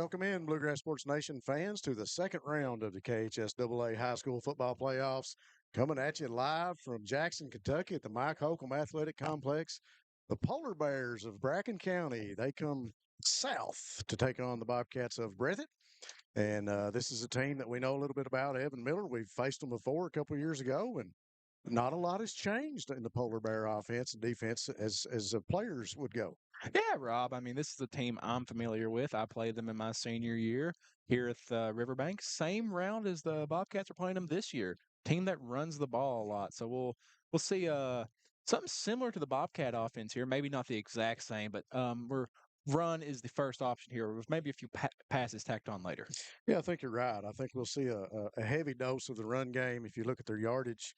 Welcome in, Bluegrass Sports Nation fans, to the second round of the KHSAA High School Football Playoffs. Coming at you live from Jackson, Kentucky at the Mike Holcomb Athletic Complex. The Polar Bears of Bracken County, they come south to take on the Bobcats of Breathitt. And this is a team that we know a little bit about, Evan Miller. We've faced them before a couple of years ago, and not a lot has changed in the Polar Bear offense and defense as players would go. Yeah, Rob. I mean, this is a team I'm familiar with. I played them in my senior year here at Riverbank. Same round as the Bobcats are playing them this year. Team that runs the ball a lot. So we'll see something similar to the Bobcat offense here. Maybe not the exact same, but run is the first option here, with maybe a few passes tacked on later. Yeah, I think you're right. I think we'll see a heavy dose of the run game. If you look at their yardage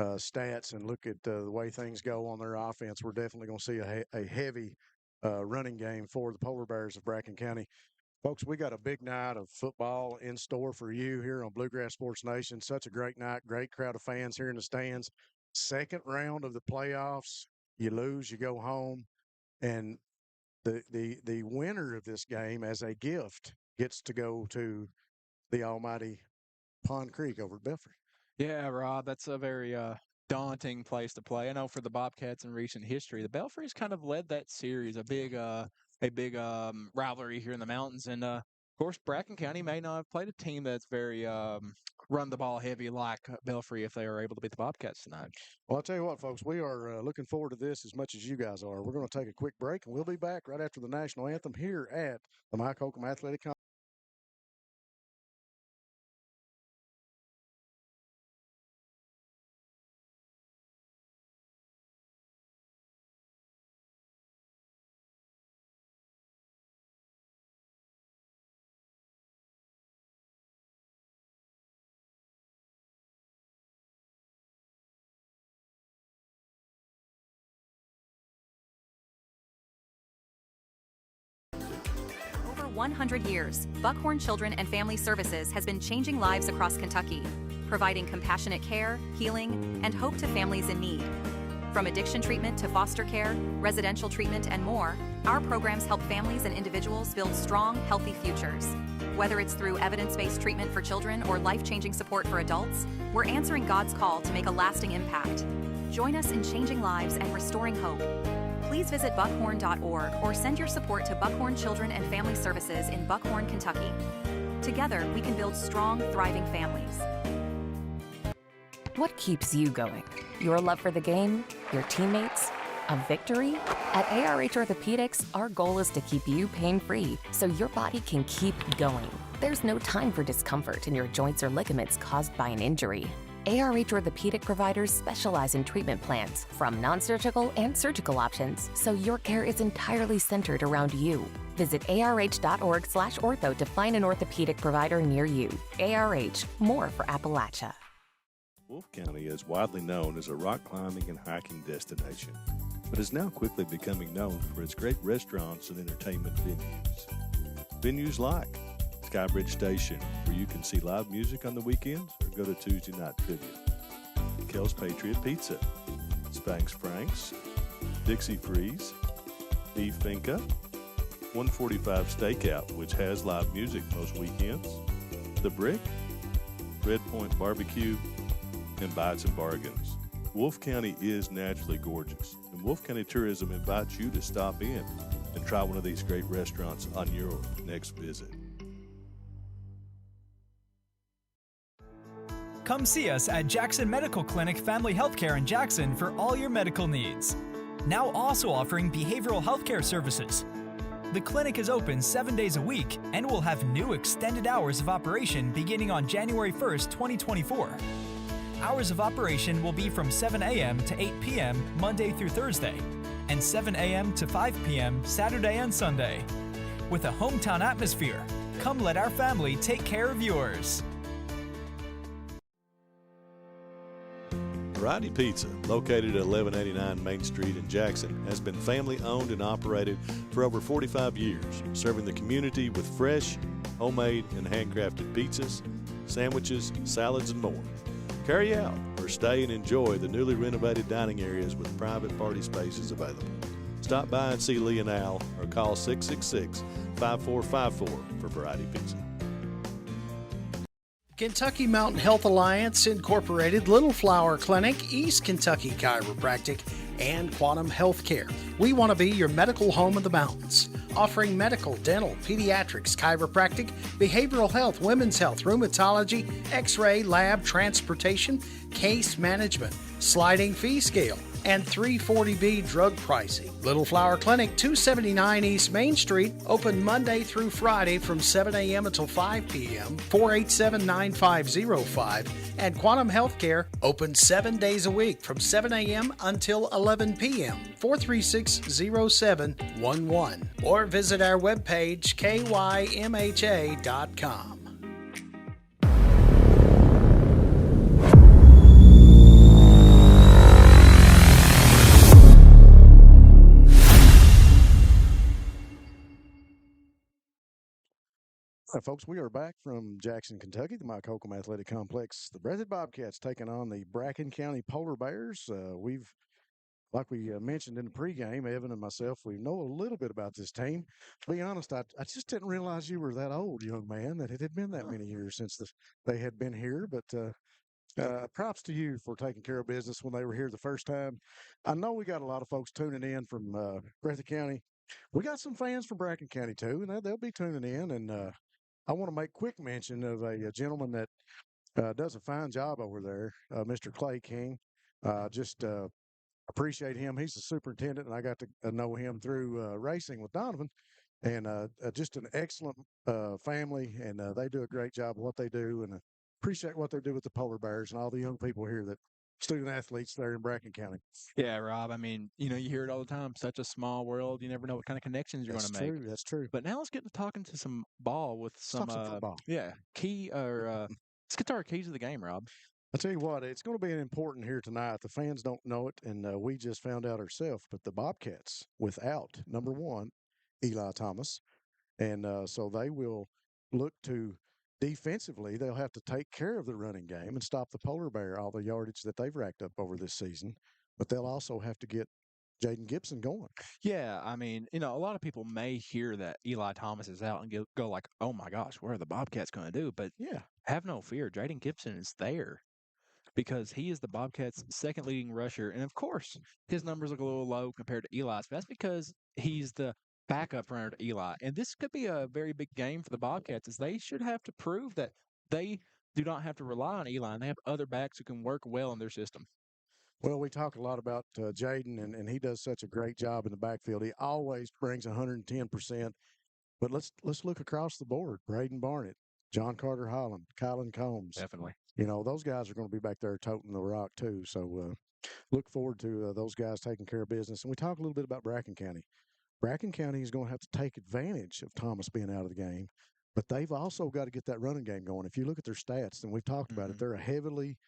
stats and look at the way things go on their offense, we're definitely going to see a heavy running game for the Polar Bears of Bracken County. Folks, we got a big night of football in store for you here on Bluegrass Sports Nation. Such a great night, great crowd of fans here in the stands. Second round of the playoffs. You lose, you go home. And the winner of this game, as a gift, gets to go to the almighty Pond Creek over at Belfry. Yeah, Rob, that's a very daunting place to play. I know for the Bobcats in recent history, the Belfry's kind of led that series, a big rivalry here in the mountains. And of course, Bracken County may not have played a team that's very run the ball heavy like Belfry if they are able to beat the Bobcats tonight. Well, I'll tell you what, folks, we are looking forward to this as much as you guys are. We're going to take a quick break, and we'll be back right after the national anthem here at the Mike Holcomb Athletic Complex. Over 100 years, Buckhorn Children and Family Services has been changing lives across Kentucky, providing compassionate care, healing, and hope to families in need. From addiction treatment to foster care, residential treatment, and more, our programs help families and individuals build strong, healthy futures. Whether it's through evidence-based treatment for children or life-changing support for adults, we're answering God's call to make a lasting impact. Join us in changing lives and restoring hope. Please visit buckhorn.org or send your support to Buckhorn Children and Family Services in Buckhorn, Kentucky. Together, we can build strong, thriving families. What keeps you going? Your love for the game? Your teammates? A victory? At ARH Orthopedics, our goal is to keep you pain-free so your body can keep going. There's no time for discomfort in your joints or ligaments caused by an injury. ARH Orthopedic providers specialize in treatment plans, from non-surgical and surgical options, so your care is entirely centered around you. Visit arh.org/ortho to find an orthopedic provider near you. ARH, more for Appalachia. Wolfe County is widely known as a rock climbing and hiking destination, but is now quickly becoming known for its great restaurants and entertainment venues. Venues like Skybridge Station, where you can see live music on the weekends or go to Tuesday night trivia. Kel's Patriot Pizza, Spanx Franks, Dixie Freeze, Beef Finca, 145 Stakeout, which has live music most weekends, The Brick, Red Point Barbecue, and Bites and Bargains. Wolfe County is naturally gorgeous, and Wolfe County Tourism invites you to stop in and try one of these great restaurants on your next visit. Come see us at Jackson Medical Clinic Family Healthcare in Jackson for all your medical needs. Now also offering behavioral healthcare services. The clinic is open 7 days a week and will have new extended hours of operation beginning on January 1st, 2024. Hours of operation will be from 7 a.m. to 8 p.m. Monday through Thursday, and 7 a.m. to 5 p.m. Saturday and Sunday. With a hometown atmosphere, come let our family take care of yours. Variety Pizza, located at 1189 Main Street in Jackson, has been family owned and operated for over 45 years, serving the community with fresh, homemade, and handcrafted pizzas, sandwiches, salads, and more. Carry out or stay and enjoy the newly renovated dining areas with private party spaces available. Stop by and see Lee and Al or call 666-5454 for Variety Pizza. Kentucky Mountain Health Alliance Incorporated, Little Flower Clinic, East Kentucky Chiropractic, and Quantum Healthcare. We want to be your medical home of the mountains, offering medical, dental, pediatrics, chiropractic, behavioral health, women's health, rheumatology, x-ray, lab, transportation, case management, sliding fee scale, and 340B drug pricing. Little Flower Clinic, 279 East Main Street, open Monday through Friday from 7 a.m. until 5 p.m., 487-9505, and Quantum Healthcare, open 7 days a week from 7 a.m. until 11 p.m., 436-0711, or visit our webpage, kymha.com. All right, folks, we are back from Jackson, Kentucky, the Mike Holcomb Athletic Complex. The Breathitt Bobcats taking on the Bracken County Polar Bears. Like we mentioned in the pregame, Evan and myself, we know a little bit about this team. To be honest, I just didn't realize you were that old, young man, that it had been that many years since they had been here. But props to you for taking care of business when they were here the first time. I know we got a lot of folks tuning in from Breathitt County. We got some fans from Bracken County, too, and they'll be tuning in. And I want to make quick mention of a gentleman that does a fine job over there, Mr. Clay King. Just appreciate him. He's the superintendent, and I got to know him through racing with Donovan. And just an excellent family, and they do a great job of what they do, and appreciate what they do with the Polar Bears and all the young people here that student athletes there in Bracken County. Yeah, Rob. I mean, you hear it all the time. Such a small world. You never know what kind of connections you're going to make. True. That's true. But now let's get to talking to some ball with some, Talk some football. key or let's get to our keys of the game, Rob. I tell you what, it's going to be important here tonight. The fans don't know it, and we just found out ourselves. But the Bobcats, without number one, Eli Thomas, and so they will look to defensively. They'll have to take care of the running game and stop the Polar Bear, all the yardage that they've racked up over this season. But they'll also have to get Jaden Gibson going. Yeah, I mean, a lot of people may hear that Eli Thomas is out and go like, "Oh my gosh, what are the Bobcats going to do?" But Yeah, have no fear, Jaden Gibson is there because he is the Bobcats' second leading rusher, and of course, his numbers look a little low compared to Eli's. But that's because he's the backup runner to Eli, and this could be a very big game for the Bobcats, as they should have to prove that they do not have to rely on Eli, and they have other backs who can work well in their system. well, we talk a lot about Jaden, and he does such a great job in the backfield. He always brings 110%. But let's look across the board. Braden Barnett, John Carter Holland, Kylan Combs. Definitely. Those guys are going to be back there toting the rock too. So look forward to those guys taking care of business. And we talk a little bit about Bracken County. Bracken County is going to have to take advantage of Thomas being out of the game, but they've also got to get that running game going. If you look at their stats, and we've talked about it, they're a heavily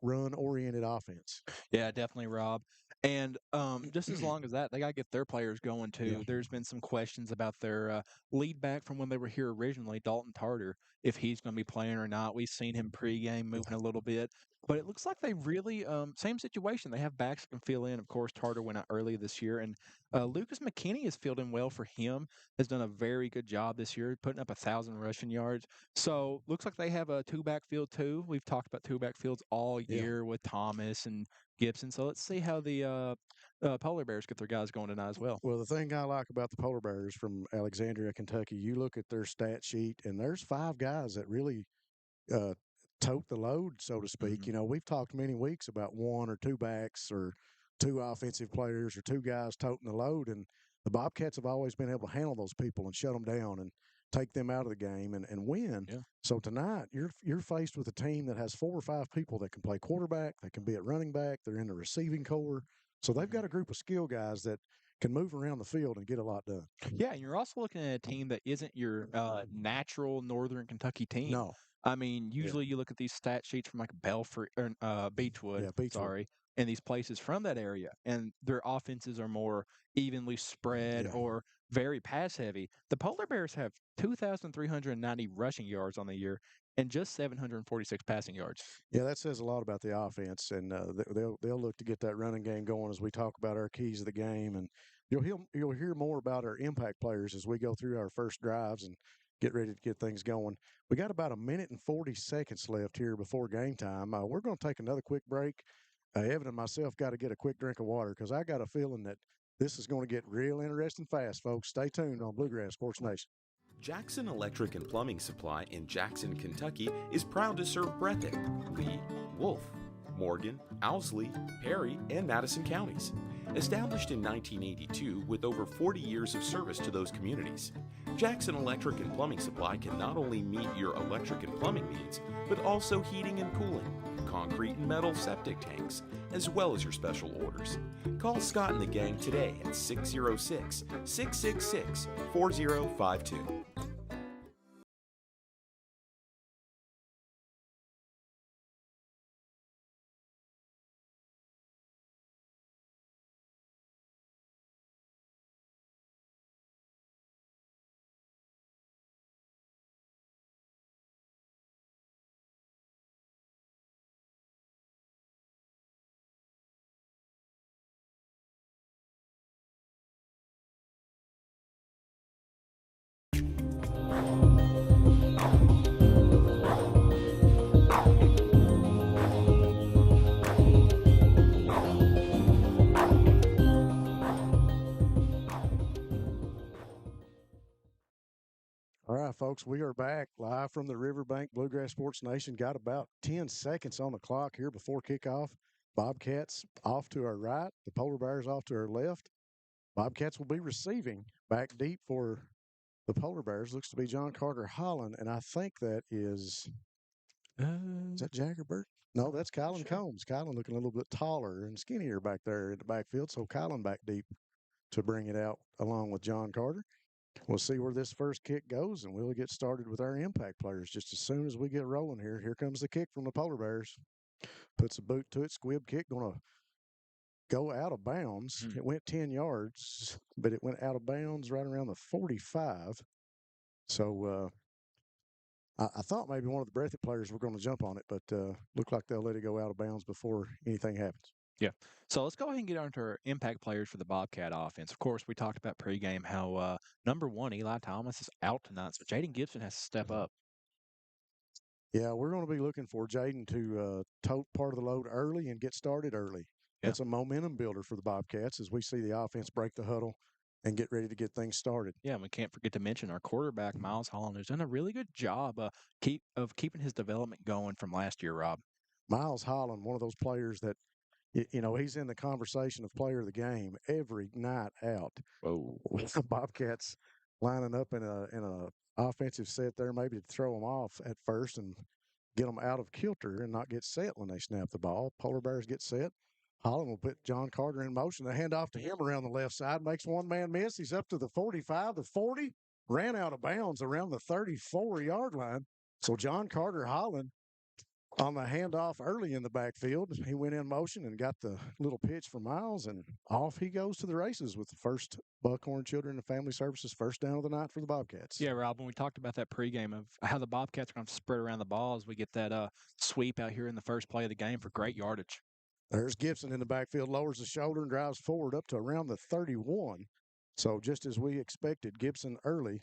run-oriented offense. Yeah, definitely, Rob. And just as long as that, they got to get their players going too. Yeah. There's been some questions about their lead back from when they were here originally, Dalton Tarter, if he's going to be playing or not. We've seen him pregame moving a little bit, but it looks like they really same situation. They have backs that can fill in. Of course, Tarter went out early this year, and Lucas McKinney has filled in well for him. Has done a very good job this year, putting up 1,000 rushing yards. So looks like they have a two-back field too. We've talked about two-back fields all year with Thomas and Gibson. So let's see how the Polar Bears get their guys going tonight as well. Well, the thing I like about the Polar Bears from Alexandria, Kentucky, you look at their stat sheet, and there's 5 guys that really tote the load, so to speak. We've talked many weeks about 1 or 2 backs or 2 offensive players or 2 guys toting the load, and the Bobcats have always been able to handle those people and shut them down and take them out of the game and win. Yeah. So tonight you're faced with a team that has 4 or 5 people that can play quarterback, they can be at running back, they're in the receiving core. So they've got a group of skill guys that can move around the field and get a lot done. Yeah, and you're also looking at a team that isn't your natural Northern Kentucky team. No. I mean, usually you look at these stat sheets from like Belfry or Beechwood, and these places from that area, and their offenses are more evenly spread or very pass heavy. The Polar Bears have 2,390 rushing yards on the year and just 746 passing yards. Yeah, that says a lot about the offense, and they'll look to get that running game going as we talk about our keys of the game, and you'll hear more about our impact players as we go through our first drives and get ready to get things going. We got about a minute and 40 seconds left here before game time. We're going to take another quick break. Evan and myself got to get a quick drink of water because I got a feeling that this is going to get real interesting fast, folks. Stay tuned on Bluegrass Sports Nation. Jackson Electric and Plumbing Supply in Jackson, Kentucky is proud to serve Breathitt, Lee, Wolfe, Morgan, Owsley, Perry, and Madison counties. Established in 1982 with over 40 years of service to those communities, Jackson Electric and Plumbing Supply can not only meet your electric and plumbing needs, but also heating and cooling, concrete and metal septic tanks, as well as your special orders. Call Scott and the gang today at 606-666-4052. All right, folks, we are back live from the Riverbank Bluegrass Sports Nation. Got about 10 seconds on the clock here before kickoff. Bobcats off to our right, the Polar Bears off to our left. Bobcats will be receiving back deep for the Polar Bears. Looks to be John Carter Holland, and I think that is that Jaggerbird? No, that's Kylan Combs. Kylan looking a little bit taller and skinnier back there in the backfield, so Kylan back deep to bring it out along with John Carter. We'll see where this first kick goes, and we'll get started with our impact players just as soon as we get rolling here. Here comes the kick from the Polar Bears. Puts a boot to it. Squib kick going to go out of bounds. It went 10 yards, but it went out of bounds right around the 45. So I thought maybe one of the Breathitt players were going to jump on it, but looked like they'll let it go out of bounds before anything happens. Yeah. So let's go ahead and get on to our impact players for the Bobcat offense. Of course, we talked about pregame how number one, Eli Thomas, is out tonight. So Jaden Gibson has to step up. Yeah, we're going to be looking for Jaden to tote part of the load early and get started early. Yeah. That's a momentum builder for the Bobcats as we see the offense break the huddle and get ready to get things started. Yeah, and we can't forget to mention our quarterback, Miles Holland, who's done a really good job keeping his development going from last year, Rob. Miles Holland, one of those players that, you know, he's in the conversation of player of the game every night out. Whoa. The Bobcats lining up in a offensive set there, maybe to throw them off at first and get them out of kilter and not get set when they snap the ball. Polar Bears get set. Holland will put John Carter in motion. They hand off to him around the left side, makes one man miss. He's up to the 45, the 40, ran out of bounds around the 34-yard line. So John Carter Holland on the handoff early in the backfield, he went in motion and got the little pitch for Miles, and off he goes to the races with the first Buckhorn Children and Family Services first down of the night for the Bobcats. Yeah, Rob, when we talked about that pregame of how the Bobcats are going to spread around the balls, we get that sweep out here in the first play of the game for great yardage. There's Gibson in the backfield, lowers the shoulder and drives forward up to around the 31. So just as we expected, Gibson early,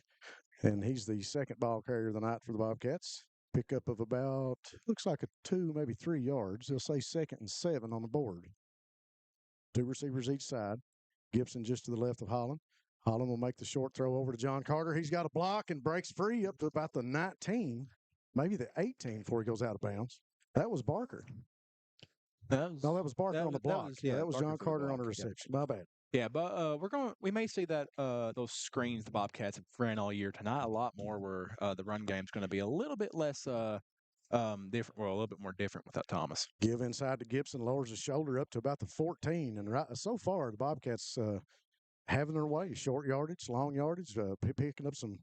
and he's the second ball carrier of the night for the Bobcats. Pickup of about, looks like a 2, maybe 3 yards. They'll say 2nd and 7 on the board. 2 receivers each side. Gibson just to the left of Holland. Holland will make the short throw over to John Carter. He's got a block and breaks free up to about the 19, maybe the 18 before he goes out of bounds. That was Barker. That was Barker on the block. That was Barker John for the Carter block. on the reception. My bad. Yeah, but we may see that those screens the Bobcats have ran all year tonight a lot more, where the run game's going to be a little bit less different, well, a little bit more different without Thomas. Give inside to Gibson, lowers his shoulder up to about the 14, and so far the Bobcats having their way, short yardage, long yardage, picking up some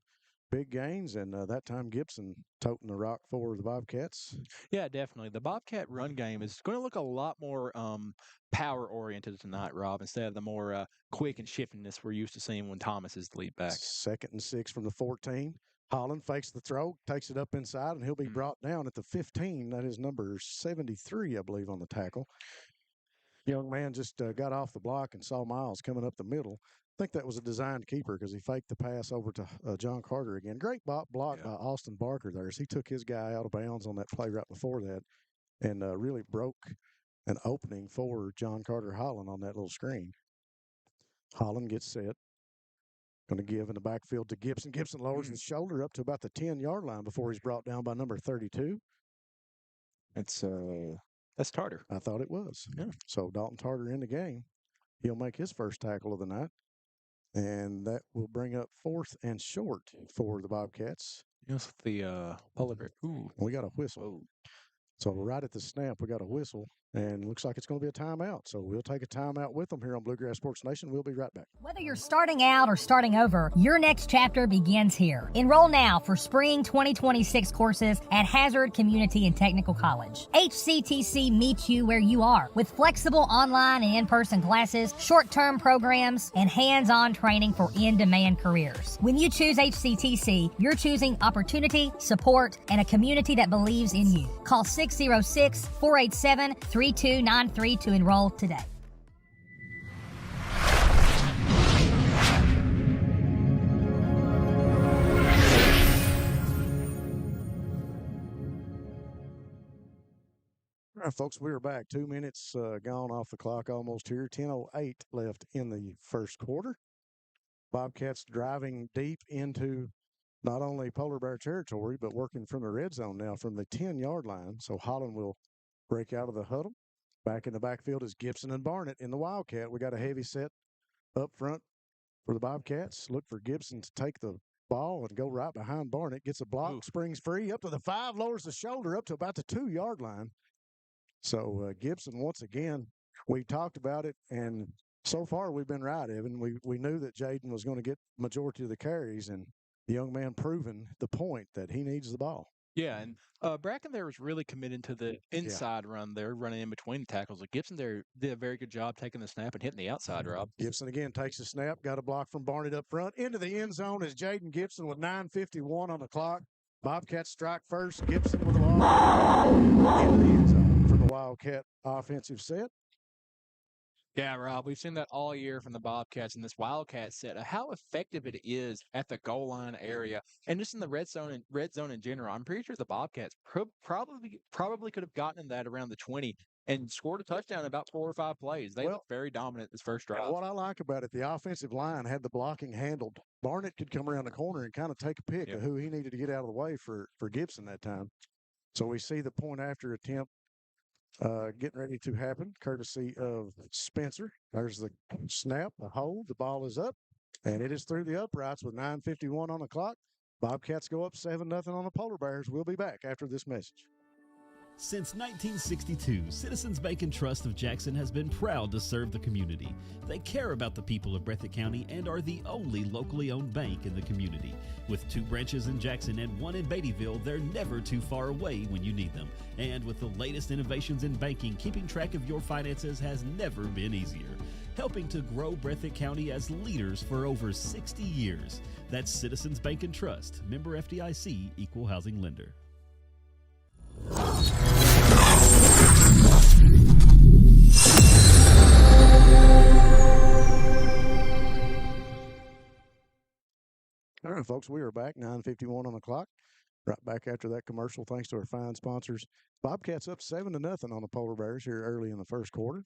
big gains, and that time Gibson toting the rock for the Bobcats. Yeah, definitely. The Bobcat run game is going to look a lot more power-oriented tonight, Rob, instead of the more quick and shiftiness we're used to seeing when Thomas is the lead back. 2nd and 6 from the 14. Holland fakes the throw, takes it up inside, and he'll be brought down at the 15. That is number 73, I believe, on the tackle. Young man just got off the block and saw Miles coming up the middle. I think that was a designed keeper because he faked the pass over to John Carter again. Great block by Austin Barker there as he took his guy out of bounds on that play right before that and really broke an opening for John Carter Holland on that little screen. Holland gets set. Going to give in the backfield to Gibson. Gibson lowers his shoulder up to about the 10-yard line before he's brought down by number 32. That's Tarter. I thought it was. Yeah. So Dalton Tarter in the game. He'll make his first tackle of the night. And that will bring up 4th and short for the Bobcats. Yes, the polar bear. Ooh. We got a whistle. Whoa. So right at the snap, we got a whistle, and looks like it's going to be a timeout. So we'll take a timeout with them here on Bluegrass Sports Nation. We'll be right back. Whether you're starting out or starting over, your next chapter begins here. Enroll now for spring 2026 courses at Hazard Community and Technical College. HCTC meets you where you are with flexible online and in-person classes, short-term programs, and hands-on training for in-demand careers. When you choose HCTC, you're choosing opportunity, support, and a community that believes in you. Call 606-487-3293 to enroll today. All right, folks, we are back. 2 minutes gone off the clock almost here. 10:08 left in the first quarter. Bobcats driving deep into not only polar bear territory, but working from the red zone now from the 10-yard line. So Holland will break out of the huddle. Back in the backfield is Gibson and Barnett in the Wildcat. We got a heavy set up front for the Bobcats. Look for Gibson to take the ball and go right behind Barnett. Gets a block, springs free up to the 5, lowers the shoulder up to about the 2-yard line. So Gibson, once again, we talked about it, and so far we've been right, Evan. We knew that Jaden was going to get majority of the carries, and the young man proven the point that he needs the ball. Yeah, and Bracken there was really committed to the inside run there, running in between the tackles. Like Gibson there did a very good job taking the snap and hitting the outside, Rob. Gibson again takes the snap, got a block from Barnett up front. Into the end zone is Jaden Gibson with 9:51 on the clock. Bobcats strike first. Gibson with the ball into the end zone for the Wildcat offensive set. Yeah, Rob, we've seen that all year from the Bobcats in this Wildcat set. How effective it is at the goal line area, and just in the red zone in general. I'm pretty sure the Bobcats probably could have gotten in that around the 20 and scored a touchdown in about 4 or 5 plays. They looked very dominant this first drive. What I like about it, the offensive line had the blocking handled. Barnett could come around the corner and kind of take a pick of who he needed to get out of the way for Gibson that time. So we see the point after attempt getting ready to happen, courtesy of Spencer. There's the snap, the hold, the ball is up, and it is through the uprights with 9:51 on the clock. Bobcats go up 7-0 on the Polar Bears. We'll be back after this message. Since 1962, Citizens Bank and Trust of Jackson has been proud to serve the community. They care about the people of Breathitt County and are the only locally owned bank in the community. With 2 branches in Jackson and 1 in Beattyville, they're never too far away when you need them. And with the latest innovations in banking, keeping track of your finances has never been easier. Helping to grow Breathitt County as leaders for over 60 years. That's Citizens Bank and Trust, member FDIC, equal housing lender. All right, folks, we are back, 9:51 on the clock. Right back after that commercial, thanks to our fine sponsors. Bobcats up 7-0 on the Polar Bears here early in the first quarter.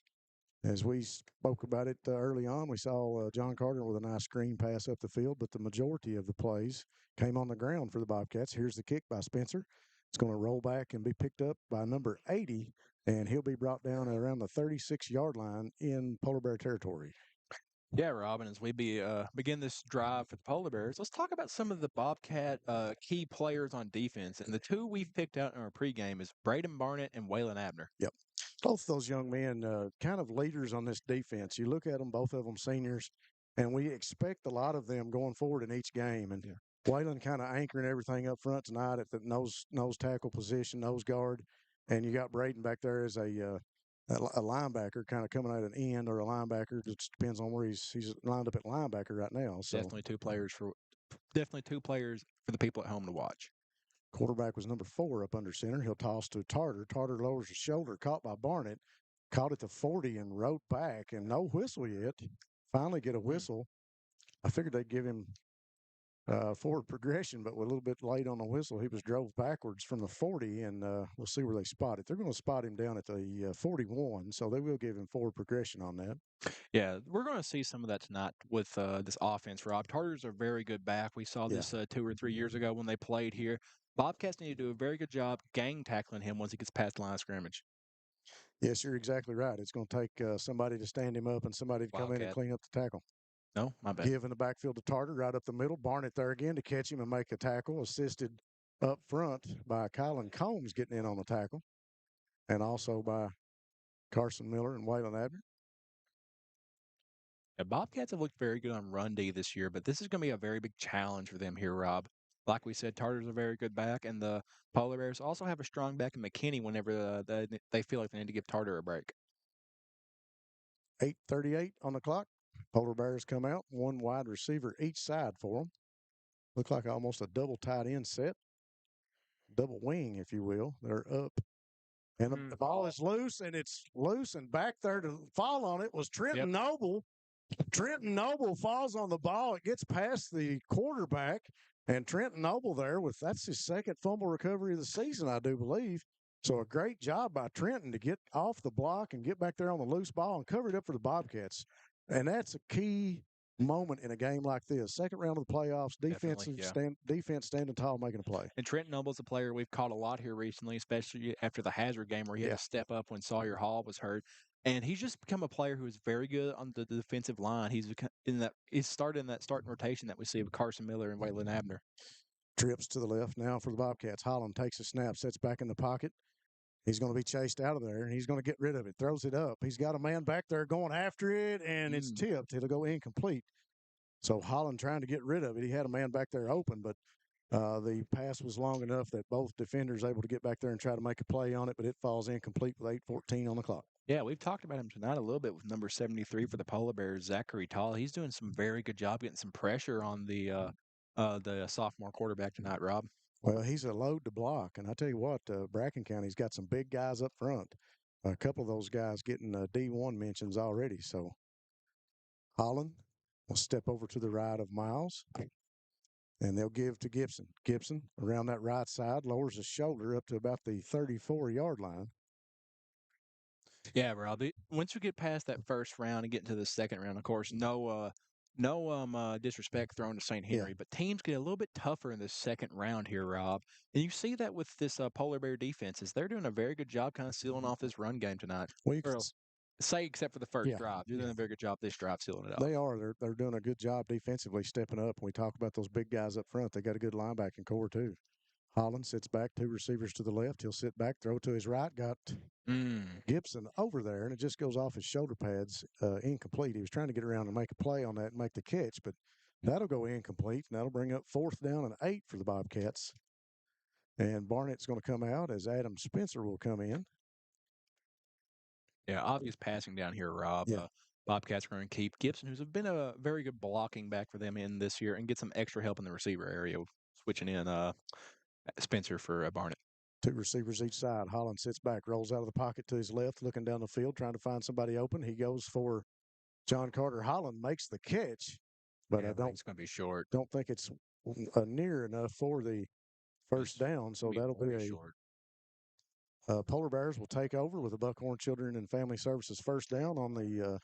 As we spoke about it early on, we saw John Carter with a nice screen pass up the field, but the majority of the plays came on the ground for the Bobcats. Here's the kick by Spencer. It's going to roll back and be picked up by number 80, and he'll be brought down around the 36-yard line in Polar Bear territory. Yeah, Robin, as we begin this drive for the Polar Bears, let's talk about some of the Bobcat key players on defense. And the 2 we've picked out in our pregame is Braden Barnett and Waylon Abner. Yep. Both those young men, kind of leaders on this defense. You look at them, both of them seniors, and we expect a lot of them going forward in each game. And Waylon kind of anchoring everything up front tonight at the nose tackle position, nose guard. And you got Braden back there as a linebacker kind of coming out an end or a linebacker. It just depends on where he's lined up at linebacker right now. So definitely 2 players for definitely two players for the people at home to watch. Quarterback was number 4 up under center. He'll toss to Tarter. Tarter lowers his shoulder, caught by Barnett. Caught at the 40 and rode back, and no whistle yet. Finally get a whistle. I figured they'd give him forward progression, but a little bit late on the whistle. He was drove backwards from the 40, and we'll see where they spot it. They're going to spot him down at the 41, so they will give him forward progression on that. Yeah, we're going to see some of that tonight with this offense, Rob. Tartars are very good back. We saw this 2 or 3 years ago when they played here. Bobcats need to do a very good job gang tackling him once he gets past the line of scrimmage. Yes, you're exactly right. It's going to take somebody to stand him up and somebody to come in and clean up the tackle. No, my bad. Give in the backfield to Tarter, right up the middle. Barnett there again to catch him and make a tackle, assisted up front by Kylan Combs getting in on the tackle, and also by Carson Miller and Waylon Abner. Yeah, Bobcats have looked very good on run D this year, but this is going to be a very big challenge for them here, Rob. Like we said, Tartars are very good back, and the Polar Bears also have a strong back in McKinney whenever they feel like they need to give Tartar a break. 8:38 on the clock. Polar Bears come out, one wide receiver each side for them. Look like almost a double tight end set. Double wing, if you will. They're up. And the ball is loose, and it's loose, and back there to fall on it was Trenton Noble. Trenton Noble falls on the ball. It gets past the quarterback, and Trenton Noble there that's his second fumble recovery of the season, I do believe. So a great job by Trenton to get off the block and get back there on the loose ball and cover it up for the Bobcats. And that's a key moment in a game like this. Second round of the playoffs, defense standing tall, making a play. And Trenton Noble's a player we've caught a lot here recently, especially after the Hazard game where he had to step up when Sawyer Hall was hurt. And he's just become a player who is very good on the defensive line. He's started in that starting rotation that we see with Carson Miller and Waylon Abner. Trips to the left now for the Bobcats. Holland takes a snap, sets back in the pocket. He's going to be chased out of there, and he's going to get rid of it. Throws it up. He's got a man back there going after it, and it's tipped. It'll go incomplete. So Holland trying to get rid of it. He had a man back there open, but the pass was long enough that both defenders able to get back there and try to make a play on it, but it falls incomplete with 8:14 on the clock. Yeah, we've talked about him tonight a little bit with number 73 for the Polar Bears, Zachary Tall. He's doing some very good job getting some pressure on the sophomore quarterback tonight, Rob. Well, he's a load to block, and I tell you what, Bracken County's got some big guys up front. A couple of those guys getting D1 mentions already. So Holland will step over to the right of Miles, and they'll give to Gibson. Gibson around that right side lowers his shoulder up to about the 34-yard line. Yeah, Rob. Once you get past that first round and get into the second round, of course, no disrespect thrown to St. Henry, but teams get a little bit tougher in the second round here, Rob. And you see that with this Polar Bear defenses. They're doing a very good job kind of sealing off this run game tonight. Well, say except for the first drive. They're doing a very good job this drive sealing it up. They are. They're doing a good job defensively stepping up. When we talk about those big guys up front, they got a good linebacking core too. Holland sits back, two receivers to the left. He'll sit back, throw to his right. Got Gibson over there, and it just goes off his shoulder pads, incomplete. He was trying to get around and make a play on that and make the catch, but that'll go incomplete, and that'll bring up 4th down and 8 for the Bobcats. And Barnett's going to come out as Adam Spencer will come in. Yeah, obvious passing down here, Rob. Yeah. Bobcats are going to keep Gibson, who's been a very good blocking back for them in this year, and get some extra help in the receiver area, switching in Spencer for Barnett. 2 receivers each side. Holland sits back, rolls out of the pocket to his left, looking down the field, trying to find somebody open. He goes for John Carter. Holland makes the catch, but I don't. It's going to be short. Don't think it's near enough for the first down. So that'll be a short. Polar Bears will take over with the Buckhorn Children and Family Services first down on the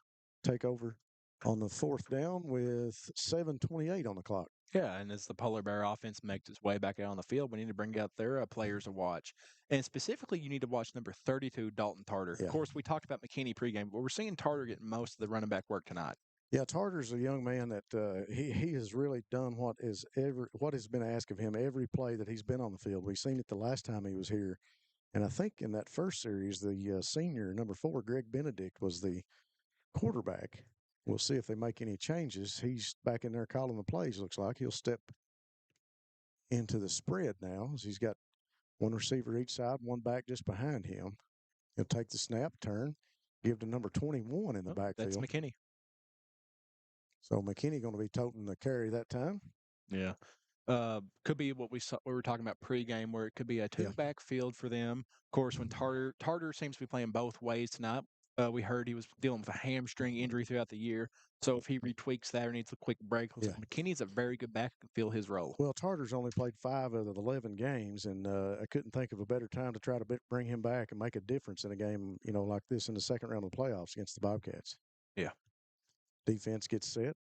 takeover on the 4th down with 7:28 on the clock. Yeah, and as the Polar Bear offense makes its way back out on the field, we need to bring out their players to watch. And specifically, you need to watch number 32, Dalton Tarter. Yeah. Of course, we talked about McKinney pregame, but we're seeing Tarter getting most of the running back work tonight. Yeah, Tarter's a young man that he has really done what has been asked of him every play that he's been on the field. We've seen it the last time he was here. And I think in that first series, the senior, number 4, Greg Benedict, was the quarterback. We'll see if they make any changes. He's back in there calling the plays, looks like. He'll step into the spread now as he's got 1 receiver each side, 1 back just behind him. He'll take the snap, turn, give to number 21 in the backfield. That's McKinney. So McKinney going to be toting the carry that time. Yeah. Could be what we were talking about pregame, where it could be a Yeah. two-back field for them. Of course, when Tarter seems to be playing both ways tonight. We heard he was dealing with a hamstring injury throughout the year, so if he retweaks that or needs a quick break, looks Yeah. like McKinney's a very good back and fill his role. Well, Tarter's only played 5 of the 11 games, and I couldn't think of a better time to try to bring him back and make a difference in a game, like this in the second round of the playoffs against the Bobcats. Yeah. Defense gets set.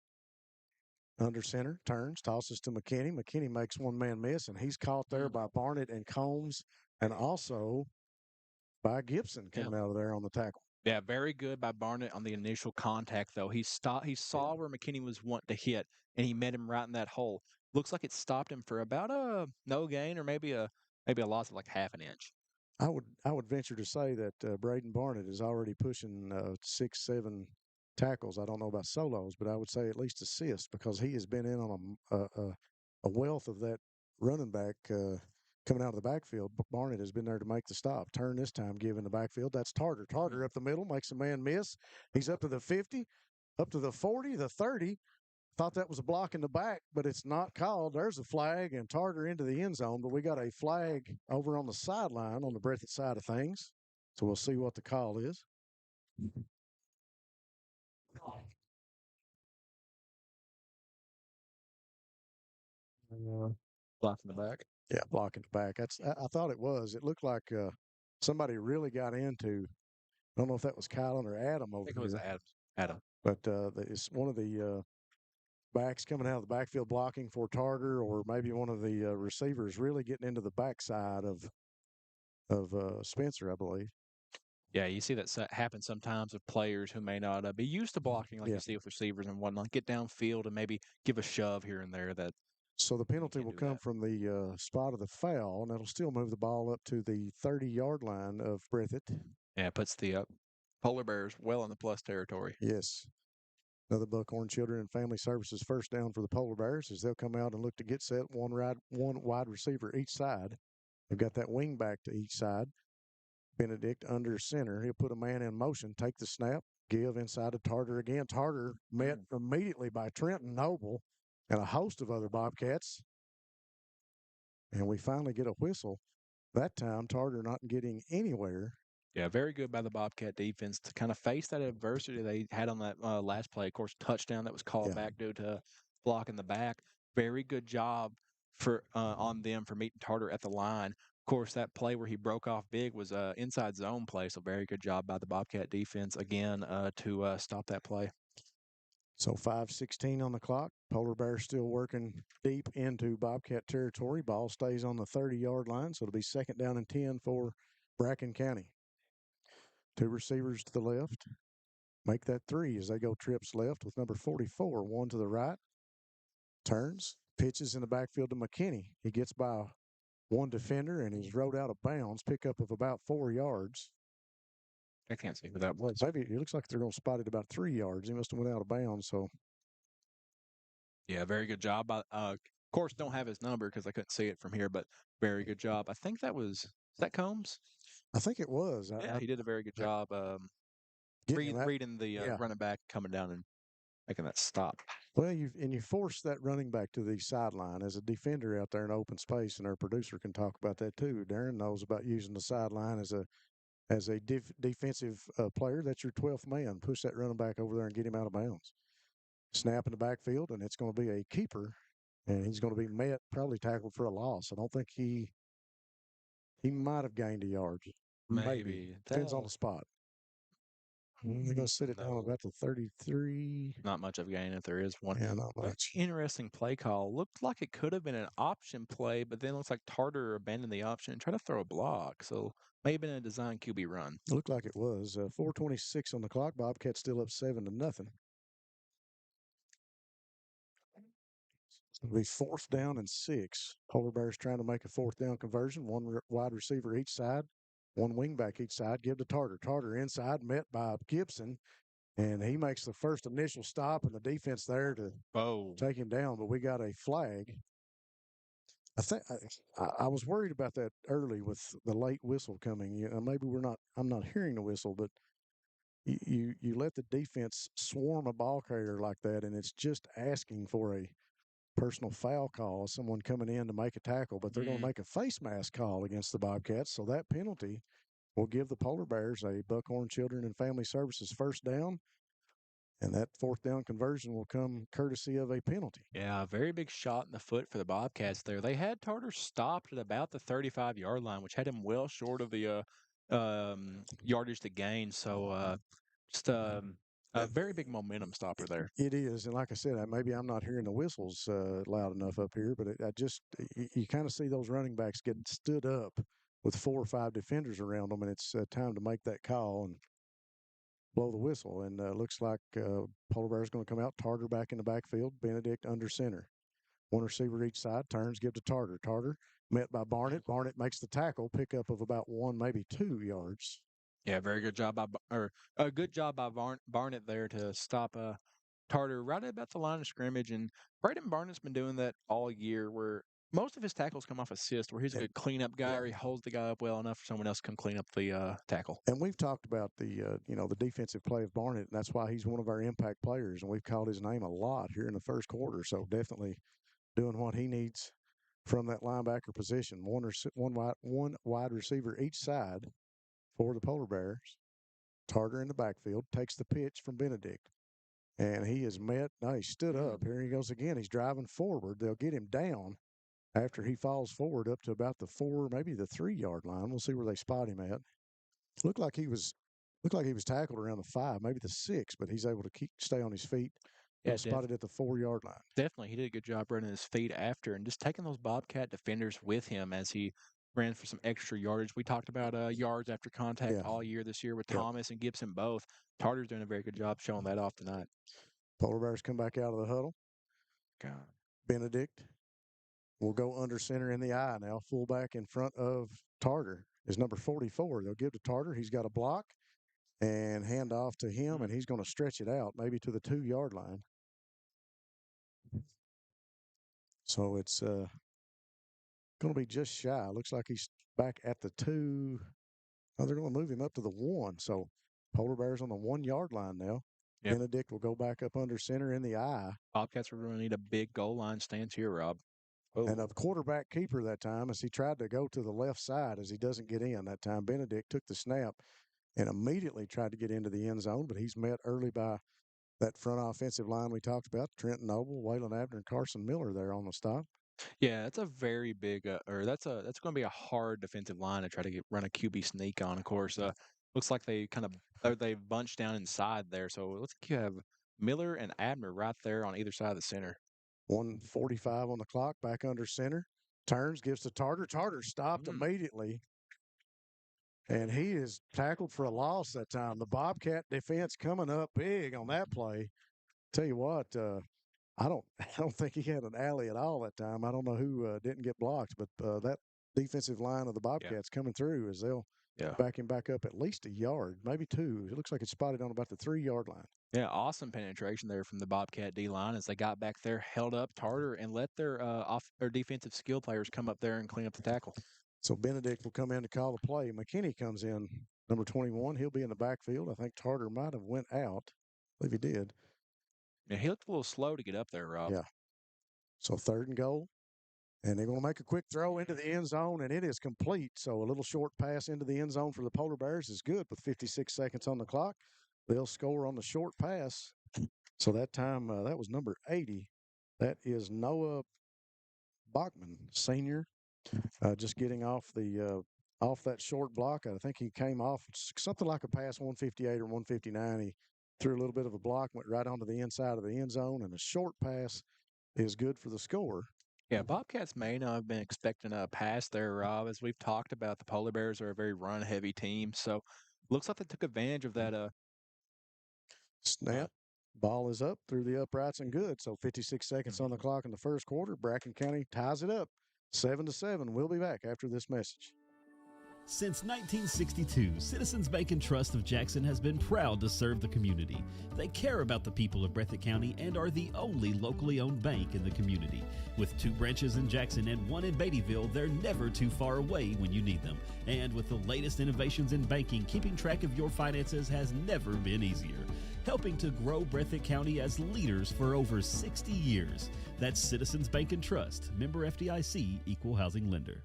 Under center, turns, tosses to McKinney. McKinney makes one man miss, and he's caught there by Barnett and Combs, and also by Gibson coming out of there on the tackle. Yeah, very good by Barnett on the initial contact, though. He saw where McKinney was wanting to hit, and he met him right in that hole. Looks like it stopped him for about a no gain or maybe a loss of like half an inch. I would venture to say that Braden Barnett is already pushing 6, 7 tackles. I don't know about solos, but I would say at least assists because he has been in on a wealth of that running back coming out of the backfield. Barnett has been there to make the stop. Turn this time, giving the backfield. That's Tarter. Tarter up the middle, makes a man miss. He's up to the 50, up to the 40, the 30. Thought that was a block in the back, but it's not called. There's a flag and Tarter into the end zone, but we got a flag over on the sideline on the Breathitt side of things. So we'll see what the call is. Blocking the back. Yeah, blocking the back. I thought it was. It looked like somebody really got into. I don't know if that was Kylan or Adam over I think here. it was Adam. But it's one of the backs coming out of the backfield blocking for Tarter, or maybe one of the receivers really getting into the backside of Spencer, I believe. Yeah, you see that happen sometimes with players who may not be used to blocking, like you see with receivers and whatnot. Get downfield and maybe give a shove here and there. So the penalty will come from the spot of the foul, and it'll still move the ball up to the 30-yard line of Breathitt. Yeah, it puts the Polar Bears well in the plus territory. Yes. Another Buckhorn Children and Family Services first down for the Polar Bears as they'll come out and look to get set, one wide receiver each side. They've got that wing back to each side. Benedict under center. He'll put a man in motion, take the snap, give inside to Tarter again. Tarter met immediately by Trenton Noble and a host of other Bobcats. And we finally get a whistle. That time, Tarter not getting anywhere. Yeah, very good by the Bobcat defense to kind of face that adversity they had on that last play. Of course, touchdown that was called back due to blocking the back. Very good job for on them for meeting Tarter at the line. Of course, that play where he broke off big was inside zone play, so very good job by the Bobcat defense again to stop that play. So 5:16 on the clock. Polar Bears still working deep into Bobcat territory. Ball stays on the 30-yard line, so it'll be second down and 10 for Bracken County. 2 receivers to the left. Make that 3 as they go trips left with number 44, 1 to the right. Turns, pitches in the backfield to McKinney. He gets by 1 defender, and he's rode out of bounds, pickup of about 4 yards. I can't see who that was. Maybe it looks like they're going to spot it about 3 yards. He must have went out of bounds. So, yeah, very good job. Of course, don't have his number because I couldn't see it from here, but very good job. I think is that Combs? I think it was. Yeah, he did a very good job reading the running back coming down and making that stop. Well, you force that running back to the sideline as a defender out there in open space, and our producer can talk about that too. Darren knows about using the sideline as a defensive player. That's your 12th man. Push that running back over there and get him out of bounds. Snap in the backfield, and it's going to be a keeper, and he's going to be probably tackled for a loss. I don't think he might have gained a yard. Maybe. Depends on the spot. They're going to sit it down about the 33. Not much of a gain if there is one. Yeah, not much. Interesting play call. Looked like it could have been an option play, but then looks like Tarter abandoned the option and tried to throw a block. So may have been a design QB run. Looked like it was. 4:26 on the clock. Bobcats still up 7-0. It'll be 4th down and 6. Polar Bears trying to make a 4th down conversion. 1 wide receiver each side, 1 wing back each side. Give to Tarter. Tarter inside, met by Gibson, and he makes the first initial stop, and the defense there to take him down. But we got a flag. I think I was worried about that early with the late whistle coming. Maybe I'm not hearing the whistle, but you let the defense swarm a ball carrier like that, and it's just asking for personal foul call, someone coming in to make a tackle, but they're going to make a face mask call against the Bobcats. So that penalty will give the Polar Bears a Buckhorn Children and Family Services first down. And that fourth down conversion will come courtesy of a penalty. Yeah, a very big shot in the foot for the Bobcats there. They had Tartar stopped at about the 35-yard line, which had him well short of the yardage to gain. So just a very big momentum stopper there. It is, and like I said, maybe I'm not hearing the whistles loud enough up here, but you kind of see those running backs get stood up with 4 or 5 defenders around them, and it's time to make that call and blow the whistle. And looks like Polar Bears going to come out. Tartar back in the backfield. Benedict under center. One receiver each side. Turns, give to Tartar. Tartar met by Barnett. Barnett makes the tackle. Pickup of about 1, maybe 2 yards. Yeah, very good job by a good job by Barnett there to stop Tartar right about the line of scrimmage. And Braden Barnett's been doing that all year, where most of his tackles come off assist, where he's a good cleanup guy, or he holds the guy up well enough for someone else to come clean up the tackle. And we've talked about the defensive play of Barnett, and that's why he's one of our impact players. And we've called his name a lot here in the first quarter. So definitely doing what he needs from that linebacker position. One wide receiver each side for the Polar Bears. Tartar in the backfield takes the pitch from Benedict. And he is met. Now he stood up. Here he goes again. He's driving forward. They'll get him down after he falls forward up to about the 4, maybe the 3-yard line. We'll see where they spot him at. Looked like he was tackled around the 5, maybe the 6, but he's able to stay on his feet. Yeah, spotted at the 4-yard line. Definitely, he did a good job running his feet after and just taking those Bobcat defenders with him as he ran for some extra yardage. We talked about yards after contact all year this year with Thomas and Gibson both. Tartar's doing a very good job showing that off tonight. Polar Bears come back out of the huddle. Benedict will go under center in the I now. Fullback in front of Tartar is number 44. They'll give to Tartar. He's got a block and hand off to him, and he's going to stretch it out maybe to the 2-yard line. So it's going to be just shy. Looks like he's back at the 2. Oh, they're going to move him up to the 1. So Polar Bears on the 1-yard line now. Yep. Benedict will go back up under center in the I. Bobcats are going to need a big goal line stance here, Rob. Oh. And a quarterback keeper that time, as he tried to go to the left side, as he doesn't get in that time. Benedict took the snap and immediately tried to get into the end zone, but he's met early by that front offensive line we talked about, Trenton Noble, Waylon Abner, and Carson Miller there on the stop. Yeah, that's a very big, that's going to be a hard defensive line to try to run a QB sneak on. Of course, looks like they they bunched down inside there. So it looks like you have Miller and Abner right there on either side of the center. 1:45 on the clock, back under center. Turns, gives to Tartar. Tartar stopped immediately. And he is tackled for a loss that time. The Bobcat defense coming up big on that play. Tell you what, I don't think he had an alley at all that time. I don't know who didn't get blocked, but that defensive line of the Bobcats coming through as they'll back him back up at least a yard, maybe 2. It looks like it's spotted on about the 3-yard line. Yeah, awesome penetration there from the Bobcat D-line as they got back there, held up Tartar, and let their defensive skill players come up there and clean up the tackle. So Benedict will come in to call the play. McKinney comes in, number 21. He'll be in the backfield. I think Tartar might have went out. I believe he did. Yeah, he looked a little slow to get up there, Rob. Yeah. So 3rd and goal. And they're going to make a quick throw into the end zone, and it is complete. So a little short pass into the end zone for the Polar Bears is good with 56 seconds on the clock. They'll score on the short pass. So that time, that was number 80. That is Noah Bachman, senior, just getting off that short block. I think he came off something like a pass 158 or 159. He threw a little bit of a block, went right onto the inside of the end zone, and a short pass is good for the score. Yeah, Bobcats may not have been expecting a pass there, Rob. As we've talked about, the Polar Bears are a very run-heavy team, so looks like they took advantage of that. Snap. Ball is up through the uprights and good. So 56 seconds on the clock in the first quarter. Bracken County ties it up 7-7. We'll be back after this message. Since 1962, Citizens Bank and Trust of Jackson has been proud to serve the community. They care about the people of Breathitt County and are the only locally owned bank in the community. With 2 branches in Jackson and 1 in Beattyville, they're never too far away when you need them. And with the latest innovations in banking, keeping track of your finances has never been easier. helping to grow Breathitt County as leaders for over 60 years. That's Citizens Bank and Trust, member FDIC, equal housing lender.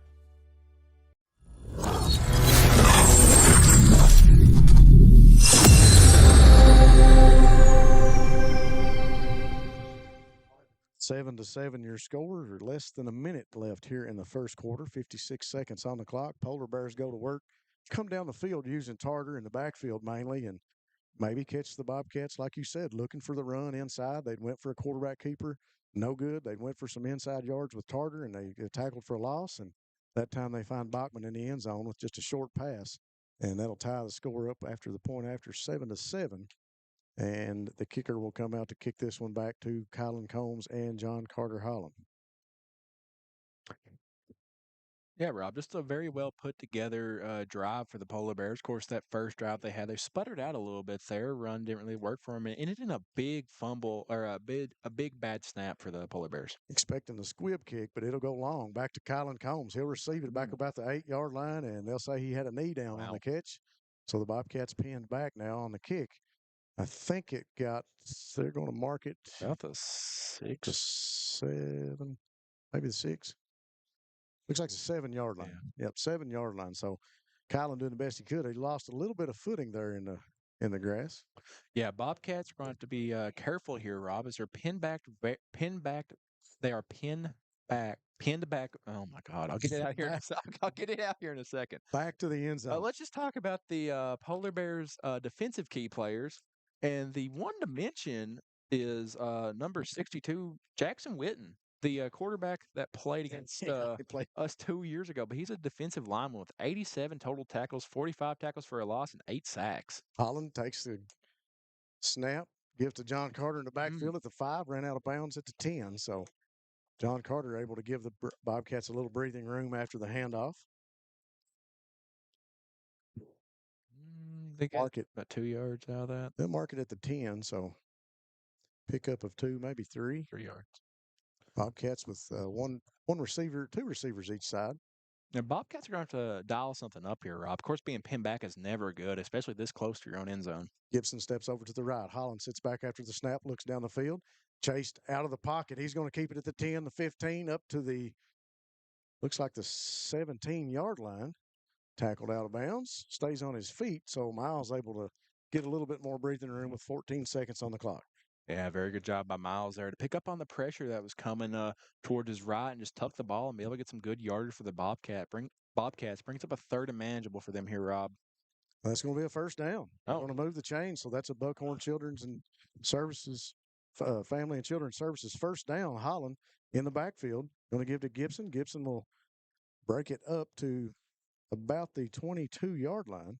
Seven to 7 your score, or less than a minute left here in the first quarter. 56 seconds on the clock. Polar Bears go to work. Come down the field using Tarter in the backfield mainly, and maybe catch the Bobcats, like you said, looking for the run inside. They went for a quarterback keeper, no good. They went for some inside yards with Tarter, and they tackled for a loss. And that time they find Bachman in the end zone with just a short pass, and that'll tie the score up after the point after 7 to 7. And the kicker will come out to kick this one back to Kylan Combs and John Carter Holland. Yeah, Rob, just a very well put together drive for the Polar Bears. Of course, that first drive they had, they sputtered out a little bit there. Run didn't really work for them. It ended in a big fumble or a big bad snap for the Polar Bears. Expecting the squib kick, but it'll go long. Back to Kylan Combs. He'll receive it back about the 8-yard line, and they'll say he had a knee down on the catch. So the Bobcats pinned back now on the kick. I think it got, they're going to mark it. About the 6. To 7, maybe the 6. Looks like it's a 7-yard line. Yeah. Yep, 7-yard line. So Kylan doing the best he could. He lost a little bit of footing there in the grass. Yeah, Bobcats are going to have to be careful here, Rob, as they're pinned back. They are pinned back. Oh my God! I'll get it out here. I'll get it out here in a second. Back to the end zone. Let's just talk about the Polar Bears defensive key players, and the one to mention is number 62, Jackson Witten, the quarterback that played against us 2 years ago. But he's a defensive lineman with 87 total tackles, 45 tackles for a loss, and 8 sacks. Holland takes the snap, gives to John Carter in the backfield at the 5, ran out of bounds at the 10. So John Carter able to give the Bobcats a little breathing room after the handoff. They mark it about 2 yards out of that. They'll mark it at the 10, so pickup of 2, maybe 3. 3 yards. Bobcats with one receiver, 2 receivers each side. Now, Bobcats are going to have to dial something up here, Rob. Of course, being pinned back is never good, especially this close to your own end zone. Gibson steps over to the right. Holland sits back after the snap, looks down the field. Chased out of the pocket. He's going to keep it at the 10, the 15, up to the, looks like the 17-yard line. Tackled out of bounds, stays on his feet, so Miles able to get a little bit more breathing room with 14 seconds on the clock. Yeah, very good job by Miles there to pick up on the pressure that was coming toward his right and just tuck the ball and be able to get some good yardage for the Bobcats. Brings up a 3rd and manageable for them here, Rob. That's going to be a first down. They're going to move the chain, so that's a Buckhorn Children's and Services, Family and Children's Services first down. Holland in the backfield, going to give to Gibson. Gibson will break it up to about the 22-yard line.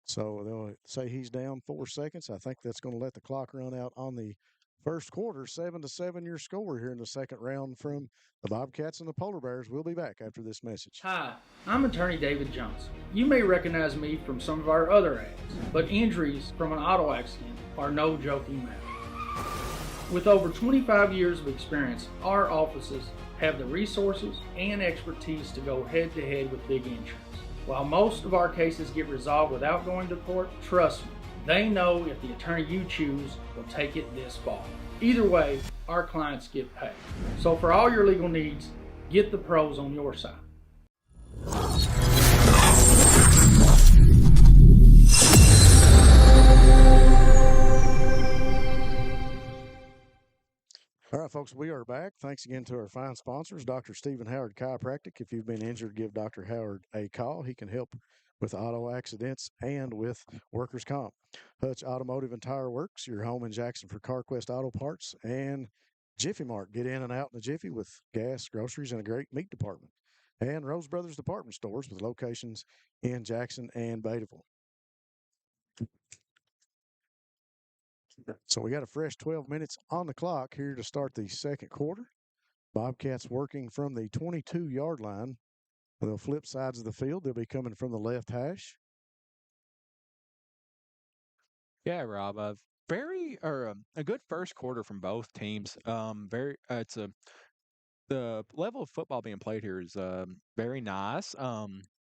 So they'll say he's down 4 seconds. I think that's going to let the clock run out on the first quarter. 7 to 7 your score here in the second round from the Bobcats and the Polar Bears. We'll be back after this message. Hi, I'm attorney David Johnson. You may recognize me from some of our other ads, but injuries from an auto accident are no joking matter. With over 25 years of experience, our offices have the resources and expertise to go head-to-head with big insurance. While most of our cases get resolved without going to court, trust me, they know if the attorney you choose will take it this far. Either way, our clients get paid. So for all your legal needs, get the pros on your side. All right, folks, we are back. Thanks again to our fine sponsors, Dr. Stephen Howard Chiropractic. If you've been injured, give Dr. Howard a call. He can help with auto accidents and with workers' comp. Hutch Automotive and Tire Works, your home in Jackson for CarQuest Auto Parts, and Jiffy Mart. Get in and out in the Jiffy with gas, groceries, and a great meat department. And Rose Brothers Department Stores with locations in Jackson and Bataville. So we got a fresh 12 minutes on the clock here to start the second quarter. Bobcats working from the 22-yard line. They'll flip sides of the field. They'll be coming from the left hash. Yeah, Rob, a good first quarter from both teams. The level of football being played here is very nice.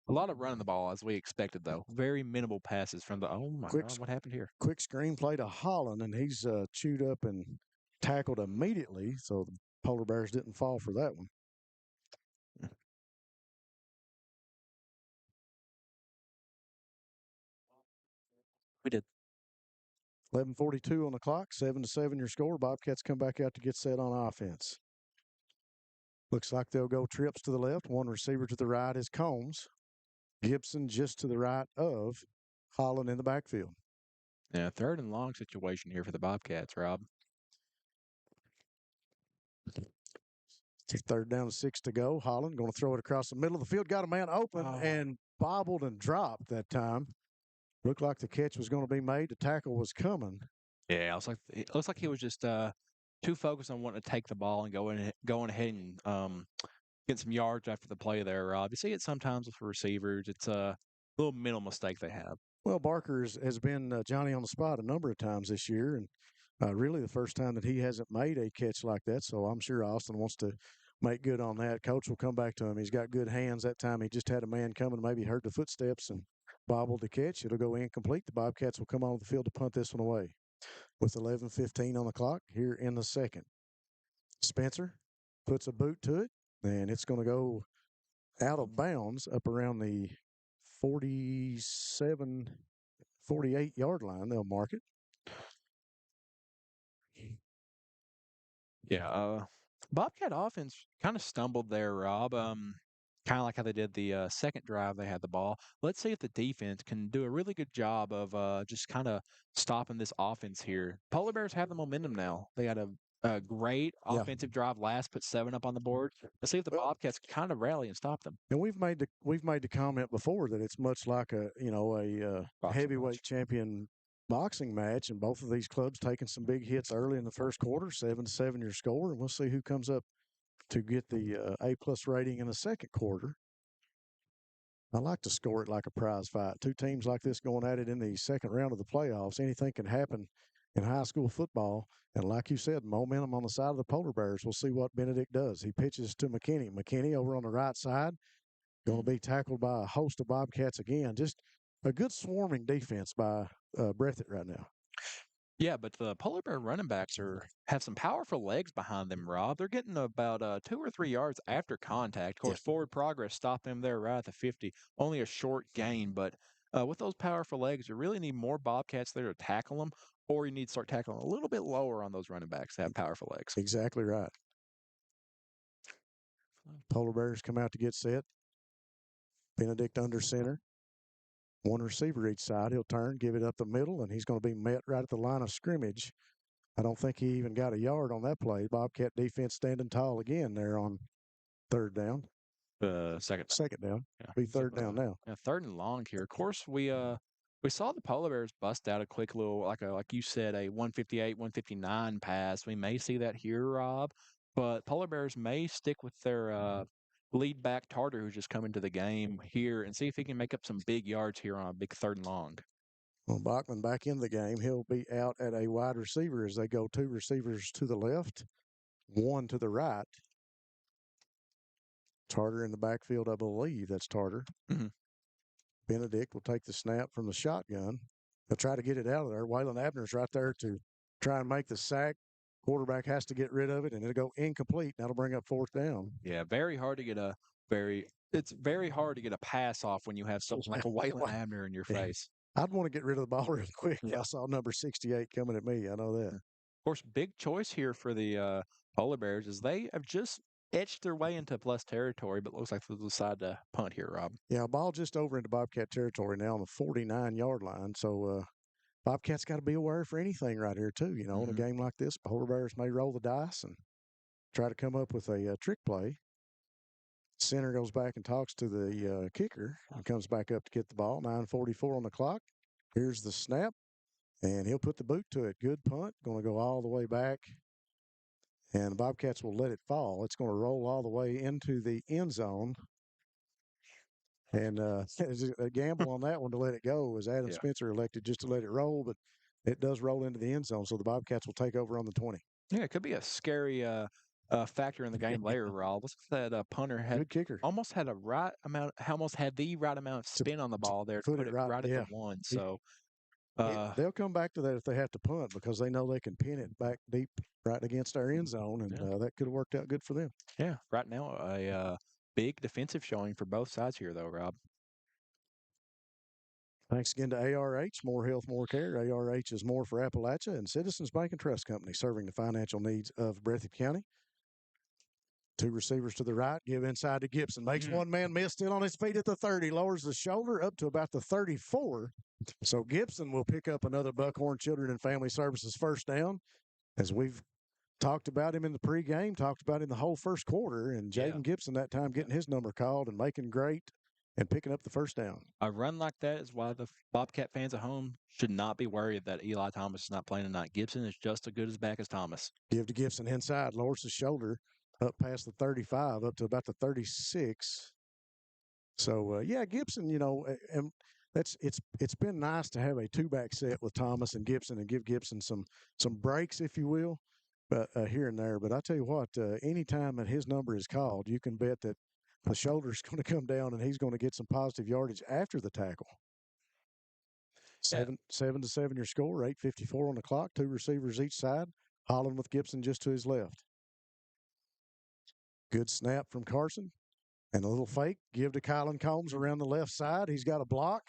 A lot of running the ball as we expected, though. Very minimal passes from the. Oh my Quick, God, what happened here? quick screen play to Holland, and he's chewed up and tackled immediately, so the Polar Bears didn't fall for that one. We did. 11:42 on the clock, 7-7 your score. Bobcats come back out to get set on offense. Looks like they'll go trips to the left. One receiver to the right is Combs. Gibson just to the right of Holland in the backfield. Yeah, 3rd and long situation here for the Bobcats, Rob. 3rd down, 6 to go. Holland going to throw it across the middle of the field. Got a man open and bobbled and dropped that time. Looked like the catch was going to be made. The tackle was coming. Yeah, it looks like he was just too focused on wanting to take the ball and going ahead and get some yards after the play there, Rob. You see it sometimes with receivers. It's a little mental mistake they have. Well, Barker has been Johnny on the spot a number of times this year, and really the first time that he hasn't made a catch like that. So I'm sure Austin wants to make good on that. Coach will come back to him. He's got good hands. That time he just had a man coming, maybe heard the footsteps and bobbled the catch. It'll go incomplete. The Bobcats will come on the field to punt this one away with 11:15 on the clock here in the second. Spencer puts a boot to it, and it's going to go out of bounds up around the 47, 48-yard line. They'll mark it. Yeah, Bobcat offense kind of stumbled there, Rob. Kind of like how they did the second drive they had the ball. Let's see if the defense can do a really good job of just kind of stopping this offense here. Polar Bears have the momentum now. They had a great offensive drive last, put 7 up on the board. Let's see if the Bobcats kind of rally and stop them. And we've made the comment before that it's much like a heavyweight champion boxing match, and both of these clubs taking some big hits early in the first quarter. 7-7 your score, and we'll see who comes up to get the A+ rating in the second quarter. I like to score it like a prize fight. Two teams like this going at it in the second round of the playoffs. Anything can happen in high school football. And like you said, momentum on the side of the Polar Bears. We'll see what Benedict does. He pitches to McKinney. McKinney over on the right side, going to be tackled by a host of Bobcats again. Just a good swarming defense by Breathitt right now. Yeah, but the Polar Bear running backs have some powerful legs behind them, Rob. They're getting about 2 or 3 yards after contact. Of course, forward progress stopped them there right at the 50. Only a short gain, but with those powerful legs, you really need more Bobcats there to tackle them, or you need to start tackling a little bit lower on those running backs that have powerful legs. Exactly right. Polar Bears come out to get set. Benedict under center. One receiver each side. He'll turn, give it up the middle, and he's going to be met right at the line of scrimmage. I don't think he even got a yard on that play. Bobcat defense standing tall again there on 3rd down. Second down. Yeah. Be 3rd down now. Yeah, 3rd and long here. Of course, we saw the Polar Bears bust out a quick little, like you said, a 158, 159 pass. We may see that here, Rob, but Polar Bears may stick with their lead back Tarter, who's just come into the game here, and see if he can make up some big yards here on a big 3rd and long. Well, Bachman back in the game. He'll be out at a wide receiver as they go 2 receivers to the left, 1 to the right. Tarter in the backfield, I believe that's Tarter. Mm-hmm. Benedict will take the snap from the shotgun. They'll try to get it out of there. Waylon Abner's right there to try and make the sack. Quarterback has to get rid of it, and it'll go incomplete. That'll bring up 4th down. Yeah, very hard to get it's very hard to get a pass off when you have something like a Waylon Abner in your face. I'd want to get rid of the ball real quick. Yeah. I saw number 68 coming at me. I know that. Of course, big choice here for the Polar Bears is they have just etched their way into plus territory, but looks like they'll decide to punt here, Rob. Yeah, ball just over into Bobcat territory now on the 49-yard line. So Bobcats got to be aware for anything right here too. You know, in a game like this, Polar Bears may roll the dice and try to come up with a trick play. Center goes back and talks to the kicker and comes back up to get the ball. 9:44 on the clock. Here's the snap, and he'll put the boot to it. Good punt. Going to go all the way back, and the Bobcats will let it fall. It's going to roll all the way into the end zone. And a gamble on that one to let it go, as Adam Spencer elected just to let it roll, but it does roll into the end zone, so the Bobcats will take over on the 20. Yeah, it could be a scary factor in the game later, Rob. Looks like that punter had Good kicker. almost had the right amount of spin on the ball there to Put put it it right, right at yeah. the one. He- So They'll come back to that if they have to punt because they know they can pin it back deep right against our end zone, and that could have worked out good for them. yeah, right now a big defensive showing for both sides here, though, Rob. Thanks again to ARH, More Health, More Care. ARH is more for Appalachia, and Citizens Bank and Trust Company, serving the financial needs of Breathitt County. Two receivers to the right, give inside to Gibson. Makes one man miss, still on his feet at the 30. Lowers the shoulder up to about the 34. So Gibson will pick up another Buckhorn Children and Family Services first down. As we've talked about him in the pregame, talked about him the whole first quarter, and Jaden Gibson that time getting his number called and making great and picking up the first down. A run like that is why the Bobcat fans at home should not be worried that Eli Thomas is not playing tonight. Gibson is just as good as back as Thomas. Give to Gibson inside, lowers his shoulder up past the 35, up to about the 36. So Gibson, and it's been nice to have a two-back set with Thomas and Gibson and give Gibson some breaks, if you will, but here and there. But I tell you what, anytime that his number is called, you can bet that the shoulder's going to come down and he's going to get some positive yardage after the tackle. 7-7 your score, 8:54 on the clock, two receivers each side. Holland with Gibson just to his left. Good snap from Carson. And a little fake. Give to Kylan Combs around the left side. He's got a block.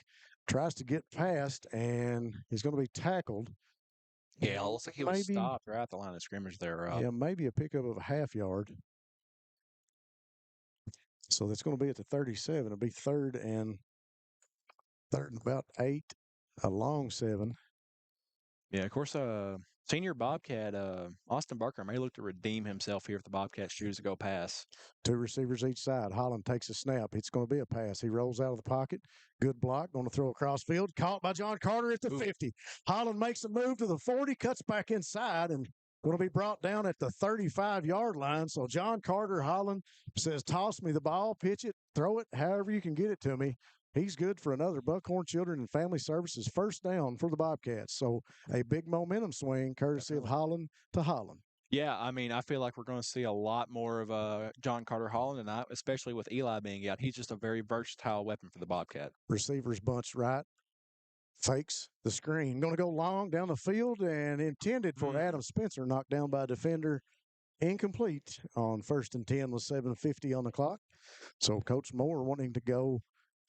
Tries to get past, and he's going to be tackled. Yeah, it looks like he was stopped right at the line of scrimmage there, Rob. Yeah, maybe a pickup of a half yard. So that's going to be at the 37. It'll be third and about 8, a long 7. Yeah, of course, senior Bobcat, Austin Barker may look to redeem himself here if the Bobcats choose to go pass. Two receivers each side. Holland takes a snap. It's going to be a pass. He rolls out of the pocket. Good block. Going to throw across field. Caught by John Carter at the 50. Holland makes a move to the 40, cuts back inside, and going to be brought down at the 35-yard line. So John Carter, Holland says, toss me the ball, pitch it, throw it, however you can get it to me. He's good for another Buckhorn Children and Family Services first down for the Bobcats. So a big momentum swing courtesy of Holland to Holland. Yeah, I mean, I feel like we're going to see a lot more of John Carter Holland tonight, especially with Eli being out. He's just a very versatile weapon for the Bobcat. Receivers bunch right. Fakes the screen. Going to go long down the field and intended for Adam Spencer, knocked down by a defender. Incomplete on 1st and 10 with 7:50 on the clock. So Coach Moore wanting to go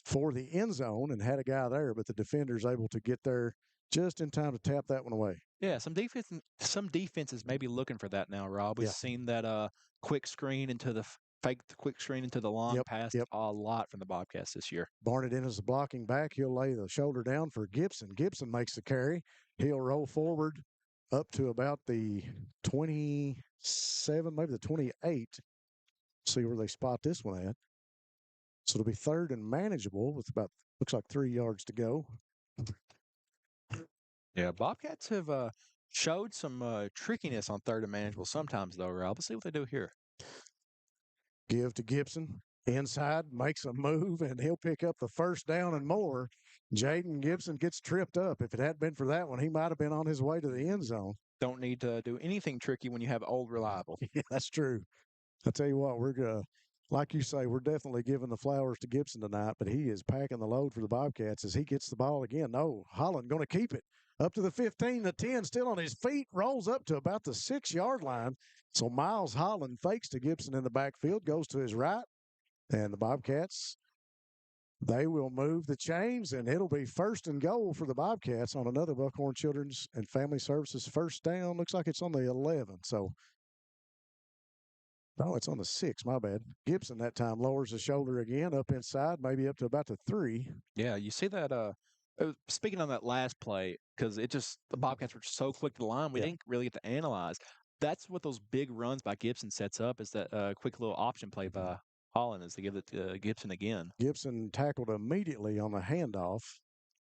for the end zone and had a guy there, but the defender's able to get there just in time to tap that one away. Yeah, some defenses may be looking for that now, Rob. We've seen that quick screen into the quick screen into the long pass a lot from the Bobcats this year. Barnett in as the blocking back. He'll lay the shoulder down for Gibson. Gibson makes the carry. He'll roll forward up to about the 27, maybe the 28. See where they spot this one at. So it'll be third and manageable with about, looks like 3 yards to go. Yeah, Bobcats have showed some trickiness on third and manageable sometimes, though, Rob. Let's see what they do here. Give to Gibson. Inside, makes a move, and he'll pick up the first down and more. Jaden Gibson gets tripped up. If it hadn't been for that one, he might have been on his way to the end zone. Don't need to do anything tricky when you have old reliable. Yeah, that's true. I tell you what, we're like you say, we're definitely giving the flowers to Gibson tonight, but he is packing the load for the Bobcats as he gets the ball again. No, Holland going to keep it. Up to the 15, the 10, still on his feet, rolls up to about the 6-yard line. So Miles Holland fakes to Gibson in the backfield, goes to his right, and the Bobcats, they will move the chains, and it'll be first and goal for the Bobcats on another Buckhorn Children's and Family Services first down. Looks like it's on the 11. So, no, it's on the 6. My bad. Gibson that time lowers the shoulder again, up inside, maybe up to about the 3. Yeah, you see that. Speaking on that last play, because the Bobcats were so quick to the line, we didn't really get to analyze. That's what those big runs by Gibson sets up, is that quick little option play by Holland is to give it to Gibson again. Gibson tackled immediately on the handoff.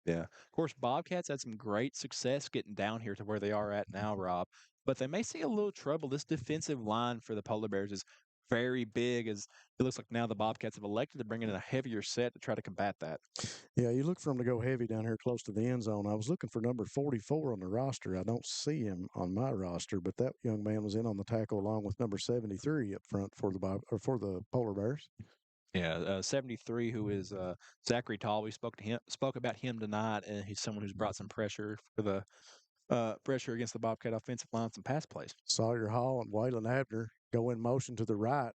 Yeah. Of course, Bobcats had some great success getting down here to where they are at now, Rob. But they may see a little trouble. This defensive line for the Polar Bears is very big. As it looks like now the Bobcats have elected to bring in a heavier set to try to combat that. Yeah, you look for him to go heavy down here close to the end zone. I was looking for number 44 on the roster. I don't see him on my roster, but that young man was in on the tackle along with number 73 up front for the Polar Bears. Yeah, 73, who is Zachary Tall. We spoke about him tonight, and he's someone who's brought some pressure for the pressure against the Bobcat offensive line, some pass plays. Sawyer Hall and Waylon Abner go in motion to the right.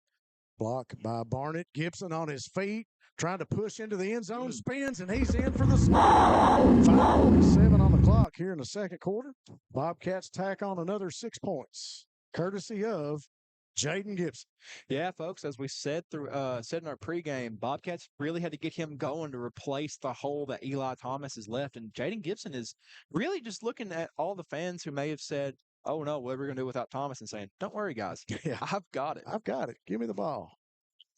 Block by Barnett. Gibson on his feet, trying to push into the end zone, spins, and he's in for the score. 5:47 on the clock here in the second quarter. Bobcats tack on another 6 points, courtesy of Jaden Gibson. Yeah, folks, as we said in our pregame, Bobcats really had to get him going to replace the hole that Eli Thomas has left. And Jaden Gibson is really just looking at all the fans who may have said, "Oh no, what are we going to do without Thomas?" and saying, "Don't worry, guys. Yeah. I've got it. I've got it. Give me the ball."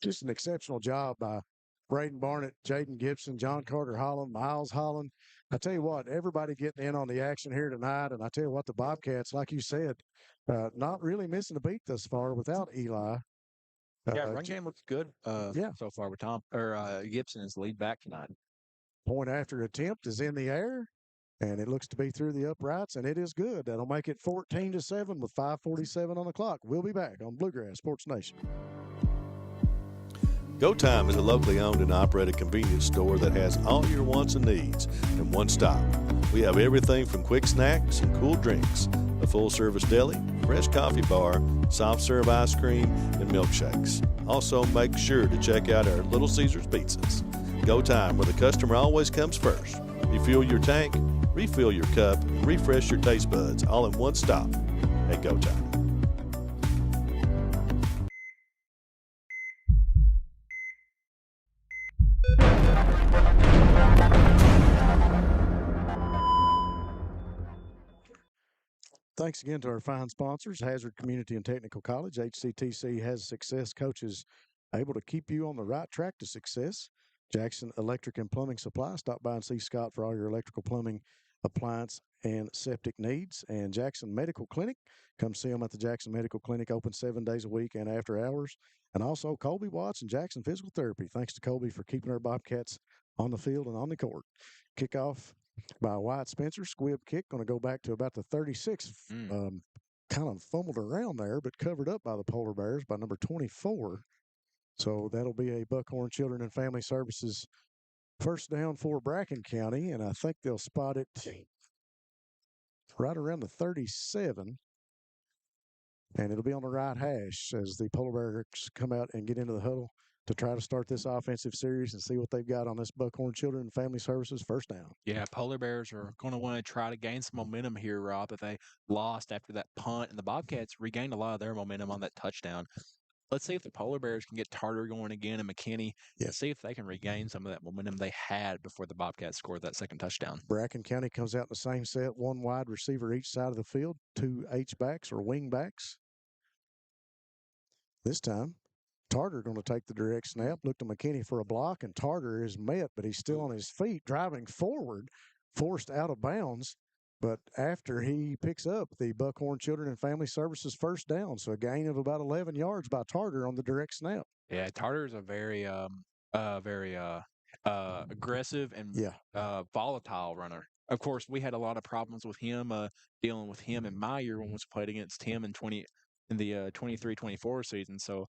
Just an exceptional job by Braden Barnett, Jaden Gibson, John Carter Holland, Miles Holland. I tell you what, everybody getting in on the action here tonight. And I tell you what, the Bobcats, like you said, not really missing a beat thus far without Eli. Yeah, run game looks good so far with Gibson as the lead back tonight. Point after attempt is in the air, and it looks to be through the uprights, and it is good. That'll make it 14-7 with 5:47 on the clock. We'll be back on Bluegrass Sports Nation. Go Time is a locally owned and operated convenience store that has all your wants and needs in one stop. We have everything from quick snacks and cool drinks, a full-service deli, fresh coffee bar, soft-serve ice cream, and milkshakes. Also, make sure to check out our Little Caesars pizzas. Go Time, where the customer always comes first. Refuel your tank, refill your cup, and refresh your taste buds all in one stop at Go Time. Thanks again to our fine sponsors, Hazard Community and Technical College. HCTC has success coaches able to keep you on the right track to success. Jackson Electric and Plumbing Supply. Stop by and see Scott for all your electrical, plumbing, appliance, and septic needs. And Jackson Medical Clinic. Come see them at the Jackson Medical Clinic, open 7 days a week and after hours. And also Colby Watts and Jackson Physical Therapy. Thanks to Colby for keeping our Bobcats on the field and on the court. Kickoff by Wyatt Spencer. Squib kick, going to go back to about the 36. Kind of fumbled around there, but covered up by the Polar Bears by number 24. So that'll be a Buckhorn Children and Family Services first down for Bracken County, and I think they'll spot it right around the 37. And it'll be on the right hash as the Polar Bears come out and get into the huddle to try to start this offensive series and see what they've got on this Buckhorn Children and Family Services first down. Yeah, Polar Bears are going to want to try to gain some momentum here, Rob, that they lost after that punt, and the Bobcats regained a lot of their momentum on that touchdown. Let's see if the Polar Bears can get Tarter going again and McKinney. Yeah. See if they can regain some of that momentum they had before the Bobcats scored that second touchdown. Bracken County comes out in the same set, one wide receiver each side of the field, 2 H-backs or wing backs. This time, Tarter going to take the direct snap, look to McKinney for a block, and Tarter is met, but he's still on his feet, driving forward, forced out of bounds. But after he picks up the Buckhorn Children and Family Services first down, so a gain of about 11 yards by Tarter on the direct snap. Yeah, Tarter is a very aggressive and volatile runner. Of course, we had a lot of problems with him, dealing with him in my year when we played against him in the 23-24 season. So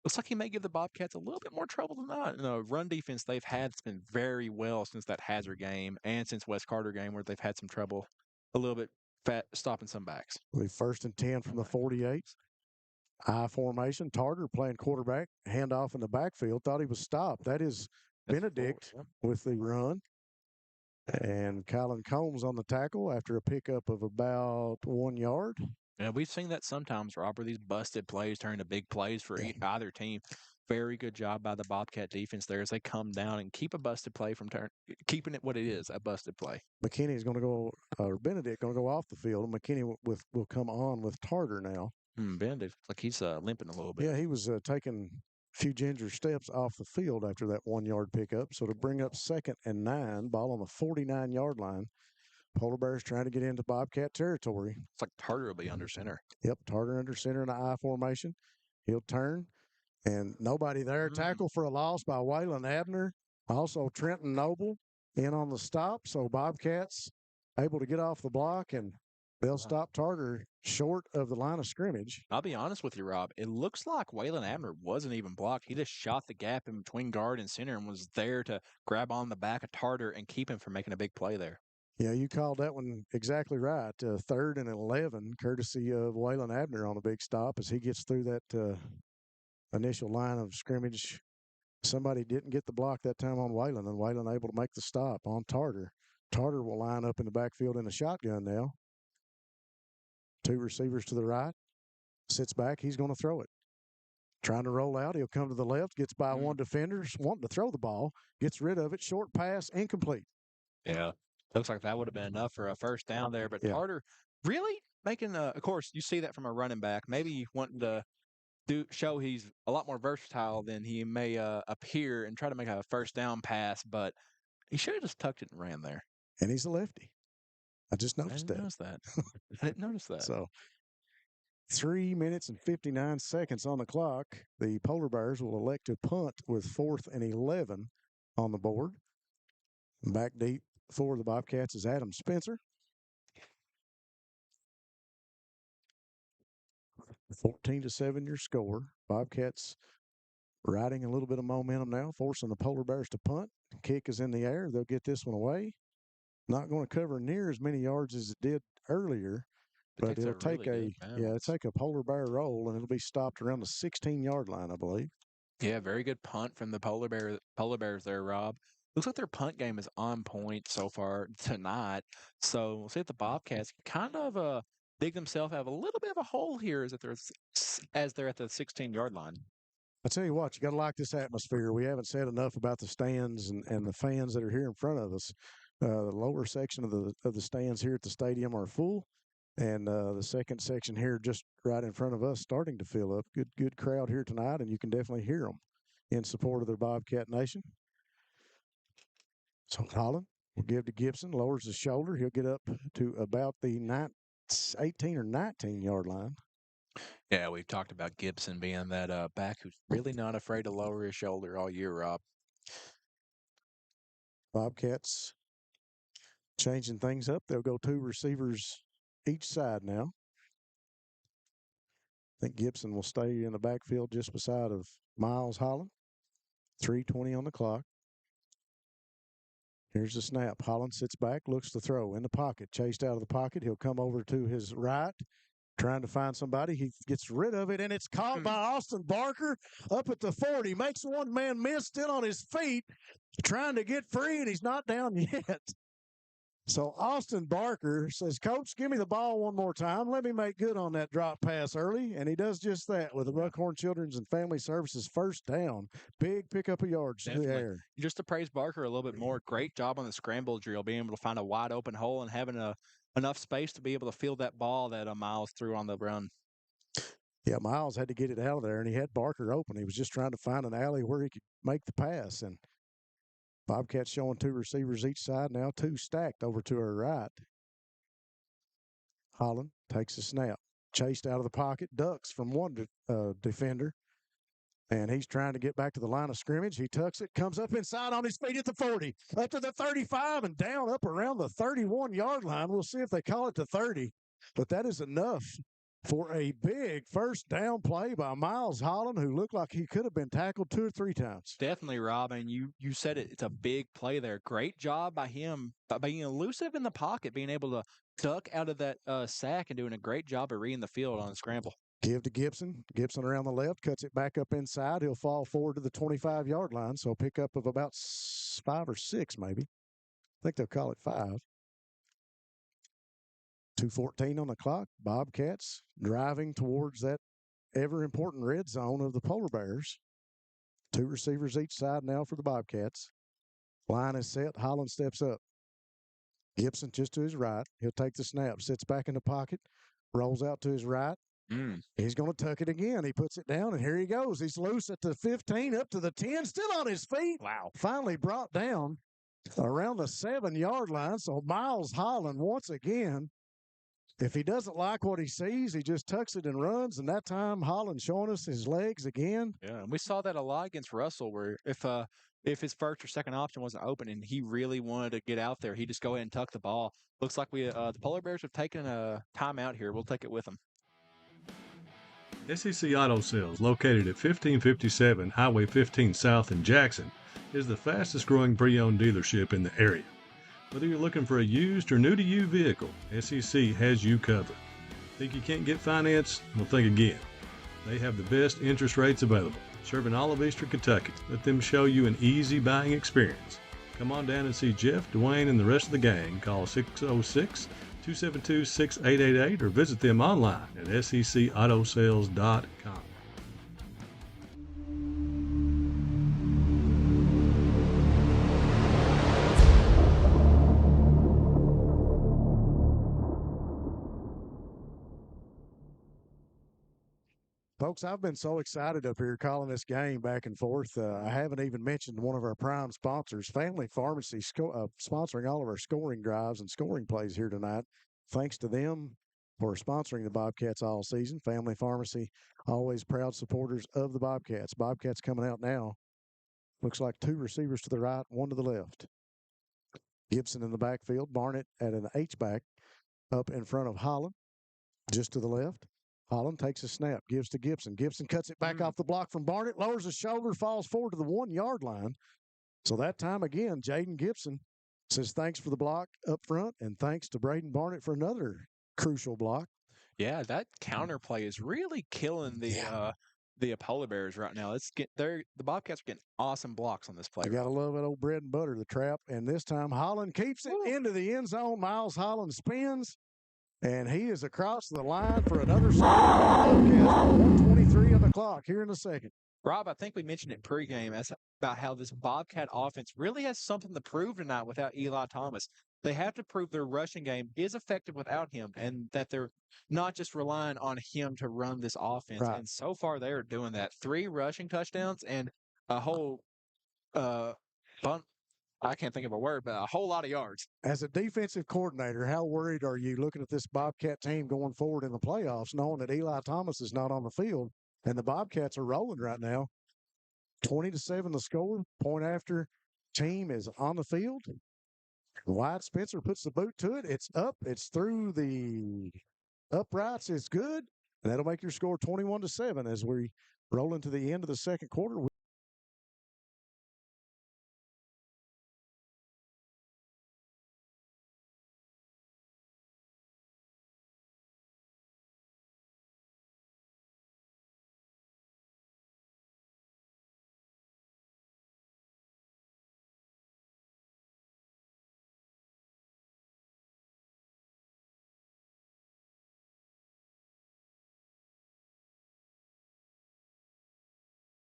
looks like he may give the Bobcats a little bit more trouble than not. The run defense they've had has been very well since that Hazard game and since West Carter game, where they've had some trouble a little bit stopping some backs. We 1st and 10 from the 48. I formation. Tarter playing quarterback. Handoff in the backfield. Thought he was stopped. That is Benedict with the run. And Colin Combs on the tackle after a pickup of about 1 yard. Yeah, we've seen that sometimes, Rob, where these busted plays turn to big plays for either team. Very good job by the Bobcat defense there as they come down and keep a busted play from keeping it what it is, a busted play. McKinney's going to go, or Benedict going to go off the field, and McKinney will come on with Tarter now. Benedict, like he's limping a little bit. Yeah, he was taking a few ginger steps off the field after that 1 yard pickup. So to bring up 2nd and 9, ball on the 49-yard line. Polar Bears trying to get into Bobcat territory. It's like Tarter will be under center. Yep, Tarter under center in the I formation. He'll turn, And nobody there. Tackle for a loss by Waylon Abner. Also, Trenton Noble in on the stop. So Bobcats able to get off the block, and they'll stop Tarter short of the line of scrimmage. I'll be honest with you, Rob. It looks like Waylon Abner wasn't even blocked. He just shot the gap in between guard and center and was there to grab on the back of Tarter and keep him from making a big play there. Yeah, you called that one exactly right. 3rd and 11, courtesy of Waylon Abner on a big stop as he gets through that initial line of scrimmage. Somebody didn't get the block that time on Waylon, and Waylon able to make the stop on Tarter. Tarter will line up in the backfield in a shotgun now. 2 receivers to the right. Sits back. He's going to throw it. Trying to roll out. He'll come to the left. Gets by one defender. Wanting to throw the ball. Gets rid of it. Short pass. Incomplete. Yeah. Looks like that would have been enough for a first down there. But Tarter really making of course, you see that from a running back. Maybe wanting to show he's a lot more versatile than he may appear and try to make a first down pass. But he should have just tucked it and ran there. And he's a lefty. I just noticed that. I didn't notice that. So 3 minutes and 59 seconds on the clock. The Polar Bears will elect to punt with 4th and 11 on the board. Back deep for the Bobcats is Adam Spencer. 14-7 your score. Bobcats riding a little bit of momentum now, forcing the Polar Bears to punt. Kick is in the air. They'll get this one away. Not going to cover near as many yards as it did earlier, but it'll take take a Polar Bear roll, and it'll be stopped around the 16-yard line, I believe. Yeah, very good punt from the Polar Bears there, Rob. Looks like their punt game is on point so far tonight. So we'll see if the Bobcats kind of dig themselves out of a little bit of a hole here as they're at the 16-yard line. I tell you what, you got to like this atmosphere. We haven't said enough about the stands and the fans that are here in front of us. The lower section of the stands here at the stadium are full, and the second section here just right in front of us starting to fill up. Good crowd here tonight, and you can definitely hear them in support of their Bobcat Nation. So Holland will give to Gibson, lowers his shoulder. He'll get up to about the 18 or 19-yard line. Yeah, we've talked about Gibson being that back who's really not afraid to lower his shoulder all year, Rob. Bobcats changing things up. They'll go 2 receivers each side now. I think Gibson will stay in the backfield just beside of Miles Holland. 3:20 on the clock. Here's the snap. Holland sits back, looks to throw in the pocket. Chased out of the pocket. He'll come over to his right, trying to find somebody. He gets rid of it, and it's caught by Austin Barker up at the 40. Makes one man miss, still on his feet, trying to get free, and he's not down yet. So Austin Barker says, Coach, give me the ball one more time. Let me make good on that drop pass early. And he does just that with the Buckhorn Children's and Family Services first down. Big pickup of yards in the air. Just to praise Barker a little bit more, great job on the scramble drill, being able to find a wide open hole and having enough space to be able to field that ball that Miles threw on the run. Yeah, Miles had to get it out of there, and he had Barker open. He was just trying to find an alley where he could make the pass, and Bobcats showing 2 receivers each side now, 2 stacked over to her right. Holland takes a snap, chased out of the pocket, ducks from one defender, and he's trying to get back to the line of scrimmage. He tucks it, comes up inside on his feet at the 40, up to the 35, and down up around the 31-yard line. We'll see if they call it to 30, but that is enough for a big first down play by Miles Holland, who looked like he could have been tackled 2 or 3 times. Definitely, Rob, and you said it. It's a big play there. Great job by him by being elusive in the pocket, being able to duck out of that sack and doing a great job of reading the field on the scramble. Give to Gibson. Gibson around the left, cuts it back up inside. He'll fall forward to the 25-yard line, so a pickup of about 5 or 6 maybe. I think they'll call it 5. 2:14 on the clock. Bobcats driving towards that ever-important red zone of the Polar Bears. 2 receivers each side now for the Bobcats. Line is set. Holland steps up. Gibson just to his right. He'll take the snap, sits back in the pocket, rolls out to his right. He's going to tuck it again. He puts it down, and here he goes. He's loose at the 15, up to the 10, still on his feet. Wow. Finally brought down around the 7-yard line. So Miles Holland once again If he doesn't like what he sees, he just tucks it and runs. And that time, Holland showing us his legs again. Yeah, and we saw that a lot against Russell, where if his first or second option wasn't open and he really wanted to get out there, he just go ahead and tuck the ball. Looks like the Polar Bears have taken a timeout here. We'll take it with them. SEC Auto Sales, located at 1557 Highway 15 South in Jackson, is the fastest growing pre-owned dealership in the area. Whether you're looking for a used or new-to-you vehicle, SEC has you covered. Think you can't get finance? Well, think again. They have the best interest rates available, serving all of Eastern Kentucky. Let them show you an easy buying experience. Come on down and see Jeff, Dwayne, and the rest of the gang. Call 606-272-6888 or visit them online at secautosales.com. Folks, I've been so excited up here calling this game back and forth. I haven't even mentioned one of our prime sponsors, Family Pharmacy, sponsoring all of our scoring drives and scoring plays here tonight. Thanks to them for sponsoring the Bobcats all season. Family Pharmacy, always proud supporters of the Bobcats. Bobcats coming out now. Looks like two receivers to the right, one to the left. Gibson in the backfield. Barnett at an H-back up in front of Holland, just to the left. Holland takes a snap, gives to Gibson. Gibson cuts it back off the block from Barnett, lowers his shoulder, falls forward to the 1 yard line. So that time again, Jaden Gibson says thanks for the block up front, and thanks to Braden Barnett for another crucial block. Yeah, that counter play is really killing the Polar Bears right now. The Bobcats are getting awesome blocks on this play. You got to love that old bread and butter, the trap. And this time Holland keeps it into the end zone. Miles Holland spins. And he is across the line for another score. 1:23 on the clock here in a second. Rob, I think we mentioned it pregame about how this Bobcat offense really has something to prove tonight without Eli Thomas. They have to prove their rushing game is effective without him and that they're not just relying on him to run this offense. Right. And so far, they are doing that. 3 rushing touchdowns and a whole bunt. I can't think of a word, but a whole lot of yards. As a defensive coordinator, how worried are you looking at this Bobcat team going forward in the playoffs, knowing that Eli Thomas is not on the field and the Bobcats are rolling right now? 20-7 the score. Point after team is on the field. Wyatt Spencer puts the boot to it. It's up. It's through the uprights. It's good. And that'll make your score 21-7 as we roll into the end of the second quarter.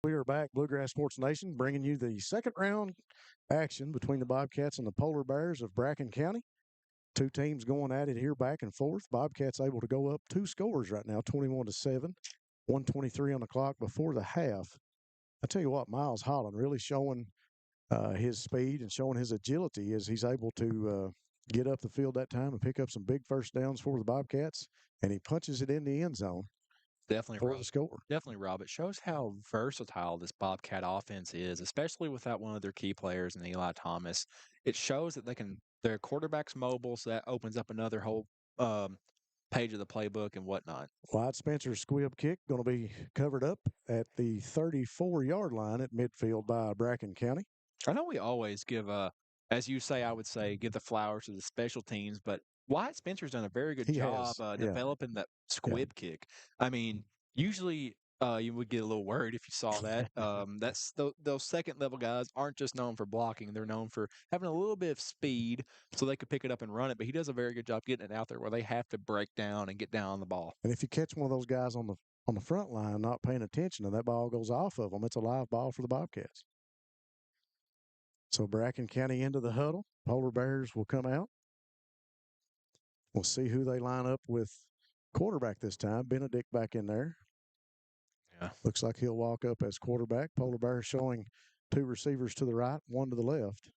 We are back, Bluegrass Sports Nation, bringing you the second round action between the Bobcats and the Polar Bears of Bracken County. Two teams going at it here back and forth. Bobcats able to go up 2 scores right now, 21-7, 1:23 on the clock before the half. I tell you what, Miles Holland really showing his speed and showing his agility as he's able to get up the field that time and pick up some big first downs for the Bobcats, and he punches it in the end zone. Definitely, for Rob. the score. Definitely, Rob. It shows how versatile this Bobcat offense is, especially without one of their key players in Eli Thomas. It shows that their quarterback's mobile, so that opens up another whole page of the playbook and whatnot. Wyatt Spencer's squib kick going to be covered up at the 34-yard line at midfield by Bracken County. I know we always give, as you say, I would say, give the flowers to the special teams, but Wyatt Spencer's done a very good job developing that squib kick. I mean, usually you would get a little worried if you saw that. Those second-level guys aren't just known for blocking. They're known for having a little bit of speed so they could pick it up and run it, but he does a very good job getting it out there where they have to break down and get down on the ball. And if you catch one of those guys on the front line not paying attention and that ball goes off of them, it's a live ball for the Bobcats. So Bracken County into the huddle. Polar Bears will come out. We'll see who they line up with quarterback this time. Benedict back in there. Yeah. Looks like he'll walk up as quarterback. Polar Bears showing 2 receivers to the right, 1 to the left.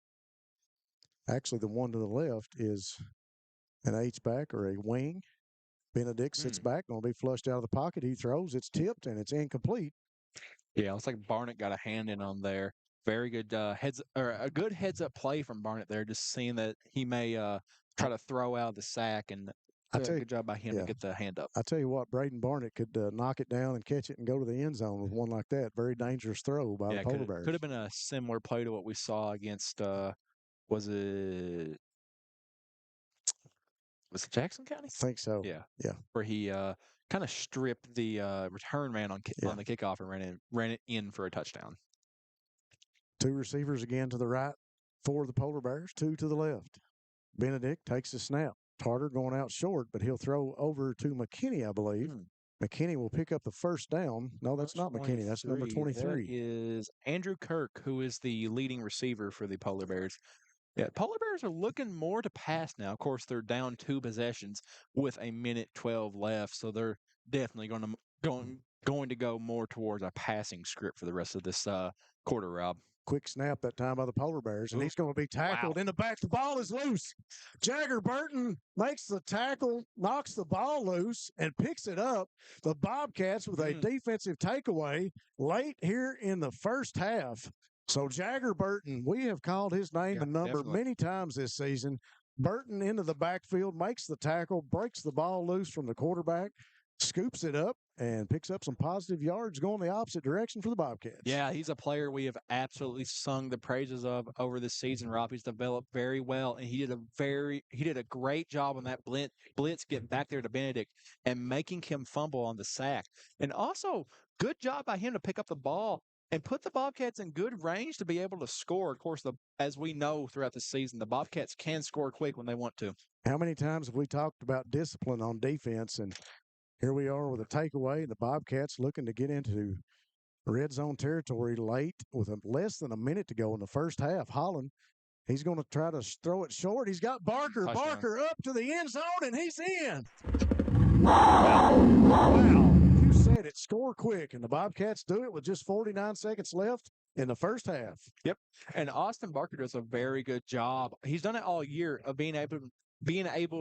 Actually, the one to the left is an H-back or a wing. Benedict sits back, going to be flushed out of the pocket. He throws, it's tipped, and it's incomplete. Yeah, looks like Barnett got a hand in on there. Very good a good heads up play from Barnett there, just seeing that he may try to throw out the sack, and good job by him to get the hand up. I tell you what, Braden Barnett could knock it down and catch it and go to the end zone with one like that. Very dangerous throw by the Polar Bears. Could have been a similar play to what we saw against was it Jackson County? I think so. Yeah. Where he kind of stripped the return man on the kickoff and ran it in for a touchdown. 2 receivers again to the right for the Polar Bears, 2 to the left. Benedict takes the snap. Tarter going out short, but he'll throw over to McKinney, I believe. McKinney will pick up the first down. No, that's not McKinney. That's number 23. That is Andrew Kirk, who is the leading receiver for the Polar Bears. Yeah, Polar Bears are looking more to pass now. Of course, they're down 2 possessions with a minute 12 left, so they're definitely going to go more towards a passing script for the rest of this quarter, Rob. Quick snap that time by the Polar Bears, and he's going to be tackled in the back. The ball is loose. Jagger Burton makes the tackle, knocks the ball loose, and picks it up. The Bobcats with a defensive takeaway late here in the first half. So Jagger Burton, we have called his name and number many times this season. Burton into the backfield, makes the tackle, breaks the ball loose from the quarterback, scoops it up, and picks up some positive yards going the opposite direction for the Bobcats. Yeah, he's a player we have absolutely sung the praises of over this season, Rob. He's developed very well, and he did a great job on that blitz getting back there to Benedict and making him fumble on the sack. And also, good job by him to pick up the ball and put the Bobcats in good range to be able to score. Of course, as we know throughout the season, the Bobcats can score quick when they want to. How many times have we talked about discipline on defense? And here we are with a takeaway. The Bobcats looking to get into red zone territory late with less than a minute to go in the first half. Holland, he's going to try to throw it short. He's got Barker. Touchdown. Barker up to the end zone, and he's in. Wow. You said it. Score quick. And the Bobcats do it with just 49 seconds left in the first half. Yep. And Austin Barker does a very good job. He's done it all year of being able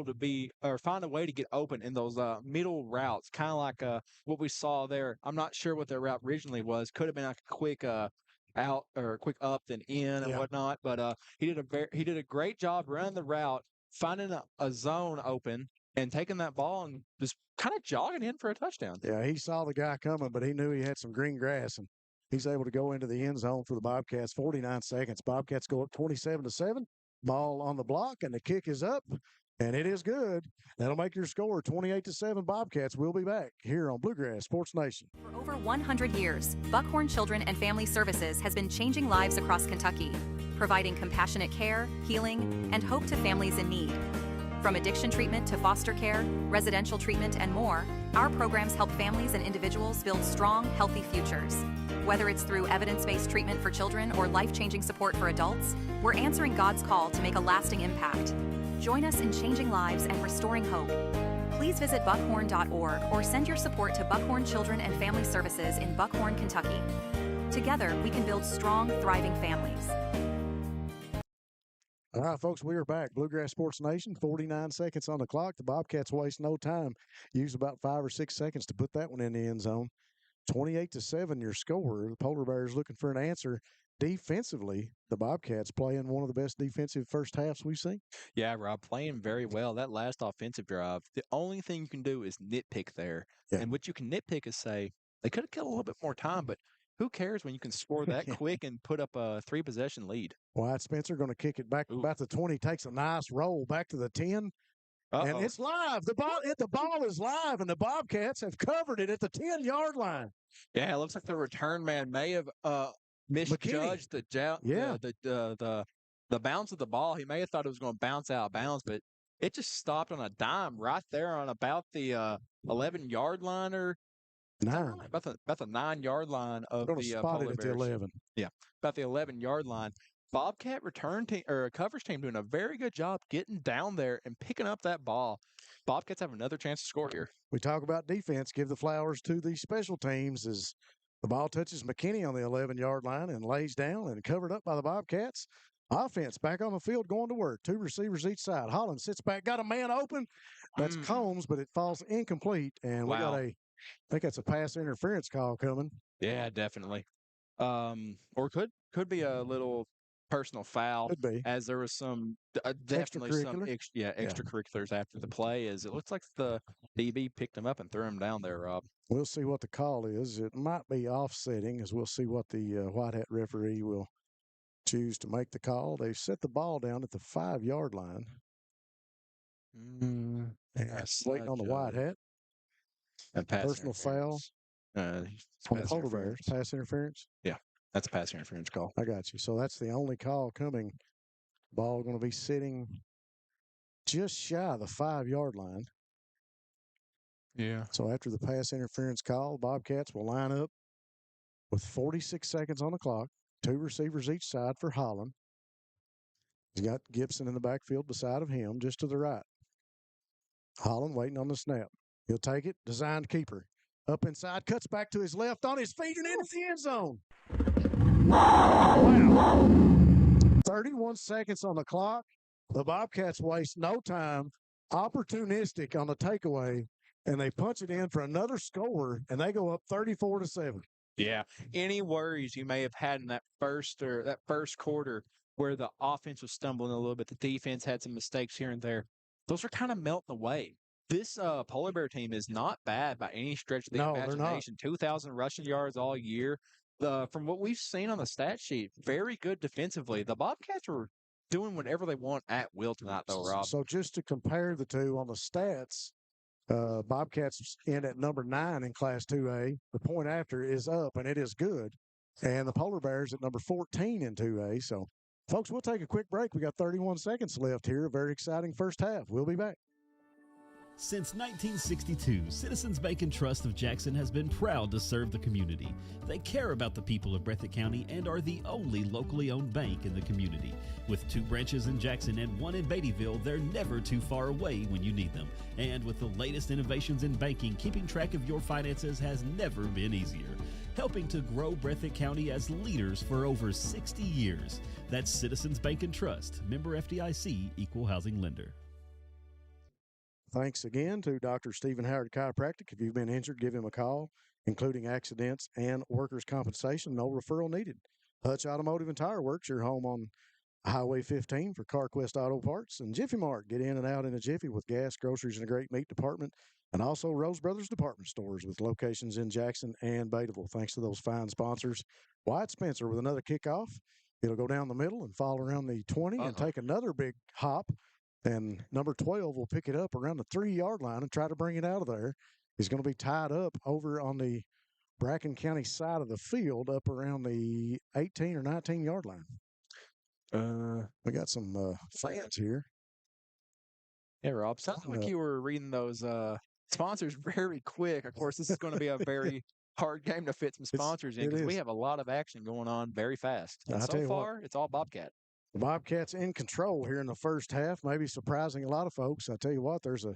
to find a way to get open in those middle routes, kind of like what we saw there. I'm not sure what their route originally was. Could have been like a quick out or quick up then in and whatnot. But he did a great job running the route, finding a zone open and taking that ball and just kind of jogging in for a touchdown. Yeah, he saw the guy coming, but he knew he had some green grass, and he's able to go into the end zone for the Bobcats. 49 seconds. Bobcats go up 27-7. Ball on the block, and the kick is up, and it is good. That'll make your score 28-7. Bobcats. We'll be back here on Bluegrass Sports Nation. For over 100 years, Buckhorn Children and Family Services has been changing lives across Kentucky, providing compassionate care, healing, and hope to families in need. From addiction treatment to foster care, residential treatment, and more, our programs help families and individuals build strong, healthy futures. Whether it's through evidence-based treatment for children or life-changing support for adults, we're answering God's call to make a lasting impact. Join us in changing lives and restoring hope. Please visit buckhorn.org or send your support to Buckhorn Children and Family Services in Buckhorn, Kentucky. Together, we can build strong, thriving families. All right, folks, we are back. Bluegrass Sports Nation, 49 seconds on the clock. The Bobcats waste no time. Use about 5 or 6 seconds to put that one in the end zone. 28-7, your score. The Polar Bears looking for an answer. Defensively, the Bobcats playing one of the best defensive first halves we've seen. Yeah, Rob, playing very well. That last offensive drive, the only thing you can do is nitpick there. Yeah. And what you can nitpick is say, they could have killed a little bit more time, but who cares when you can score that quick and put up a 3-possession lead? Wyatt Spencer going to kick it back about the 20, takes a nice roll back to the 10. And it's live. The ball is live, and the Bobcats have covered it at the 10-yard line. Yeah, it looks like the return man may have misjudged the bounce of the ball. He may have thought it was going to bounce out of bounds, but it just stopped on a dime right there on about the 11-yard line or about the 9-yard line of the Polar Bears. The 11. Yeah, about the 11-yard line. Bobcat return team or coverage team doing a very good job getting down there and picking up that ball. Bobcats have another chance to score here. We talk about defense. Give the flowers to the special teams as the ball touches McKinney on the 11-yard line and lays down and covered up by the Bobcats. Offense back on the field going to work. 2 receivers each side. Holland sits back, got a man open. That's Combs, but it falls incomplete. And we got I think that's a pass interference call coming. Yeah, definitely. Or could be a little personal foul. Could be. As there was some definitely some extracurriculars after the play. As it looks like the DB picked him up and threw him down there, Rob. We'll see what the call is. It might be offsetting, as we'll see what the white hat referee will choose to make the call. They've set the ball down at the 5-yard line. And waiting on the white hat. And personal foul. On the Polar Bears. Pass interference? Yeah, that's a pass interference call. I got you. So that's the only call coming. Ball going to be sitting just shy of the 5-yard line. Yeah. So after the pass interference call, Bobcats will line up with 46 seconds on the clock. 2 receivers each side for Holland. He's got Gibson in the backfield beside of him, just to the right. Holland waiting on the snap. He'll take it. Designed keeper. Up inside, cuts back to his left, on his feet, and into the end zone. Wow. 31 seconds on the clock. The Bobcats waste no time. Opportunistic on the takeaway, and they punch it in for another score, and they go up 34-7. Yeah. Any worries you may have had in that first quarter where the offense was stumbling a little bit, the defense had some mistakes here and there, those are kind of melting away. This Polar Bear team is not bad by any stretch of the imagination. 2,000 rushing yards all year. From what we've seen on the stat sheet, very good defensively. The Bobcats are doing whatever they want at will tonight, though, Rob. So just to compare the two on the stats, Bobcats in at number 9 in Class 2A. The point after is up, and it is good. And the Polar Bears at number 14 in 2A. So, folks, we'll take a quick break. We got 31 seconds left here. A very exciting first half. We'll be back. Since 1962, Citizens Bank and Trust of Jackson has been proud to serve the community. They care about the people of Breathitt County and are the only locally owned bank in the community. With 2 branches in Jackson and 1 in Beattyville, they're never too far away when you need them. And with the latest innovations in banking, keeping track of your finances has never been easier. Helping to grow Breathitt County as leaders for over 60 years. That's Citizens Bank and Trust, member FDIC, equal housing lender. Thanks again to Dr. Stephen Howard Chiropractic. If you've been injured, give him a call, including accidents and workers' compensation. No referral needed. Hutch Automotive and Tire Works, your home on Highway 15 for CarQuest Auto Parts. And Jiffy Mart, get in and out in a jiffy with gas, groceries, and a great meat department. And also Rose Brothers Department Stores with locations in Jackson and Beattyville. Thanks to those fine sponsors. Wyatt Spencer with another kickoff. It'll go down the middle and fall around the 20 and take another big hop. And number 12 will pick it up around the 3-yard line and try to bring it out of there. He's going to be tied up over on the Bracken County side of the field up around the 18 or 19-yard line. We got some fans here. Yeah, Rob, sounds like you were reading those sponsors very quick. Of course, this is going to be a very hard game to fit some sponsors in because we have a lot of action going on very fast. And so far, it's all Bobcat. The Bobcats in control here in the first half, maybe surprising a lot of folks. I tell you what, there's a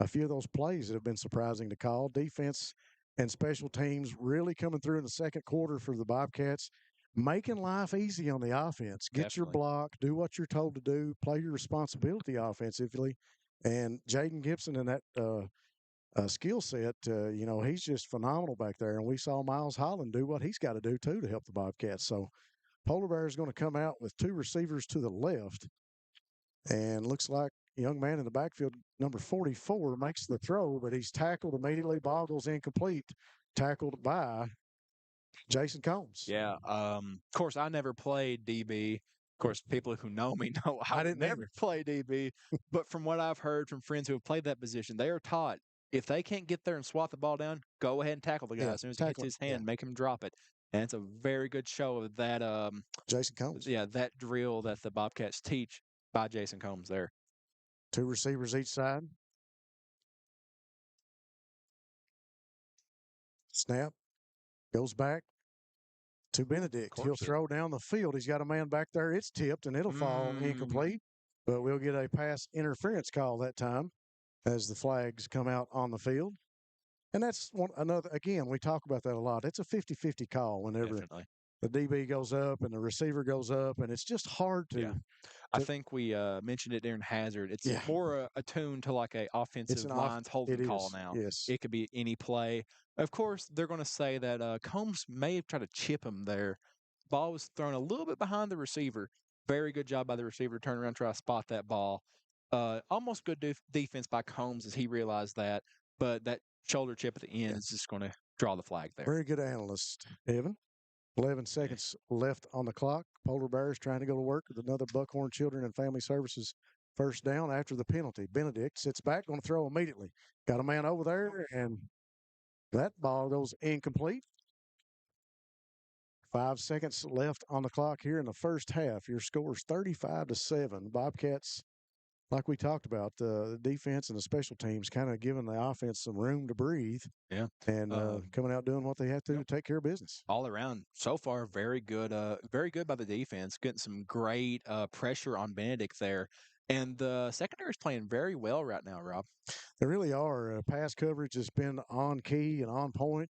few of those plays that have been surprising to call. Defense and special teams really coming through in the second quarter for the Bobcats, making life easy on the offense. Get your block, do what you're told to do, play your responsibility offensively. And Jaden Gibson and that skill set, he's just phenomenal back there. And we saw Miles Holland do what he's got to do, too, to help the Bobcats. So Polar Bear is going to come out with 2 receivers to the left. And looks like a young man in the backfield, number 44, makes the throw, but he's tackled immediately. Ball goes incomplete, tackled by Jason Combs. Yeah. Of course, I never played DB. Of course, people who know me know I didn't never play DB. But from what I've heard from friends who have played that position, they are taught if they can't get there and swat the ball down, go ahead and tackle the guy. As soon as he hits his hand, make him drop it. And it's a very good show of that. Jason Combs. Yeah, that drill that the Bobcats teach by Jason Combs there. 2 receivers each side. Snap. Goes back to Benedict. He'll throw down the field. He's got a man back there. It's tipped, and it'll fall incomplete. But we'll get a pass interference call that time as the flags come out on the field. And that's another, again, we talk about that a lot. It's a 50-50 call whenever the DB goes up and the receiver goes up, and it's just hard to. Yeah. I think we mentioned it during Hazard. It's more attuned to like a offensive lines holding call now. Yes. It could be any play. Of course, they're going to say that Combs may have tried to chip him there. Ball was thrown a little bit behind the receiver. Very good job by the receiver to turn around, try to spot that ball. Almost good defense by Combs as he realized that. But that shoulder chip at the end is just going to draw the flag there. Very good analyst, Evan. 11 seconds left on the clock. Polar Bears trying to go to work with another Buckhorn Children and Family Services first down after the penalty. Benedict sits back, going to throw immediately. Got a man over there, and that ball goes incomplete. 5 seconds left on the clock here in the first half. Your score is 35-7. Bobcats, like we talked about, the defense and the special teams kind of giving the offense some room to breathe. Yeah. And coming out doing what they have to take care of business. All around, so far, very good by the defense. Getting some great pressure on Benedict there. And the secondary is playing very well right now, Rob. They really are. Pass coverage has been on key and on point.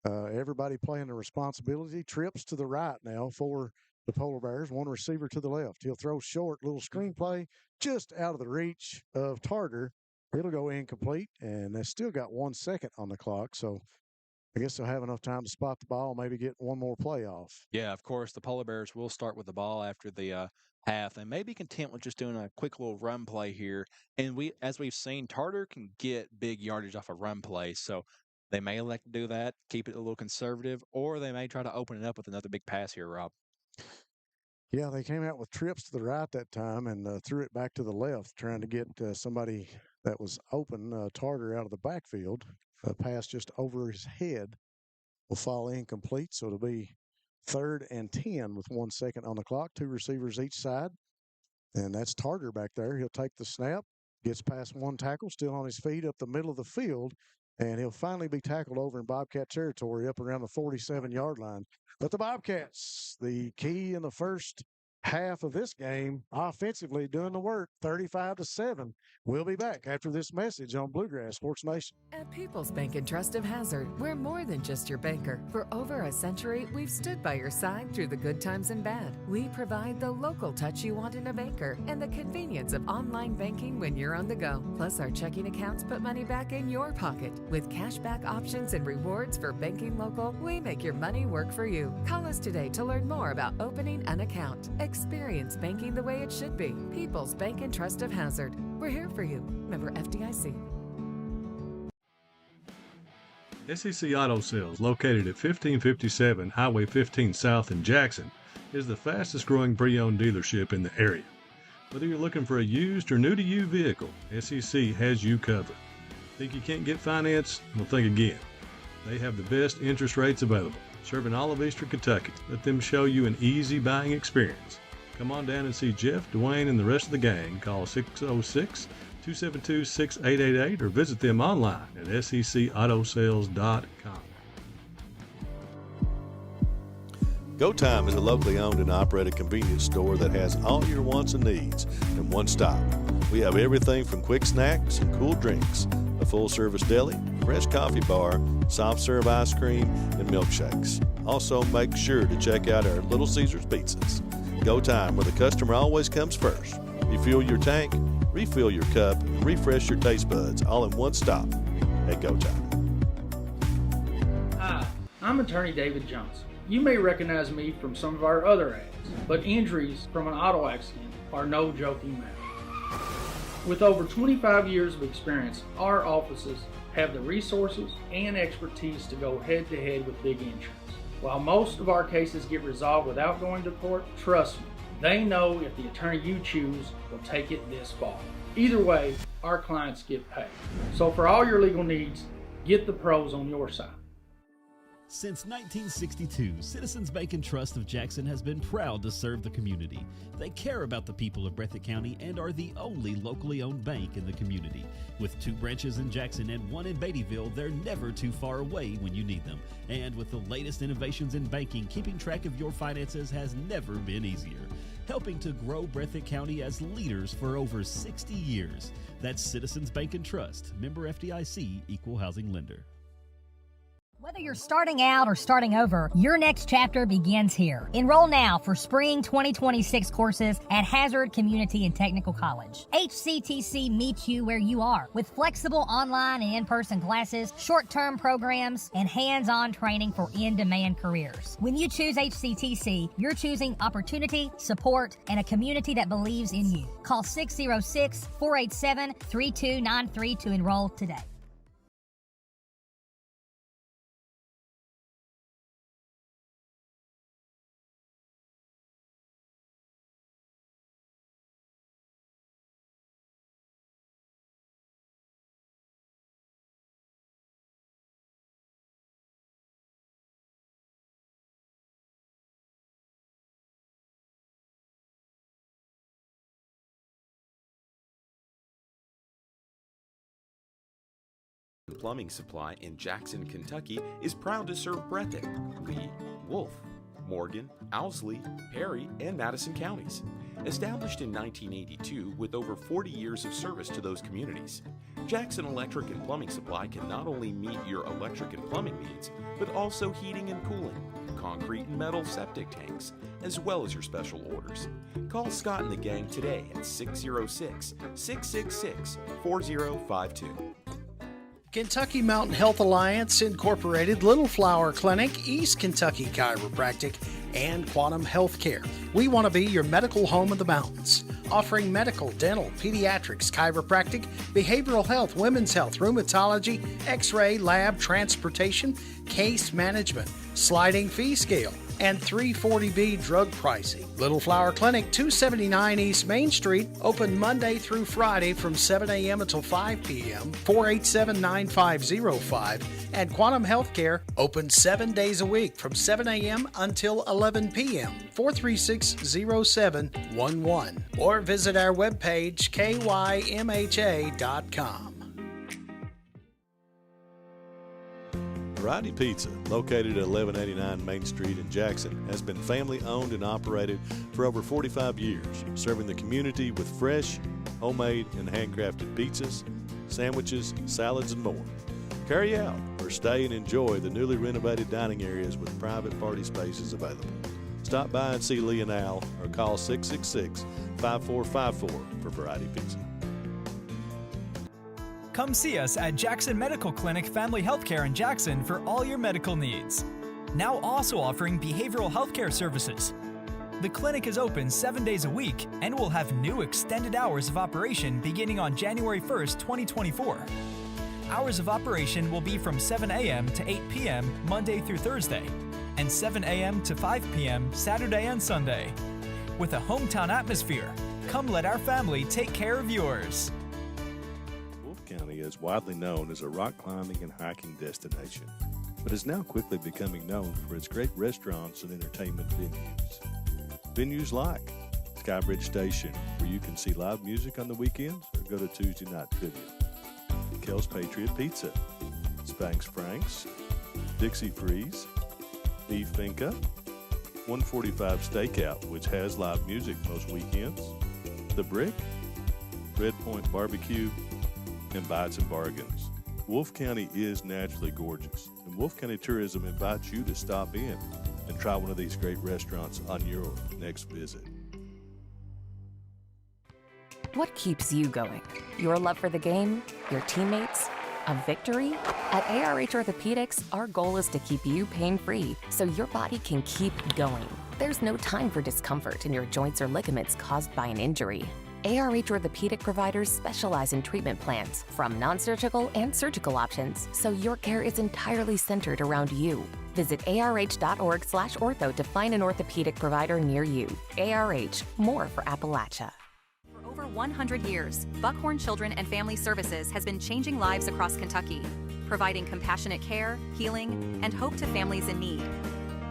Everybody playing the responsibility. Trips to the right now for the Polar Bears. One receiver to the left. He'll throw short, little screen play, just out of the reach of Tarter. It'll go incomplete, and they still got 1 second on the clock. So I guess they'll have enough time to spot the ball, maybe get one more play off. Yeah, of course, the Polar Bears will start with the ball after the half and may be content with just doing a quick little run play here. And as we've seen, Tarter can get big yardage off a run play. So they may elect to do that, keep it a little conservative, or they may try to open it up with another big pass here, Rob. Yeah, they came out with trips to the right that time and threw it back to the left, trying to get somebody that was open, Tarter, out of the backfield. A pass just over his head will fall incomplete, so it'll be 3rd and 10 with 1 second on the clock. 2 receivers each side, and that's Tarter back there. He'll take the snap, gets past 1 tackle, still on his feet up the middle of the field, and he'll finally be tackled over in Bobcat territory up around the 47-yard line. But the Bobcats, the key in the first half of this game, offensively doing the work, 35-7. We'll be back after this message on Bluegrass Sports Nation. At People's Bank and Trust of Hazard, we're more than just your banker. For over a century, we've stood by your side through the good times and bad. We provide the local touch you want in a banker and the convenience of online banking when you're on the go. Plus, our checking accounts put money back in your pocket. With cashback options and rewards for banking local, we make your money work for you. Call us today to learn more about opening an account. Experience banking the way it should be. People's Bank and Trust of Hazard. We're here for you. Member FDIC. SEC Auto Sales, located at 1557 Highway 15 South in Jackson, is the fastest growing pre-owned dealership in the area. Whether you're looking for a used or new-to-you vehicle, SEC has you covered. Think you can't get finance? Well, think again. They have the best interest rates available. Serving all of Eastern Kentucky, let them show you an easy buying experience. Come on down and see Jeff, Dwayne, and the rest of the gang. Call 606-272-6888 or visit them online at secautosales.com. Go Time is a locally owned and operated convenience store that has all your wants and needs in one stop. We have everything from quick snacks and cool drinks, a full-service deli, fresh coffee bar, soft-serve ice cream, and milkshakes. Also, make sure to check out our Little Caesars pizzas. Go Time, where the customer always comes first. Refuel your tank, refill your cup, and refresh your taste buds all in one stop at Go Time. Hi, I'm attorney David Johnson. You may recognize me from some of our other ads, but injuries from an auto accident are no joking matter. With over 25 years of experience, our offices have the resources and expertise to go head-to-head with big insurance. While most of our cases get resolved without going to court, trust me, they know if the attorney you choose will take it this far. Either way, our clients get paid. So for all your legal needs, get the pros on your side. Since 1962, Citizens Bank and Trust of Jackson has been proud to serve the community. They care about the people of Breathitt County and are the only locally owned bank in the community. With 2 branches in Jackson and 1 in Beattyville, they're never too far away when you need them. And with the latest innovations in banking, keeping track of your finances has never been easier. Helping to grow Breathitt County as leaders for over 60 years. That's Citizens Bank and Trust, member FDIC, equal housing lender. Whether you're starting out or starting over, your next chapter begins here. Enroll now for spring 2026 courses at Hazard Community and Technical College. HCTC meets you where you are with flexible online and in-person classes, short-term programs, and hands-on training for in-demand careers. When you choose HCTC, you're choosing opportunity, support, and a community that believes in you. Call 606-487-3293 to enroll today. Plumbing Supply in Jackson, Kentucky is proud to serve Breathitt, Lee, Wolf, Morgan, Owsley, Perry, and Madison counties. Established in 1982 with over 40 years of service to those communities, Jackson Electric and Plumbing Supply can not only meet your electric and plumbing needs, but also heating and cooling, concrete and metal septic tanks, as well as your special orders. Call Scott and the gang today at 606-666-4052. Kentucky Mountain Health Alliance Incorporated, Little Flower Clinic, East Kentucky Chiropractic, and Quantum Healthcare. We want to be your medical home of the mountains, offering medical, dental, pediatrics, chiropractic, behavioral health, women's health, rheumatology, x-ray, lab, transportation, case management, sliding fee scale, and 340B drug pricing. Little Flower Clinic, 279 East Main Street, open Monday through Friday from 7 a.m. until 5 p.m., 487-9505, and Quantum Healthcare, open 7 days a week from 7 a.m. until 11 p.m., 436-0711, or visit our webpage, kymha.com. Variety Pizza, located at 1189 Main Street in Jackson, has been family owned and operated for over 45 years, serving the community with fresh, homemade, and handcrafted pizzas, sandwiches, salads, and more. Carry out or stay and enjoy the newly renovated dining areas with private party spaces available. Stop by and see Lee and Al or call 666-5454 for Variety Pizza. Come see us at Jackson Medical Clinic Family Healthcare in Jackson for all your medical needs. Now also offering behavioral healthcare services. The clinic is open 7 days a week and will have new extended hours of operation beginning on January 1st, 2024. Hours of operation will be from 7 a.m. to 8 p.m. Monday through Thursday, and 7 a.m. to 5 p.m. Saturday and Sunday. With a hometown atmosphere, come let our family take care of yours. County is widely known as a rock climbing and hiking destination, but is now quickly becoming known for its great restaurants and entertainment venues. Venues like Skybridge Station, where you can see live music on the weekends or go to Tuesday night trivia. Kel's Patriot Pizza, Spanx Frank's, Dixie Freeze, Beef Finca, 145 Stakeout, which has live music most weekends, The Brick, Red Point Barbecue, and Bites and Bargains. Wolf County is naturally gorgeous, and Wolf County Tourism invites you to stop in and try one of these great restaurants on your next visit. What keeps you going? Your love for the game? Your teammates? A victory? At ARH Orthopedics, our goal is to keep you pain-free so your body can keep going. There's no time for discomfort in your joints or ligaments caused by an injury. ARH Orthopedic providers specialize in treatment plans, from non-surgical and surgical options, so your care is entirely centered around you. Visit arh.org/ortho to find an orthopedic provider near you. ARH, more for Appalachia. For over 100 years, Buckhorn Children and Family Services has been changing lives across Kentucky, providing compassionate care, healing, and hope to families in need.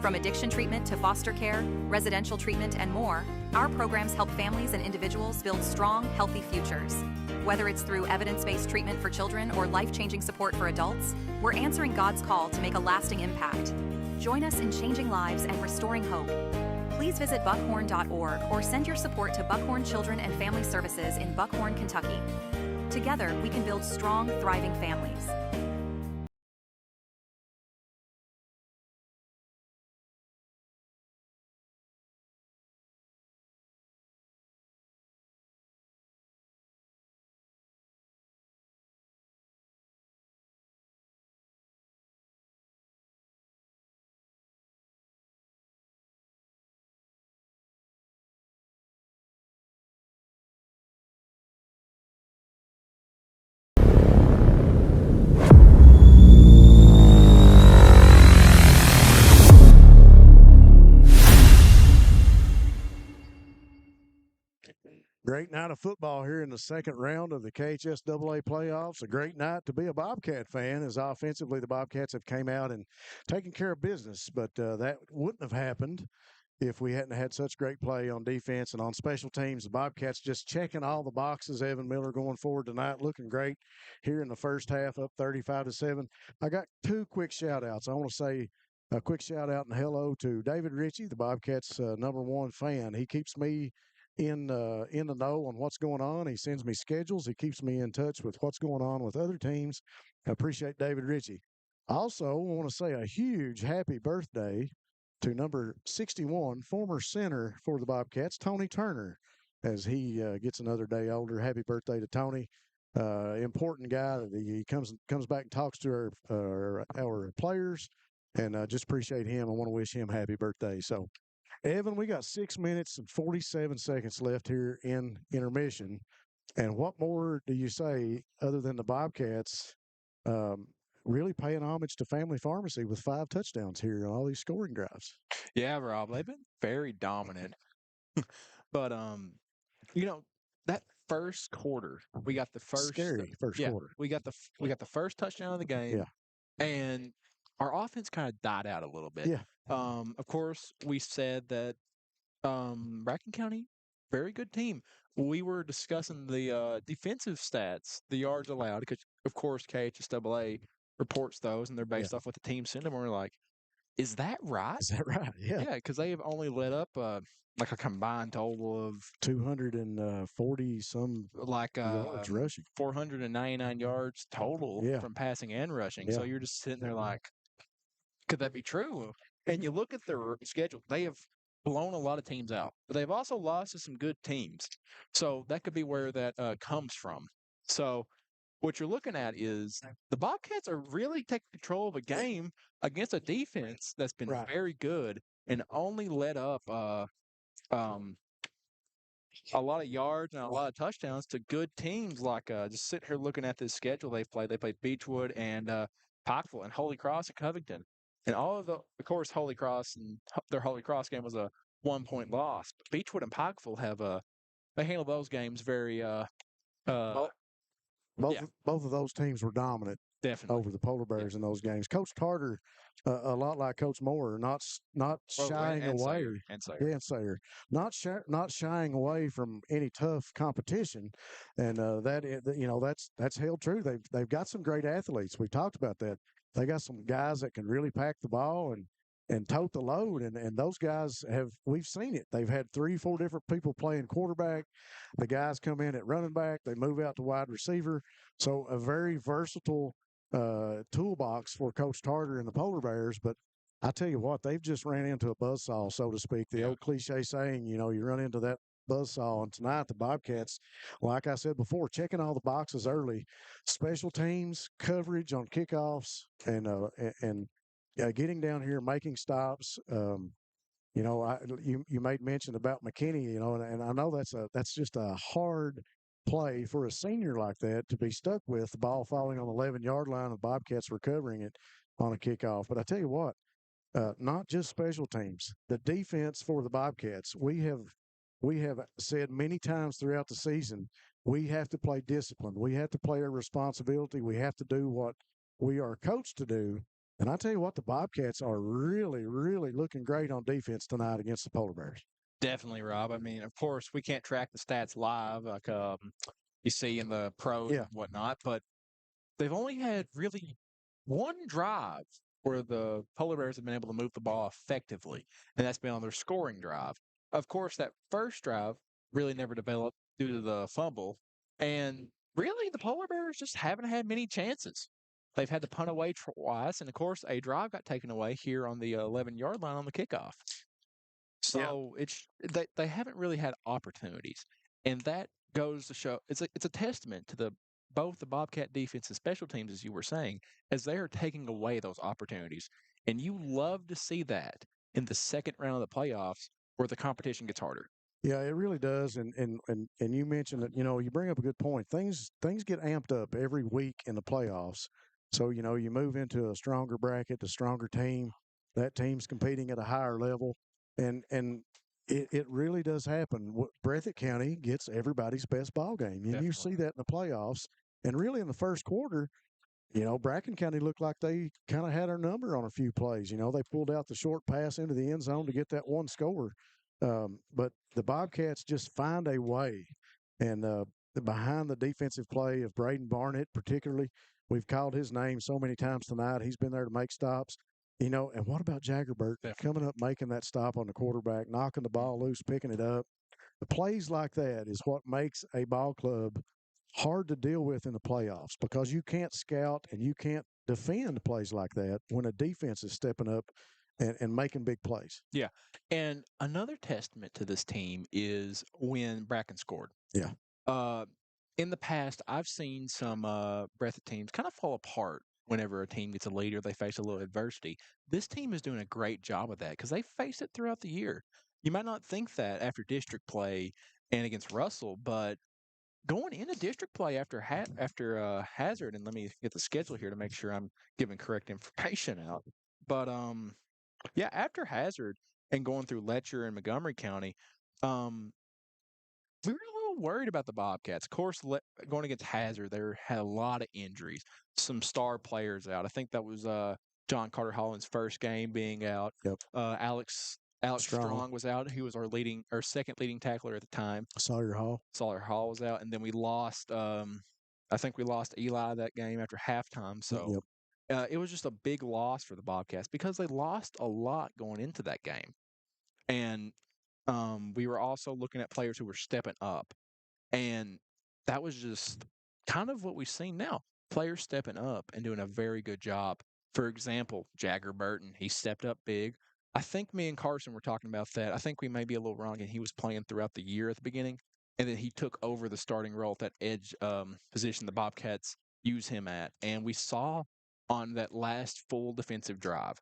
From addiction treatment to foster care, residential treatment, and more, our programs help families and individuals build strong, healthy futures. Whether it's through evidence-based treatment for children or life-changing support for adults, we're answering God's call to make a lasting impact. Join us in changing lives and restoring hope. Please visit buckhorn.org or send your support to Buckhorn Children and Family Services in Buckhorn, Kentucky. Together, we can build strong, thriving families. Great night of football here in the second round of the KHSAA playoffs. A great night to be a Bobcat fan, as offensively the Bobcats have came out and taken care of business. But that wouldn't have happened if we hadn't had such great play on defense and on special teams. The Bobcats just checking all the boxes. Evan Miller going forward tonight, looking great here in the first half, up 35-7. I got two quick shout-outs. I want to say a quick shout-out and hello to David Ritchie, the Bobcats' #1 fan. He keeps me in the know on what's going on. He sends me schedules. He keeps me in touch with what's going on with other teams. I appreciate David Ritchie. Also, I want to say a huge happy birthday to number 61, former center for the Bobcats, Tony Turner, as he gets another day older. Happy birthday to Tony. Important guy. He comes back and talks to our players, and just appreciate him. I want to wish him happy birthday. So, Evan, we got 6 minutes and 47 seconds left here in intermission. And what more do you say other than the Bobcats really paying homage to Family Pharmacy with 5 touchdowns here on all these scoring drives? Yeah, Rob, they've been very dominant. But you know, that first quarter, we got the first Scary first yeah, quarter. we got the first touchdown of the game. Yeah. And our offense kind of died out a little bit. Yeah. Of course, we said that Bracken County, very good team. We were discussing the defensive stats, the yards allowed, because of course KHSAA reports those, and they're based off what the team sent them. And we're like, is that right? Is that right? Yeah. Yeah, because they have only let up like a combined total of 240 some like yards rushing. 499 yards total from passing and rushing. So you're just sitting there like, could that be true? And you look at their schedule, they have blown a lot of teams out, but they've also lost to some good teams. So that could be where that comes from. So what you're looking at is the Bobcats are really taking control of a game against a defense that's been very good and only let up a lot of yards and a lot of touchdowns to good teams. Like just sitting here looking at this schedule they've played. They played Beechwood and Pikeville and Holy Cross and Covington. And all of course, Holy Cross and their Holy Cross game was a 1-point loss. But Beechwood and Pikeville have they handle those games very Both of those teams were dominant over the Polar Bears in those games. Coach Carter, a lot like Coach Moore, not shying away. And Sayer. Not shying away from any tough competition, and that's held true. They've got some great athletes. We talked about that. They got some guys that can really pack the ball and tote the load. And those guys we've seen it. They've had 3-4 different people playing quarterback. The guys come in at running back. They move out to wide receiver. So a very versatile toolbox for Coach Tarter and the Polar Bears. But I tell you what, they've just ran into a buzzsaw, so to speak. The old cliche saying, you run into that buzzsaw. And tonight, the Bobcats, like I said before, checking all the boxes early. Special teams, coverage on kickoffs, and getting down here, making stops. You made mention about McKinney, and I know that's just a hard play for a senior like that to be stuck with, the ball falling on the 11-yard line, and the Bobcats recovering it on a kickoff. But I tell you what, not just special teams, the defense for the Bobcats. We have said many times throughout the season, we have to play disciplined. We have to play our responsibility. We have to do what we are coached to do. And I tell you what, the Bobcats are really, really looking great on defense tonight against the Polar Bears. Definitely, Rob. I mean, of course, we can't track the stats live like you see in the pros and whatnot, but they've only had really one drive where the Polar Bears have been able to move the ball effectively, and that's been on their scoring drive. Of course, that first drive really never developed due to the fumble, and really the Polar Bears just haven't had many chances. They've had to punt away twice, and of course, a drive got taken away here on the 11-yard line on the kickoff. So they haven't really had opportunities, and that goes to show it's a testament to both the Bobcat defense and special teams, as you were saying, as they are taking away those opportunities. And you love to see that in the second round of the playoffs where the competition gets harder. Yeah, it really does. And you mentioned that, you bring up a good point. Things get amped up every week in the playoffs. So, you move into a stronger bracket, a stronger team. That team's competing at a higher level. And It really does happen. Breathitt County gets everybody's best ball game, and you see that in the playoffs. And really, in the first quarter, Bracken County looked like they kind of had our number on a few plays. They pulled out the short pass into the end zone to get that one score. But the Bobcats just find a way. And behind the defensive play of Braden Barnett, particularly, we've called his name so many times tonight. He's been there to make stops. And what about Jaggerbert coming up, making that stop on the quarterback, knocking the ball loose, picking it up? The plays like that is what makes a ball club hard to deal with in the playoffs, because you can't scout and you can't defend plays like that when a defense is stepping up and making big plays. Yeah. And another testament to this team is when Bracken scored. Yeah. In the past, I've seen some Breathitt teams kind of fall apart whenever a team gets a lead or they face a little adversity. This team is doing a great job of that because they face it throughout the year. You might not think that after district play and against Russell, but going into district play after Hazard, and let me get the schedule here to make sure I'm giving correct information out. But yeah, after Hazard and going through Letcher and Montgomery County, we were a little worried about the Bobcats. Of course, going against Hazard, they had a lot of injuries, some star players out. I think that was John Carter Holland's first game being out. Yep. Alex Strong was out. He was our second leading tackler at the time. Sawyer Hall was out, and then we lost. I think we lost Eli that game after halftime. So it was just a big loss for the Bobcats because they lost a lot going into that game, and we were also looking at players who were stepping up, and that was just kind of what we've seen now. Players stepping up and doing a very good job. For example, Jagger Burton, he stepped up big. I think me and Carson were talking about that. I think we may be a little wrong, and he was playing throughout the year at the beginning, and then he took over the starting role at that edge position the Bobcats use him at. And we saw on that last full defensive drive,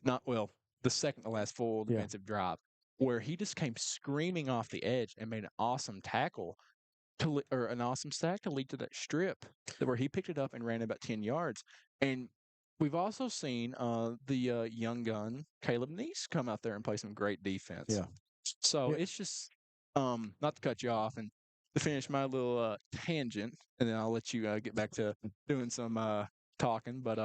the second to last full defensive drive, where he just came screaming off the edge and made an awesome tackle or an awesome sack to lead to that strip where he picked it up and ran about 10 yards. And we've also seen the young gun, Caleb Neese, come out there and play some great defense. Yeah. So it's just, not to cut you off and to finish my little tangent, and then I'll let you get back to doing some talking. But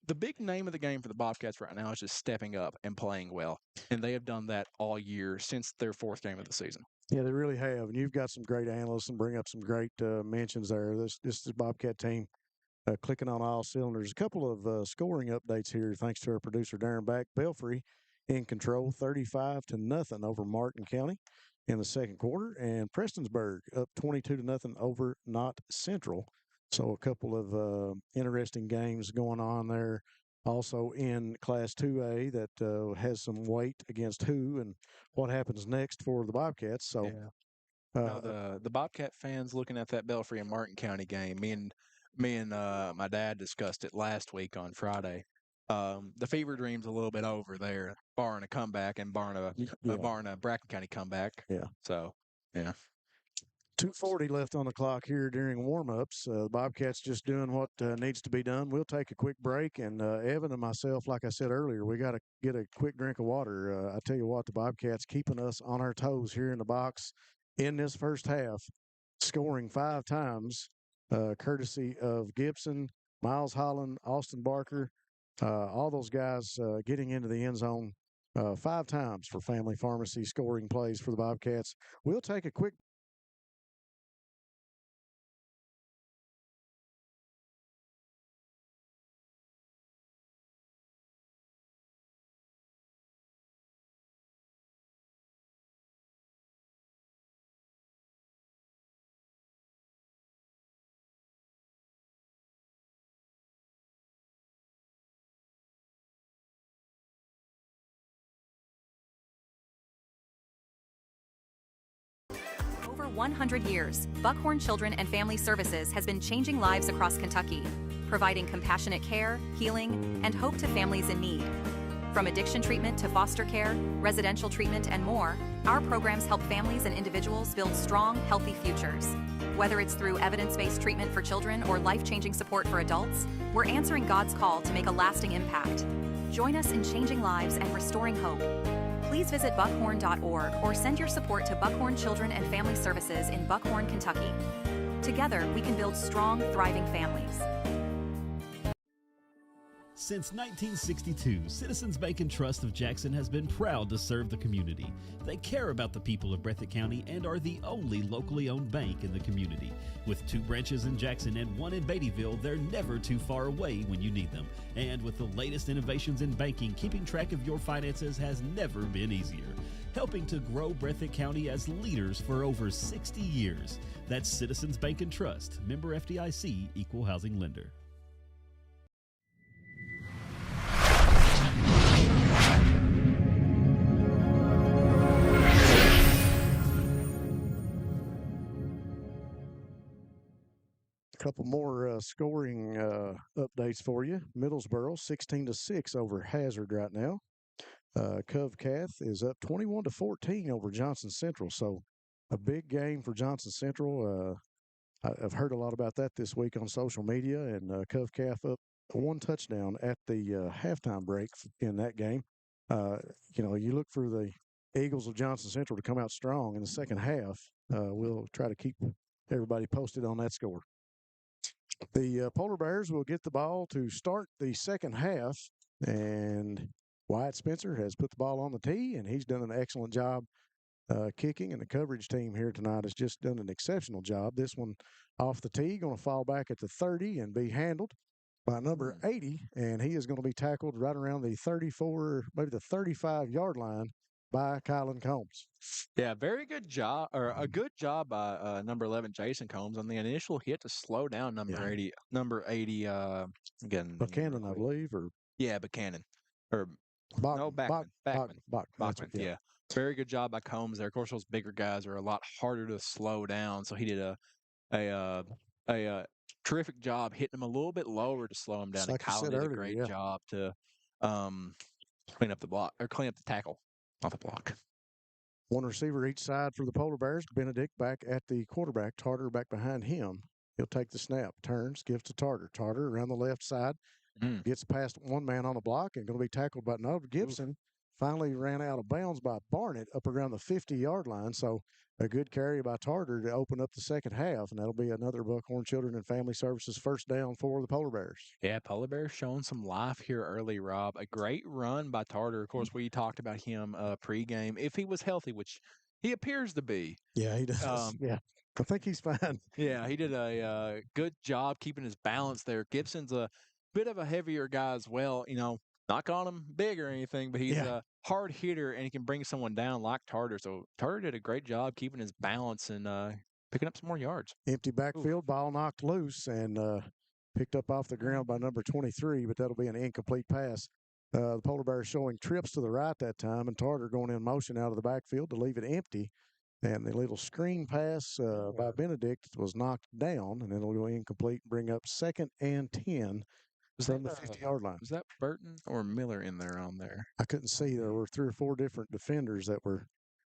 the big name of the game for the Bobcats right now is just stepping up and playing well. And they have done that all year since their fourth game of the season. Yeah, they really have. And you've got some great analysts and bring up some great mentions there. This is the Bobcat team clicking on all cylinders. A couple of scoring updates here, thanks to our producer, Darren Back. Belfry in control, 35-0 over Martin County in the second quarter. And Prestonsburg up 22-0 over Knott Central. So a couple of interesting games going on there. Also in Class 2A that has some weight against who and what happens next for the Bobcats. So the Bobcat fans looking at that Belfry and Martin County game, me and my dad discussed it last week on Friday. The fever dream's a little bit over there, barring a comeback and barring a Bracken County comeback. Yeah. So, yeah. 2:40 left on the clock here during warm-ups. The Bobcats just doing what needs to be done. We'll take a quick break, and Evan and myself, like I said earlier, we got to get a quick drink of water. I tell you what, the Bobcats keeping us on our toes here in the box in this first half, scoring 5 times, courtesy of Gibson, Miles Holland, Austin Barker, all those guys getting into the end zone 5 times for Family Pharmacy, scoring plays for the Bobcats. We'll take a quick Over 100 years, Buckhorn Children and Family Services has been changing lives across Kentucky, providing compassionate care, healing, and hope to families in need. From addiction treatment to foster care, residential treatment, and more, our programs help families and individuals build strong, healthy futures. Whether it's through evidence-based treatment for children or life-changing support for adults, we're answering God's call to make a lasting impact. Join us in changing lives and restoring hope. please visit buckhorn.org or send your support to Buckhorn Children and Family Services in Buckhorn, Kentucky. Together, we can build strong, thriving families. Since 1962, Citizens Bank and Trust of Jackson has been proud to serve the community. They care about the people of Breathitt County and are the only locally owned bank in the community. With 2 branches in Jackson and 1 in Beattyville, they're never too far away when you need them. And with the latest innovations in banking, keeping track of your finances has never been easier. Helping to grow Breathitt County as leaders for over 60 years. That's Citizens Bank and Trust, member FDIC, equal housing lender. Couple more scoring updates for you. Middlesboro 16-6 over Hazard right now. Bobcats is up 21-14 over Johnson Central. So a big game for Johnson Central. I've heard a lot about that this week on social media, and Bobcats up 1 touchdown at the halftime break in that game. You look for the Eagles of Johnson Central to come out strong in the second half. We'll try to keep everybody posted on that score. The Polar Bears will get the ball to start the second half, and Wyatt Spencer has put the ball on the tee, and he's done an excellent job kicking, and the coverage team here tonight has just done an exceptional job. This one off the tee, going to fall back at the 30 and be handled by number 80, and he is going to be tackled right around the 34, maybe the 35-yard line by Kylan Combs. Yeah, very good job, or a good job by number 11, Jason Combs, on the initial hit to slow down number 80. Number 80, again, Buchanan, I believe, or Buchanan, or Bachman. Bachman. Yeah, very good job by Combs there. Of course, those bigger guys are a lot harder to slow down, so he did a terrific job hitting him a little bit lower to slow him down. Like and Kylan did a great job to clean up the tackle, not the block. 1 receiver each side for the Polar Bears. Benedict back at the quarterback. Tarter back behind him. He'll take the snap, turns, gives to Tarter. Tarter around the left side, gets past 1 man on the block and going to be tackled by Nova Gibson. Finally ran out of bounds by Barnett up around the 50-yard line. So a good carry by Tarter to open up the second half, and that'll be another Buckhorn Children and Family Services first down for the Polar Bears. Yeah, Polar Bears showing some life here early, Rob. A great run by Tarter. Of course, we talked about him pregame. If he was healthy, which he appears to be. Yeah, he does. Yeah, I think he's fine. Yeah, he did a good job keeping his balance there. Gibson's a bit of a heavier guy as well. Not calling him big or anything, but he's a hard hitter, and he can bring someone down like Tarter. So Tarter did a great job keeping his balance and picking up some more yards. Empty backfield, ball knocked loose and picked up off the ground by number 23, but that'll be an incomplete pass. The Polar Bears showing trips to the right that time, and Tarter going in motion out of the backfield to leave it empty. And the little screen pass by Benedict was knocked down, and it'll go incomplete, bring up 2nd and 10. From the 50-yard line. Was that Burton or Miller in there on there? I couldn't see. There were 3 or 4 different defenders that were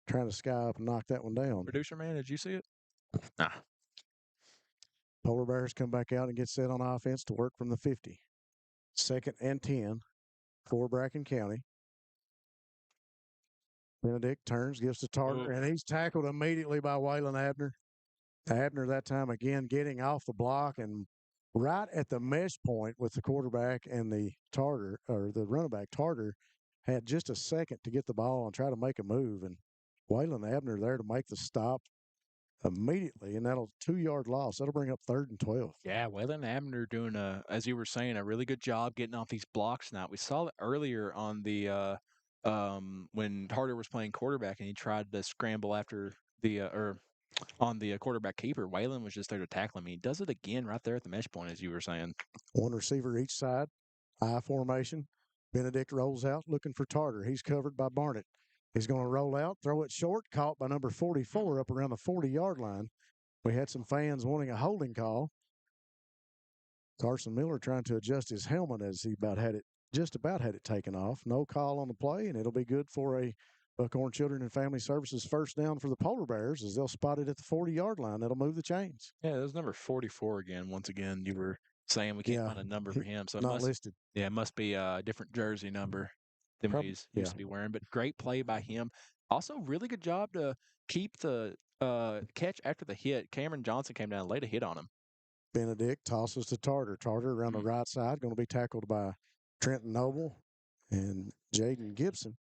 trying to sky up and knock that one down. Producer man, did you see it? Nah. Polar Bears come back out and get set on offense to work from the 50. 2nd and 10 for Bracken County. Benedict turns, gives to Tarter, and he's tackled immediately by Waylon Abner. Abner that time again getting off the block and right at the mesh point with the quarterback and the running back. Tarter had just a second to get the ball and try to make a move, and Waylon Abner there to make the stop immediately, and that'll 2-yard loss. That'll bring up 3rd and 12. Yeah, Waylon Abner doing as you were saying, a really good job getting off these blocks now. We saw it earlier on the when Tarter was playing quarterback and he tried to scramble after the on the quarterback keeper. Waylon was just there to tackle him. He does it again right there at the mesh point, as you were saying. 1 receiver each side, I formation. Benedict rolls out looking for Tarter. He's covered by Barnett. He's going to roll out, throw it short, caught by number 44 up around the 40-yard line. We had some fans wanting a holding call. Carson Miller trying to adjust his helmet as he just about had it taken off. No call on the play, and it'll be good for a Buckhorn Children and Family Services first down for the Polar Bears as they'll spot it at the 40-yard line. That'll move the chains. Yeah, that was number 44 again. Once again, you were saying we can't find a number for him. So not listed. Yeah, it must be a different jersey number. than what he's used to be wearing. But great play by him. Also, really good job to keep the catch after the hit. Cameron Johnson came down and laid a hit on him. Benedict tosses to Tarter. Tarter around the right side, going to be tackled by Trenton Noble and Jaden Gibson.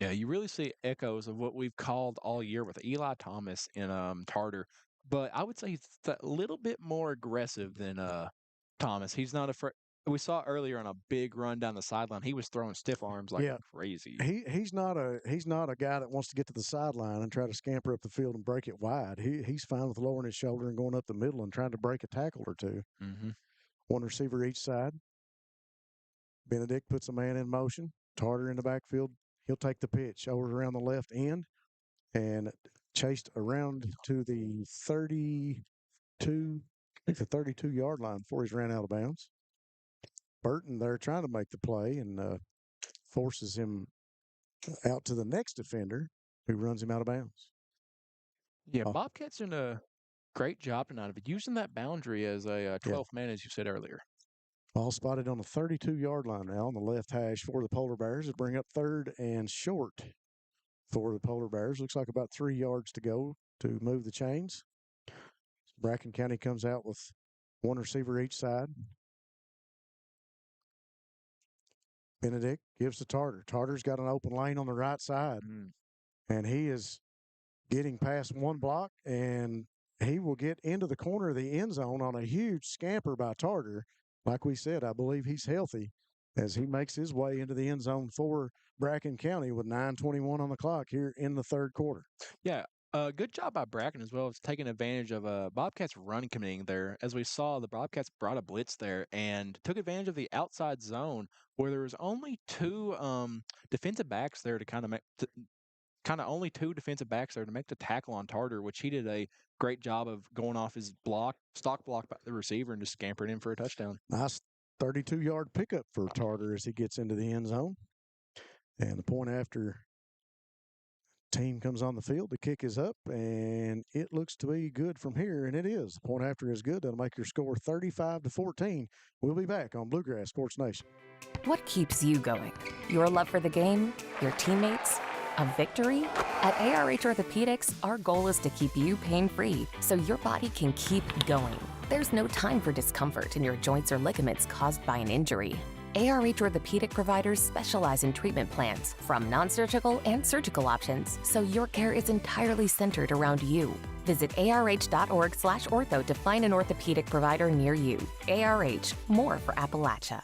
Yeah, you really see echoes of what we've called all year with Eli Thomas and Tarter. But I would say he's a little bit more aggressive than Thomas. He's not afraid. We saw earlier on a big run down the sideline. He was throwing stiff arms like crazy. He's not a guy that wants to get to the sideline and try to scamper up the field and break it wide. He's fine with lowering his shoulder and going up the middle and trying to break a tackle or two. Mm-hmm. One receiver each side. Benedict puts a man in motion. Tarter in the backfield. He'll take the pitch over around the left end and chased around to the 32-yard line before he's ran out of bounds. Burton there trying to make the play and forces him out to the next defender who runs him out of bounds. Yeah, Bobcats doing a great job tonight of using that boundary as a 12th man, as you said earlier. All spotted on the 32-yard line now on the left hash for the Polar Bears to bring up 3rd and short for the Polar Bears. Looks like about 3 yards to go to move the chains. Bracken County comes out with one receiver each side. Benedict gives to Tarter. Tarter's got an open lane on the right side, and he is getting past one block, and he will get into the corner of the end zone on a huge scamper by Tarter. Like we said, I believe he's healthy as he makes his way into the end zone for Bracken County with 9:21 on the clock here in the 3rd quarter. Yeah, good job by Bracken as well as taking advantage of Bobcats run committing there. As we saw, the Bobcats brought a blitz there and took advantage of the outside zone where there was only 2 defensive backs there to kind of make only 2 defensive backs there to make the tackle on Tarter, which he did a great job of going off his stock block by the receiver and just scampering in for a touchdown. Nice 32-yard pickup for Tarter as he gets into the end zone. And the point after team comes on the field, the kick is up, and it looks to be good from here, and it is. The point after is good. That'll make your score 35-14. We'll be back on Bluegrass Sports Nation. What keeps you going? Your love for the game? Your teammates? A victory? At ARH Orthopedics, our goal is to keep you pain-free so your body can keep going. There's no time for discomfort in your joints or ligaments caused by an injury. ARH Orthopedic providers specialize in treatment plans, from non-surgical and surgical options, so your care is entirely centered around you. Visit arh.org/ortho to find an orthopedic provider near you. ARH, more for Appalachia.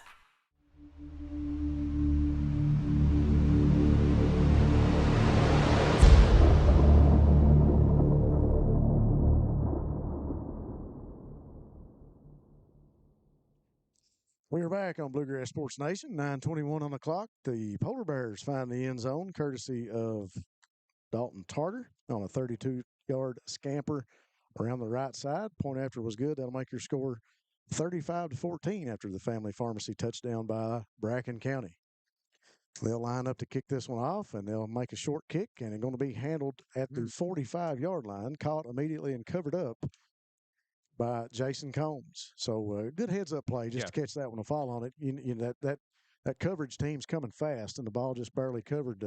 We are back on Bluegrass Sports Nation, 9:21 on the clock. The Polar Bears find the end zone courtesy of Dalton Tarter on a 32-yard scamper around the right side. Point after was good. That'll make your score 35-14 after the Family Pharmacy touchdown by Bracken County. They'll line up to kick this one off, and they'll make a short kick, and it's going to be handled at the 45-yard line, caught immediately and covered up by Jason Combs. So good heads-up play just to catch that one and fall on it. You know, that coverage team's coming fast, and the ball just barely covered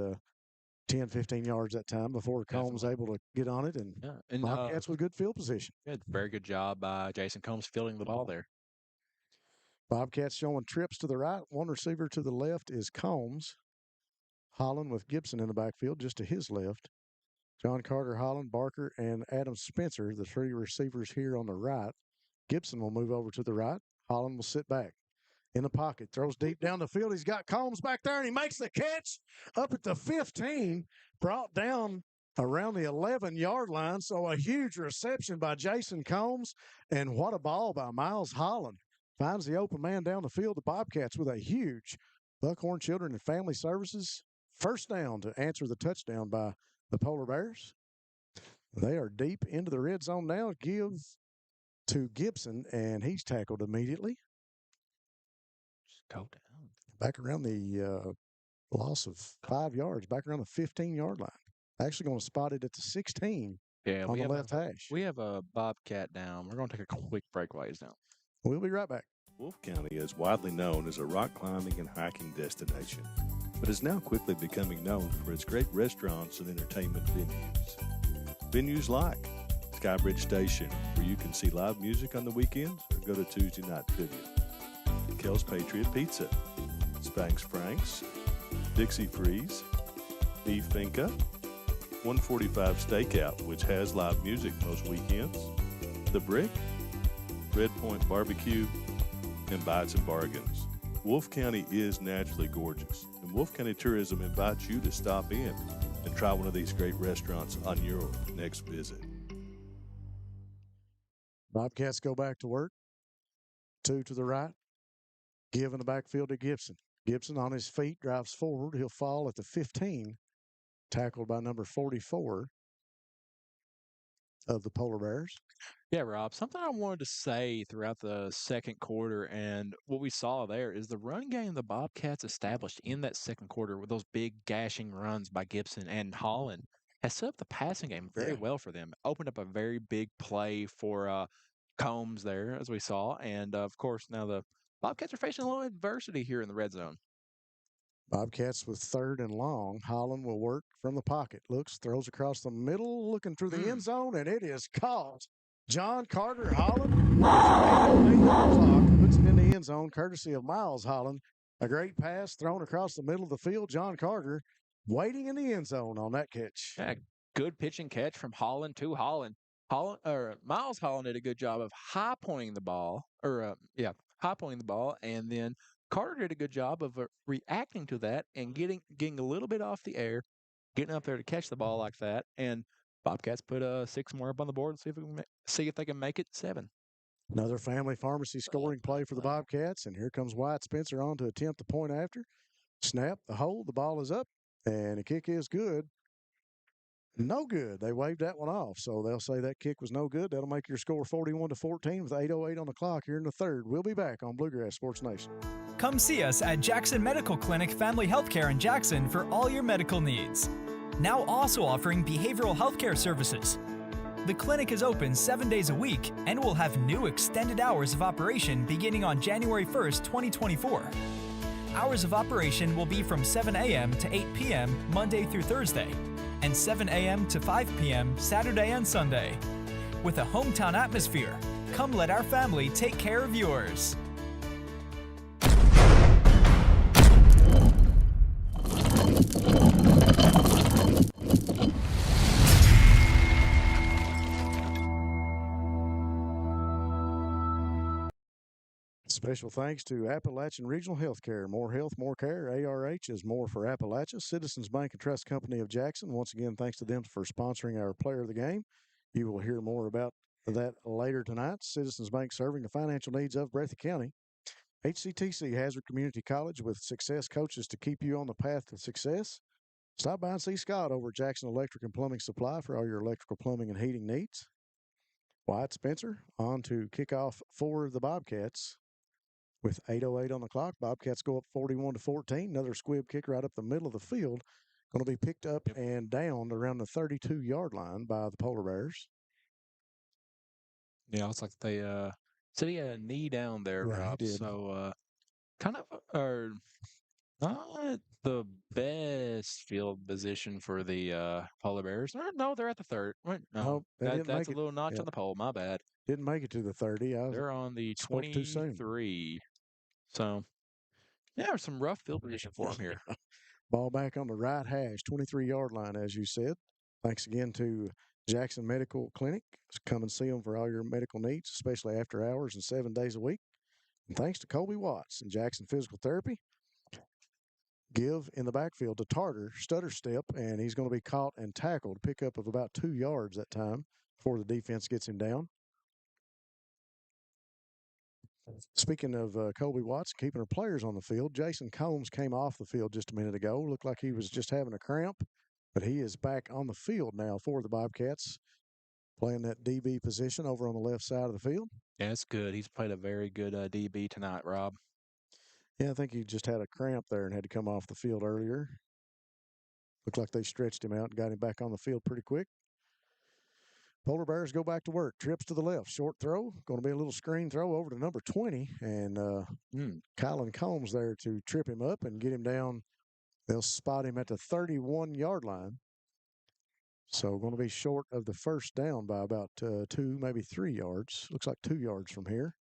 10, 15 yards that time before Combs able to get on it. And Bobcats with good field position. Very good job by Jason Combs fielding the ball there. Bobcats showing trips to the right. One receiver to the left is Combs. Holland with Gibson in the backfield just to his left. John Carter, Holland, Barker, and Adam Spencer, the 3 receivers here on the right. Gibson will move over to the right. Holland will sit back in the pocket, throws deep down the field. He's got Combs back there, and he makes the catch up at the 15, brought down around the 11-yard line. So a huge reception by Jason Combs, and what a ball by Miles Holland. Finds the open man down the field. The Bobcats with a huge Buckhorn Children and Family Services first down to answer the touchdown by the Polar Bears. They are deep into the red zone now. Give to Gibson, and he's tackled immediately. Just go down. Back around the loss of 5 yards, back around the 15-yard line. Actually going to spot it at the 16 on the left hash. We have a Bobcat down. We're going to take a quick break while he's down. We'll be right back. Wolfe County is widely known as a rock climbing and hiking destination, but is now quickly becoming known for its great restaurants and entertainment venues. Venues like Skybridge Station, where you can see live music on the weekends or go to Tuesday night trivia. Kel's Patriot Pizza, Spanx Frank's, Dixie Freeze, Beef Finca, 145 Stakeout, which has live music most weekends, The Brick, Red Point Barbecue, and Bites and Bargains. Wolfe County is naturally gorgeous, and Wolfe County Tourism invites you to stop in and try one of these great restaurants on your next visit. Bobcats go back to work. 2 to the right. Give in the backfield to Gibson. Gibson on his feet drives forward. He'll fall at the 15, tackled by number 44 of the Polar Bears. Yeah, Rob, something I wanted to say throughout the second quarter and what we saw there is the run game the Bobcats established in that second quarter with those big gashing runs by Gibson and Holland has set up the passing game very well for them. Opened up a very big play for Combs there, as we saw. And, of course, now the Bobcats are facing a little adversity here in the red zone. Bobcats with 3rd and long. Holland will work from the pocket. Looks, throws across the middle, looking through the end zone, and it is caught. John Carter Holland puts it in the end zone, courtesy of Miles Holland. A great pass thrown across the middle of the field. John Carter waiting in the end zone on that catch. Yeah, good pitch and catch from Holland to Holland. Miles Holland did a good job of high pointing the ball, and then Carter did a good job of reacting to that and getting a little bit off the air, getting up there to catch the ball like that. And Bobcats put 6 more up on the board and see if they can make it 7. Another family pharmacy scoring play for the Bobcats, and here comes Wyatt Spencer on to attempt the point after. Snap, the hold, the ball is up, and the kick is good. No good. They waved that one off, so they'll say that kick was no good. That'll make your score 41-14 with 8:08 on the clock here in the third. We'll be back on Bluegrass Sports Nation. Come see us at Jackson Medical Clinic Family Healthcare in Jackson for all your medical needs. Now also offering behavioral healthcare services. The clinic is open 7 days a week and will have new extended hours of operation beginning on January 1st, 2024. Hours of operation will be from 7 a.m. to 8 p.m. Monday through Thursday, and 7 a.m. to 5 p.m. Saturday and Sunday. With a hometown atmosphere, come let our family take care of yours. Special thanks to Appalachian Regional Healthcare. More health, more care. ARH is more for Appalachia. Citizens Bank and Trust Company of Jackson. Once again, thanks to them for sponsoring our player of the game. You will hear more about that later tonight. Citizens Bank serving the financial needs of Breathitt County. HCTC, Hazard Community College, with success coaches to keep you on the path to success. Stop by and see Scott over at Jackson Electric and Plumbing Supply for all your electrical, plumbing, and heating needs. Wyatt Spencer on to kickoff for the Bobcats. With 8:08 on the clock, Bobcats go up 41-14. Another squib kick right up the middle of the field. Going to be picked up and down around the 32-yard line by the Polar Bears. Yeah, it's like they said he had a knee down there, Rob. So kind of not the best field position for the Polar Bears. No, they're at the 30. Wait, no, that's a little notch on the pole. My bad. Didn't make it to the 30. They're on the 23. So, yeah, some rough field position for them here. Ball back on the right hash, 23-yard line, as you said. Thanks again to Jackson Medical Clinic. Come and see them for all your medical needs, especially after hours and 7 days a week. And thanks to Colby Watts and Jackson Physical Therapy. Give in the backfield to Tarter, stutter step, and he's going to be caught and tackled. Pickup of about 2 yards that time before the defense gets him down. Speaking of Colby Watts keeping her players on the field, Jason Combs came off the field just a minute ago. Looked like he was just having a cramp, but he is back on the field now for the Bobcats, playing that DB position over on the left side of the field. Yeah, that's good. He's played a very good DB tonight, Rob. Yeah, I think he just had a cramp there and had to come off the field earlier. Looked like they stretched him out and got him back on the field pretty quick. Polar Bears go back to work. Trips to the left. Short throw. Going to be a little screen throw over to number 20. And Kylan Combs there to trip him up and get him down. They'll spot him at the 31-yard line. So going to be short of the first down by about 2, maybe 3 yards. Looks like 2 yards from here.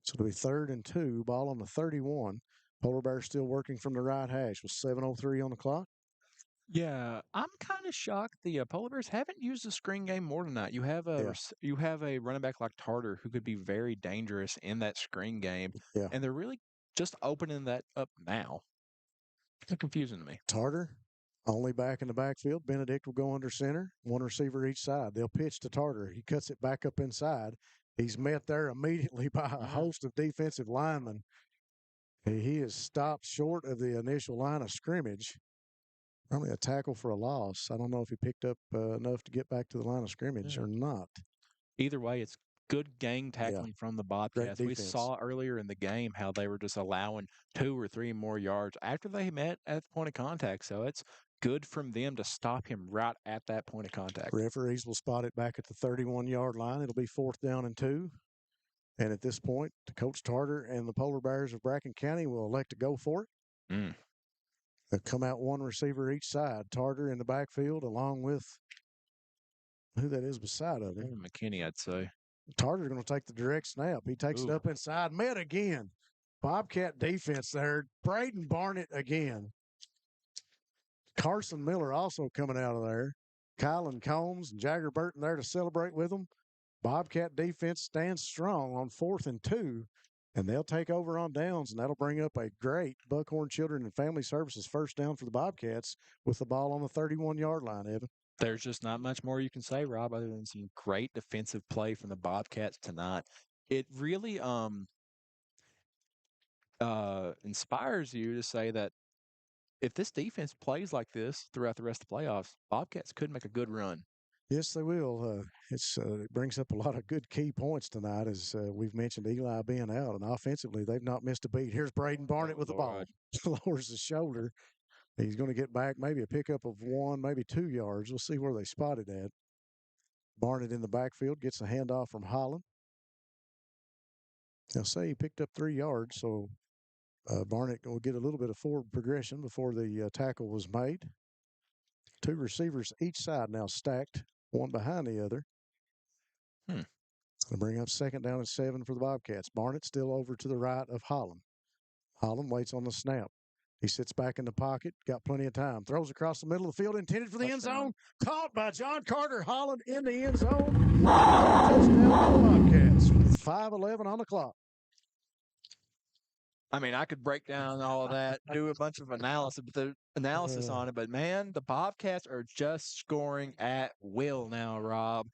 So it'll be 3rd and 2. Ball on the 31. Polar Bears still working from the right hash with 7:03 on the clock. Yeah, I'm kind of shocked the Polar Bears haven't used the screen game more than that. You have a running back like Tarter who could be very dangerous in that screen game, and they're really just opening that up now. It's confusing to me. Tarter only back in the backfield. Benedict will go under center. One receiver each side. They'll pitch to Tarter. He cuts it back up inside. He's met there immediately by a host of defensive linemen. He is stopped short of the initial line of scrimmage. Probably a tackle for a loss. I don't know if he picked up enough to get back to the line of scrimmage or not. Either way, it's good gang tackling from the Bobcats. We saw earlier in the game how they were just allowing 2 or 3 more yards after they met at the point of contact. So it's good from them to stop him right at that point of contact. Referees will spot it back at the 31-yard line. It'll be 4th down and 2. And at this point, Coach Tarter and the Polar Bears of Bracken County will elect to go for it. They'll come out one receiver each side. Tarter in the backfield along with who that is beside of him. McKinney, I'd say. Tarter's going to take the direct snap. He takes it up inside. Met again. Bobcat defense there. Braden Barnett again. Carson Miller also coming out of there. Kylan Combs and Jagger Burton there to celebrate with them. Bobcat defense stands strong on 4th and 2, and they'll take over on downs, and that'll bring up a great Buckhorn Children and Family Services first down for the Bobcats with the ball on the 31-yard line, Evan. There's just not much more you can say, Rob, other than some great defensive play from the Bobcats tonight. It really inspires you to say that if this defense plays like this throughout the rest of the playoffs, Bobcats could make a good run. Yes, they will. It brings up a lot of good key points tonight, as we've mentioned Eli being out, and offensively they've not missed a beat. Here's Braden Barnett with the ball. Lowers the shoulder. He's going to get back maybe a pickup of 1, maybe 2 yards. We'll see where they spot it at. Barnett in the backfield gets a handoff from Holland. They'll say he picked up 3 yards, so Barnett will get a little bit of forward progression before the tackle was made. 2 receivers each side now stacked, one behind the other. Going to bring up 2nd down and 7 for the Bobcats. Barnett still over to the right of Holland. Holland waits on the snap. He sits back in the pocket, got plenty of time. Throws across the middle of the field, intended for the end zone. Caught by John Carter. Holland in the end zone. Touchdown for the Bobcats with 5:11 on the clock. I mean, I could break down all of that, do a bunch of analysis on it, but man, the Bobcats are just scoring at will now, Rob.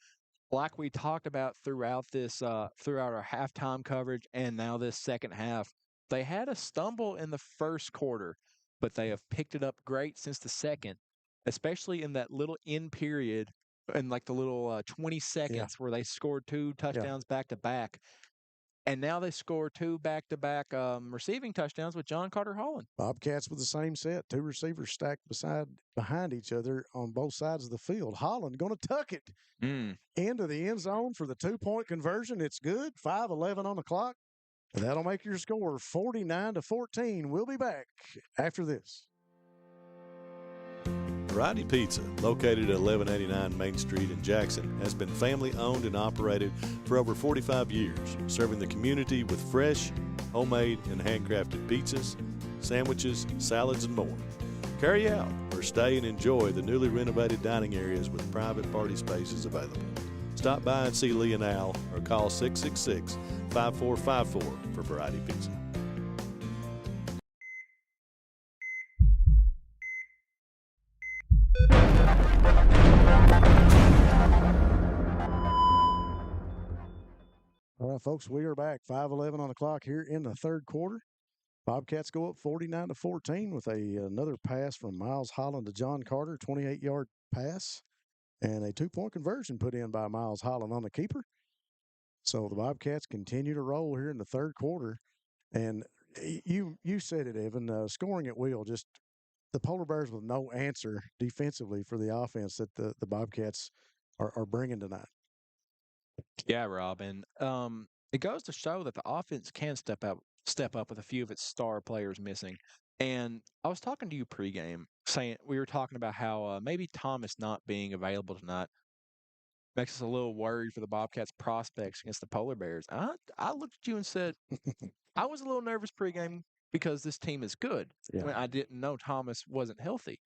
Like we talked about throughout our halftime coverage and now this second half. They had a stumble in the first quarter, but they have picked it up great since the second, especially in that little end period and like the little 20 seconds where they scored 2 touchdowns back to back. And now they score 2 back-to-back receiving touchdowns with John Carter Holland. Bobcats with the same set. 2 receivers stacked behind each other on both sides of the field. Holland going to tuck it into the end zone for the 2-point conversion. It's good. 5:11 on the clock. That'll make your score 49-14. We'll be back after this. Variety Pizza, located at 1189 Main Street in Jackson, has been family owned and operated for over 45 years, serving the community with fresh, homemade, and handcrafted pizzas, sandwiches, salads, and more. Carry out or stay and enjoy the newly renovated dining areas with private party spaces available. Stop by and see Lee and Al or call 666-5454 for Variety Pizza. All right, folks, we are back. 5:11 on the clock here in the third quarter. Bobcats go up 49-14 with another pass from Miles Holland to John Carter, 28-yard pass, and a 2-point conversion put in by Miles Holland on the keeper. So the Bobcats continue to roll here in the third quarter. And you said it, Evan, scoring at will, just the Polar Bears with no answer defensively for the offense that the Bobcats are bringing tonight. Yeah, Rob, and it goes to show that the offense can step up with a few of its star players missing. And I was talking to you pregame, saying we were talking about how maybe Thomas not being available tonight makes us a little worried for the Bobcats' prospects against the Polar Bears. I looked at you and said I was a little nervous pregame because this team is good. Yeah. When I didn't know Thomas wasn't healthy.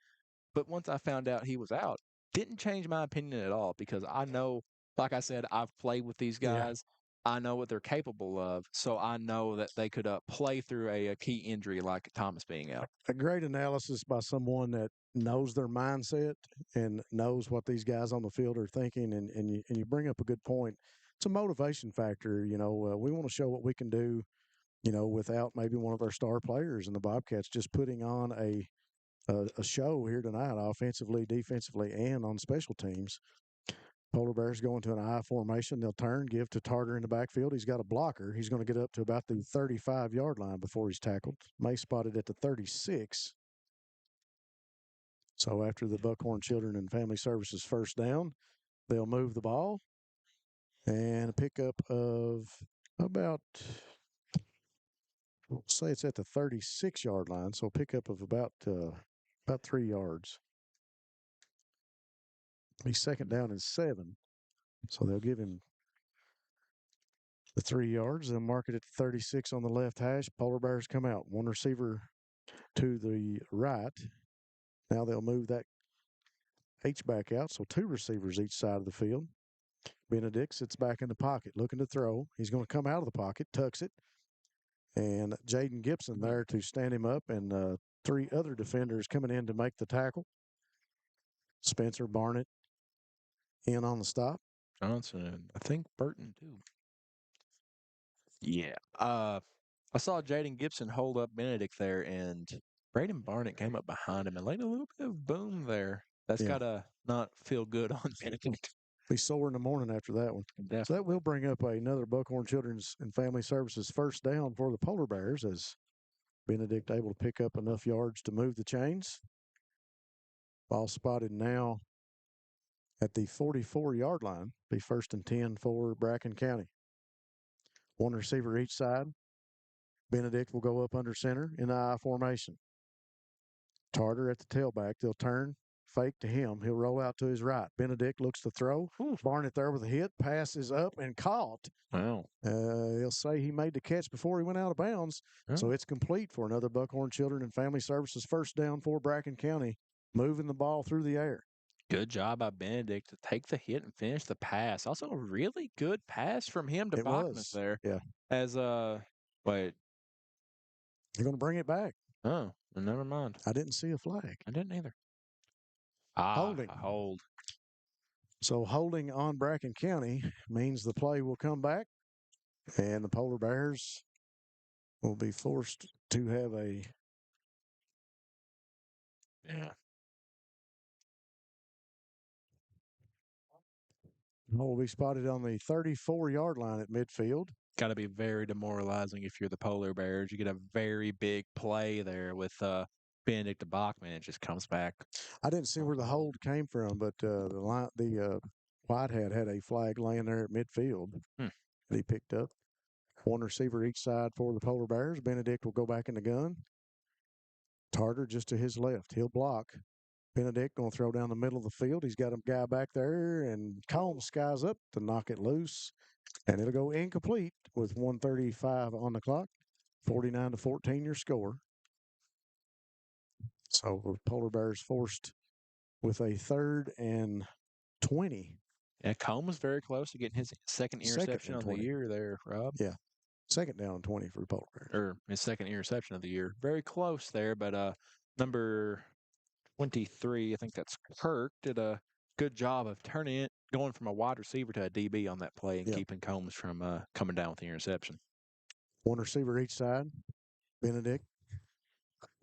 But once I found out he was out, didn't change my opinion at all because I know, like I said, I've played with these Yeah. guys. I know what they're capable of, so I know that they could play through a key injury like Thomas being out. A great analysis by someone that knows their mindset and knows what these guys on the field are thinking, and you bring up a good point. It's a motivation factor. You know, we want to show what we can do, you know, without maybe one of our star players, and the Bobcats just putting on a show here tonight, offensively, defensively, and on special teams. Polar Bears go into an I formation. They'll turn, give to Tarter in the backfield. He's got a blocker. He's going to get up to about the 35-yard line before he's tackled. May spotted at the 36. So after the Buckhorn Children and Family Services first down, they'll move the ball and a pickup of about, we'll say it's at the 36-yard line. So a pickup of about 3 yards. He's second down and 7. So they'll give him the 3 yards. They'll mark it at 36 on the left hash. Polar Bears come out. One receiver to the right. Now they'll move that H-back out, so 2 receivers each side of the field. Benedict sits back in the pocket, looking to throw. He's going to come out of the pocket, tucks it. And Jaden Gibson there to stand him up, and 3 other defenders coming in to make the tackle. Spencer Barnett in on the stop. Johnson, I think Burton too. Yeah. I saw Jaden Gibson hold up Benedict there, and Braden Barnett came up behind him and laid a little bit of boom there. That's got to not feel good on Benedict. Be sore in the morning after that one. Definitely. So that will bring up another Buckhorn Children's and Family Services first down for the Polar Bears, as Benedict able to pick up enough yards to move the chains. Ball spotted now at the 44-yard line. Be first and 10 for Bracken County. 1 receiver each side. Benedict will go up under center in the I formation. Tarter at the tailback. They'll turn, fake to him. He'll roll out to his right. Benedict looks to throw. Barnett there with a hit. Pass is up and caught. Wow. He'll say he made the catch before he went out of bounds. So it's complete for another Buckhorn Children and Family Services first down for Bracken County, moving the ball through the air. Good job by Benedict to take the hit and finish the pass. Also, a really good pass from him to Bachman there. Yeah. As wait. You're going to bring it back. Oh, never mind. I didn't see a flag. I didn't either. Holding. Hold. So holding on Bracken County means the play will come back, and the Polar Bears will be forced to have a will be spotted on the 34-yard line at midfield. Got to be very demoralizing if you're the Polar Bears. You get a very big play there with Benedict to Bachman. It just comes back. I didn't see where the hold came from, but the Whitehead had a flag laying there at midfield that he picked up. 1 receiver each side for the Polar Bears. Benedict will go back in the gun. Tarter just to his left. He'll block. Benedict going to throw down the middle of the field. He's got a guy back there, and Combs skies up to knock it loose. And it'll go incomplete with 1:35 on the clock. 49-14 your score. So the Polar Bears forced with a 3rd and 20. Yeah, Combs was very close to getting his second interception on the year there, Rob. Yeah. 2nd down and 20 for the Polar Bears. Or his second interception of the year. Very close there, but number 23, I think that's Kirk, did a good job of turning it, going from a wide receiver to a DB on that play and keeping Combs from coming down with the interception. 1 receiver each side. Benedict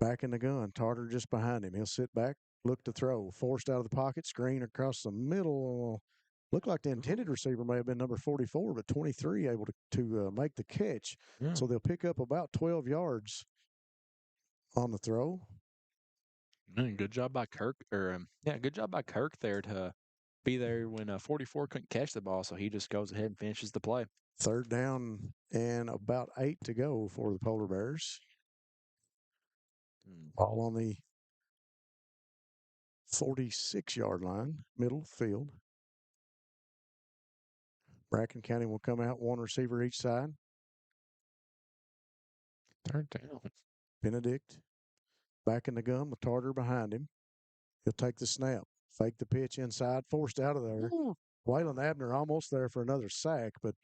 back in the gun. Tarter just behind him. He'll sit back, look to throw. Forced out of the pocket, screen across the middle. Looked like the intended receiver may have been number 44, but 23 able to make the catch. So they'll pick up about 12 yards on the throw. Good job by Kirk, good job by Kirk there to be there when 44 couldn't catch the ball, so he just goes ahead and finishes the play. 3rd down and about 8 to go for the Polar Bears. Ball on the 46-yard line, middle field. Bracken County will come out, 1 receiver each side. 3rd down. Benedict back in the gun with Tarter behind him. He'll take the snap, fake the pitch inside, forced out of there. Waylon Abner almost there for another sack, but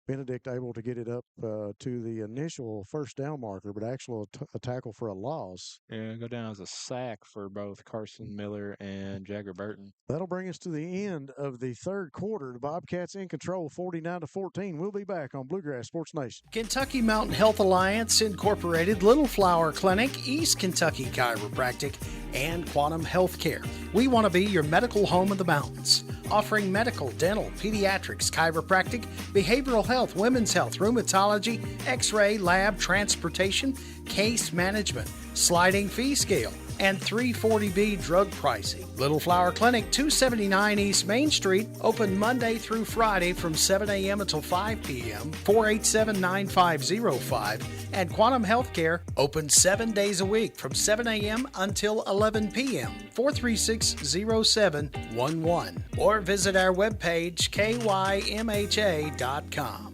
Benedict able to get it up to the initial 1st down marker, but actually a tackle for a loss. Yeah, go down as a sack for both Carson Miller and Jagger Burton. That'll bring us to the end of the 3rd quarter. The Bobcats in control, 49-14. We'll be back on Bluegrass Sports Nation. Kentucky Mountain Health Alliance Incorporated, Little Flower Clinic, East Kentucky Chiropractic, and Quantum Healthcare. We want to be your medical home of the mountains, offering medical, dental, pediatrics, chiropractic, behavioral health, women's health, rheumatology, x-ray, lab, transportation, case management, sliding fee scale, and 340B drug pricing. Little Flower Clinic, 279 East Main Street, open Monday through Friday from 7 a.m. until 5 p.m., 487-9505, and Quantum Healthcare, open 7 days a week from 7 a.m. until 11 p.m., 436-0711, or visit our webpage, kymha.com.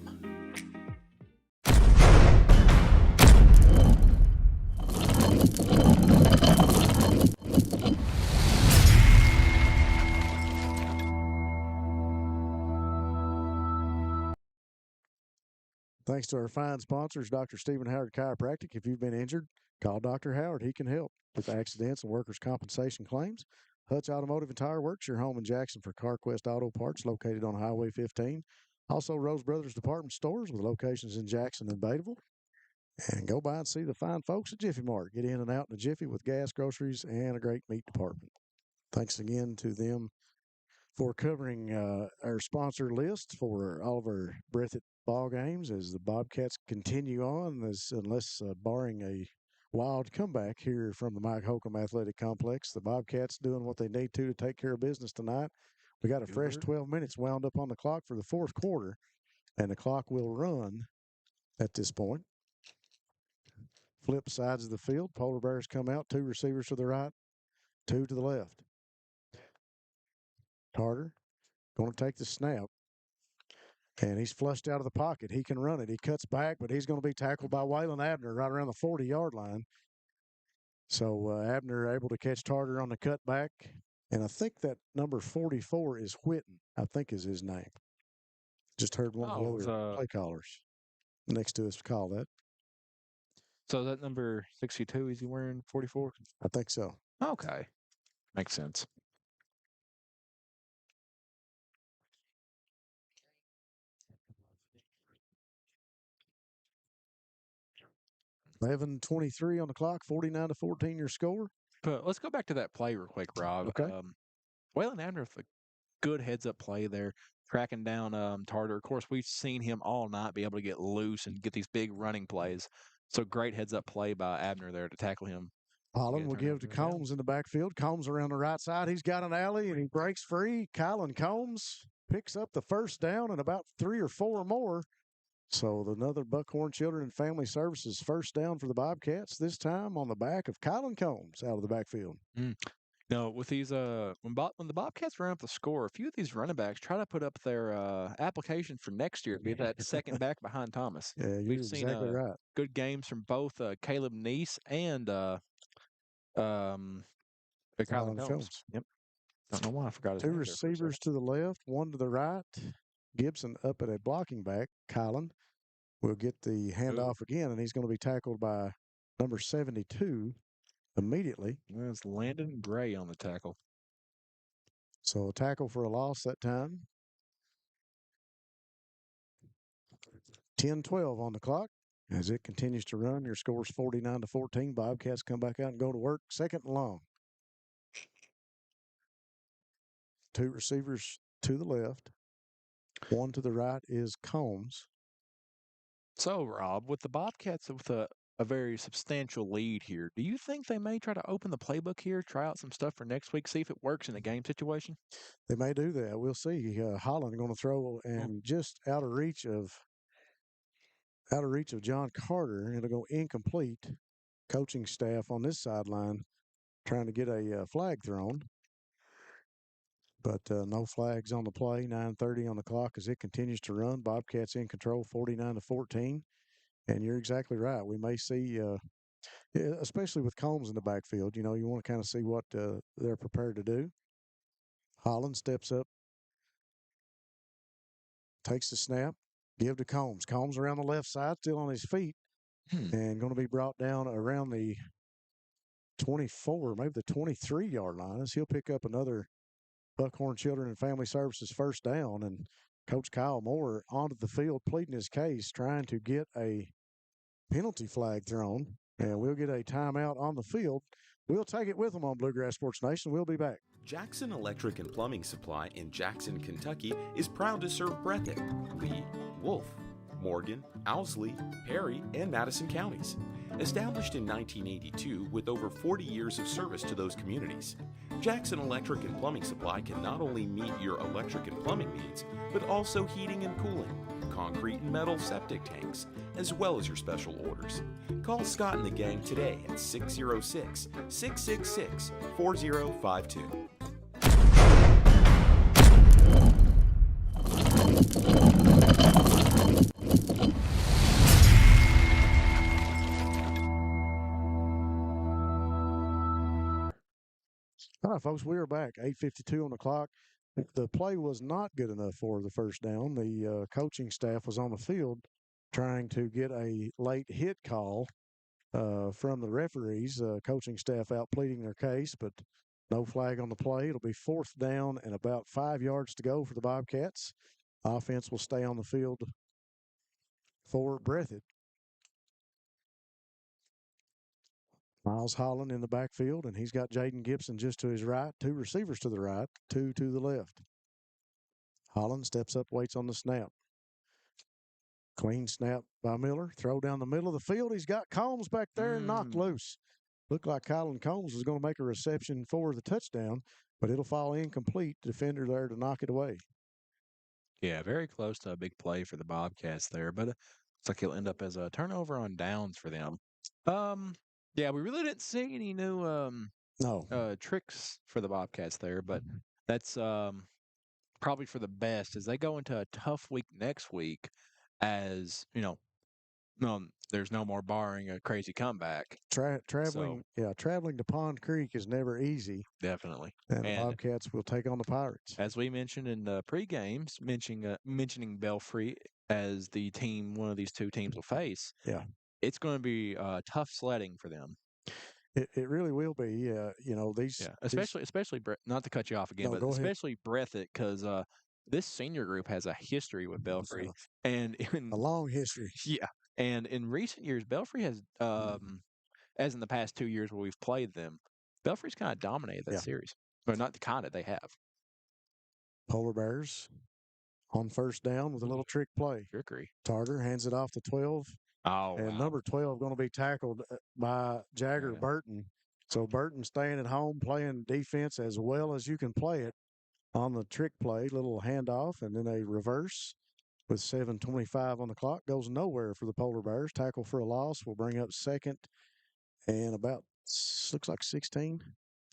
Thanks to our fine sponsors, Dr. Stephen Howard Chiropractic. If you've been injured, call Dr. Howard. He can help with accidents and workers' compensation claims. Hutch Automotive and Tire Works, your home in Jackson for CarQuest Auto Parts, located on Highway 15. Also, Rose Brothers Department Stores with locations in Jackson and Bateville. And go by and see the fine folks at Jiffy Mart. Get in and out in a jiffy with gas, groceries, and a great meat department. Thanks again to them for covering our sponsor list for all of our Breathitt ball games as the Bobcats continue on, unless barring a wild comeback here from the Mike Holcomb Athletic Complex. The Bobcats doing what they need to take care of business tonight. We got a fresh 12 minutes wound up on the clock for the 4th quarter, and the clock will run at this point. Flip sides of the field. Polar Bears come out, 2 receivers to the right, 2 to the left. Tarter going to take the snap, and he's flushed out of the pocket. He can run it. He cuts back, but he's going to be tackled by Waylon Abner right around the 40-yard line. So Abner able to catch Tarter on the cutback, and I think that number 44 is Whitten, I think is his name. Just heard one of the other play callers next to us call that. So is that number 62? Is he wearing 44? I think so. Okay. Makes sense. $11:23 on the clock, 49-14 your score. But let's go back to that play real quick, Rob. Okay. Waylon Abner with a good heads-up play there, tracking down Tarter. Of course, we've seen him all night be able to get loose and get these big running plays. So great heads-up play by Abner there to tackle him. Holland will give to Combs in the backfield. Combs around the right side. He's got an alley, and he breaks free. Kylan Combs picks up the 1st down and about 3 or 4 more. So another Buckhorn Children and Family Services 1st down for the Bobcats, this time on the back of Kylan Combs out of the backfield. Now, with these, when the Bobcats run up the score, a few of these running backs try to put up their application for next year, be that second back behind Thomas. Yeah, you're exactly right. Good games from both Caleb Neese and Kylan Combs. Yep. Don't know why I forgot his 2 name receivers to the left, 1 to the right. Gibson up at a blocking back. Kylan will get the handoff again, and he's going to be tackled by number 72 immediately. It's Landon Gray on the tackle. So a tackle for a loss that time. 10-12 on the clock as it continues to run. Your score's 49-14. Bobcats come back out and go to work. 2nd and long. 2 receivers to the left. 1 to the right is Combs. So, Rob, with the Bobcats with a a very substantial lead here. Do you think they may try to open the playbook here, try out some stuff for next week, see if it works in a game situation? They may do that. We'll see. Holland going to throw and just out of reach of John Carter. It'll go incomplete. Coaching staff on this sideline trying to get a flag thrown. But no flags on the play. 9:30 on the clock as it continues to run. Bobcats in control, 49-14. And you're exactly right. We may see, especially with Combs in the backfield, you want to kind of see what they're prepared to do. Holland steps up, takes the snap, give to Combs. Combs around the left side, still on his feet, and going to be brought down around the 24, maybe the 23-yard line as he'll pick up another Buckhorn Children and Family Services first down. And Coach Kyle Moore onto the field pleading his case, trying to get a penalty flag thrown, and we'll get a timeout on the field. We'll take it with them on Bluegrass Sports Nation. We'll be back. Jackson Electric and Plumbing Supply in Jackson, Kentucky is proud to serve Breathitt, Lee, Wolf, Morgan, Owsley, Perry, and Madison counties. Established in 1982 with over 40 years of service to those communities, Jackson Electric and Plumbing Supply can not only meet your electric and plumbing needs, but also heating and cooling, concrete and metal septic tanks, as well as your special orders. Call Scott and the gang today at 606-666-4052. All right, folks, we are back. 8:52 on the clock. The play was not good enough for the first down. The coaching staff was on the field trying to get a late hit call from the referees. Coaching staff out pleading their case, but no flag on the play. It'll be fourth down and about 5 yards to go for the Bobcats. Offense will stay on the field for Breathitt. Miles Holland in the backfield, and he's got Jaden Gibson just to his right, two receivers to the right, two to the left. Holland steps up, waits on the snap. Clean snap by Miller. Throw down the middle of the field. He's got Combs back there and knocked loose. Looked like Kylan Combs was going to make a reception for the touchdown, but it'll fall incomplete. Defender there to knock it away. Yeah, very close to a big play for the Bobcats there, but looks like he'll end up as a turnover on downs for them. Yeah, we really didn't see any new tricks for the Bobcats there, but that's probably for the best as they go into a tough week next week. As there's no more barring a crazy comeback. Traveling to Pond Creek is never easy. Definitely. And the Bobcats will take on the Pirates. As we mentioned in the pre-games, mentioning Belfry as the team one of these two teams will face. Yeah. It's going to be tough sledding for them. It really will be. Especially not to cut you off again, but especially Breathitt because this senior group has a history with Belfry, and a long history. Yeah, and in recent years, Belfry has, as in the past 2 years where we've played them, Belfry's kind of dominated that series. But not the kind that they have. Polar Bears on first down with a little trick play. Trickery. Tarter hands it off to 12. Number 12 going to be tackled by Jagger Burton. So Burton staying at home, playing defense as well as you can play it on the trick play. Little handoff and then a reverse with 7:25 on the clock. Goes nowhere for the Polar Bears. Tackle for a loss will bring up second and about, looks like 16.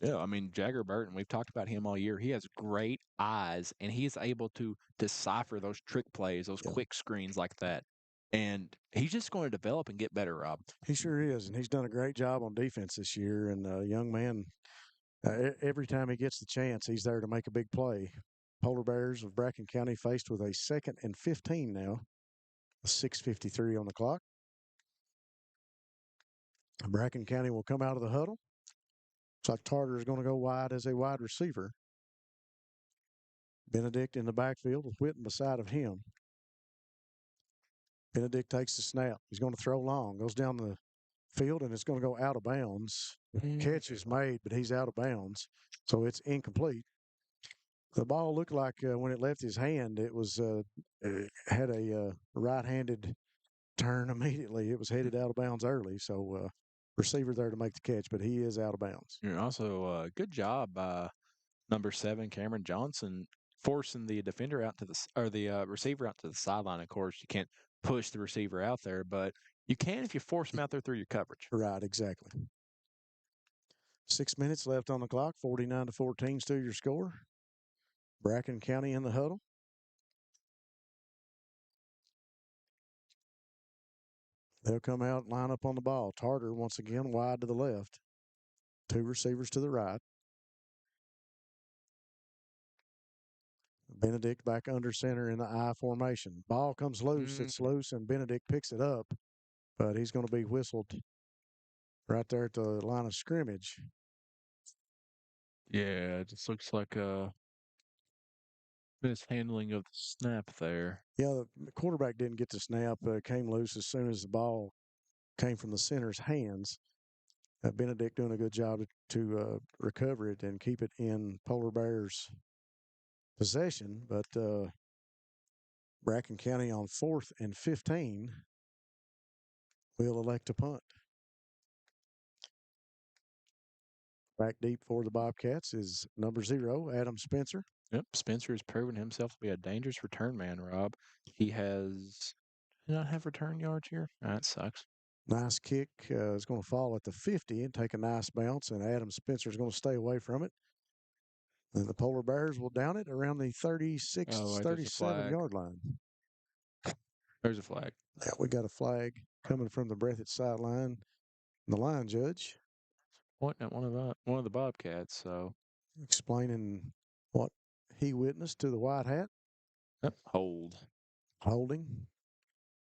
Yeah, I mean, Jagger Burton, we've talked about him all year. He has great eyes, and he is able to decipher those trick plays, those quick screens like that. And he's just going to develop and get better, Rob. He sure is, and he's done a great job on defense this year. And young man, every time he gets the chance, he's there to make a big play. Polar Bears of Bracken County faced with a 2nd and 15 now. 6:53 on the clock. Bracken County will come out of the huddle. Looks like Tarter is going to go wide as a wide receiver. Benedict in the backfield with Whitten beside of him. Benedict takes the snap. He's going to throw long. Goes down the field, and it's going to go out of bounds. Catch is made, but he's out of bounds. So it's incomplete. The ball looked like when it left his hand, it was had a right-handed turn immediately. It was headed out of bounds early, so receiver there to make the catch, but he is out of bounds. And also, good job by number 7, Cameron Johnson, forcing the defender out to the receiver out to the sideline. Of course, you can't push the receiver out there, but you can if you force him out there through your coverage. Right, exactly. 6 minutes left on the clock. 49-14 still your score. Bracken County in the huddle. They'll come out and line up on the ball. Tarter once again wide to the left. 2 receivers to the right. Benedict back under center in the I formation. Ball comes loose. It's loose, and Benedict picks it up, but he's going to be whistled right there at the line of scrimmage. Yeah, it just looks like a mishandling of the snap there. Yeah, the quarterback didn't get the snap. Came loose as soon as the ball came from the center's hands. Benedict doing a good job to recover it and keep it in Polar Bears' possession, but Bracken County on 4th and 15 will elect to punt. Back deep for the Bobcats is number 0, Adam Spencer. Yep, Spencer has proven himself to be a dangerous return man, Rob. He does not have return yards here. That sucks. Nice kick is going to fall at the 50 and take a nice bounce, and Adam Spencer is going to stay away from it. And the Polar Bears will down it around the 36, 37-yard line. There's a flag. Yeah, we got a flag coming from the Breathitt sideline. The line judge pointing at one of the Bobcats, so explaining what he witnessed to the white hat. Yep, holding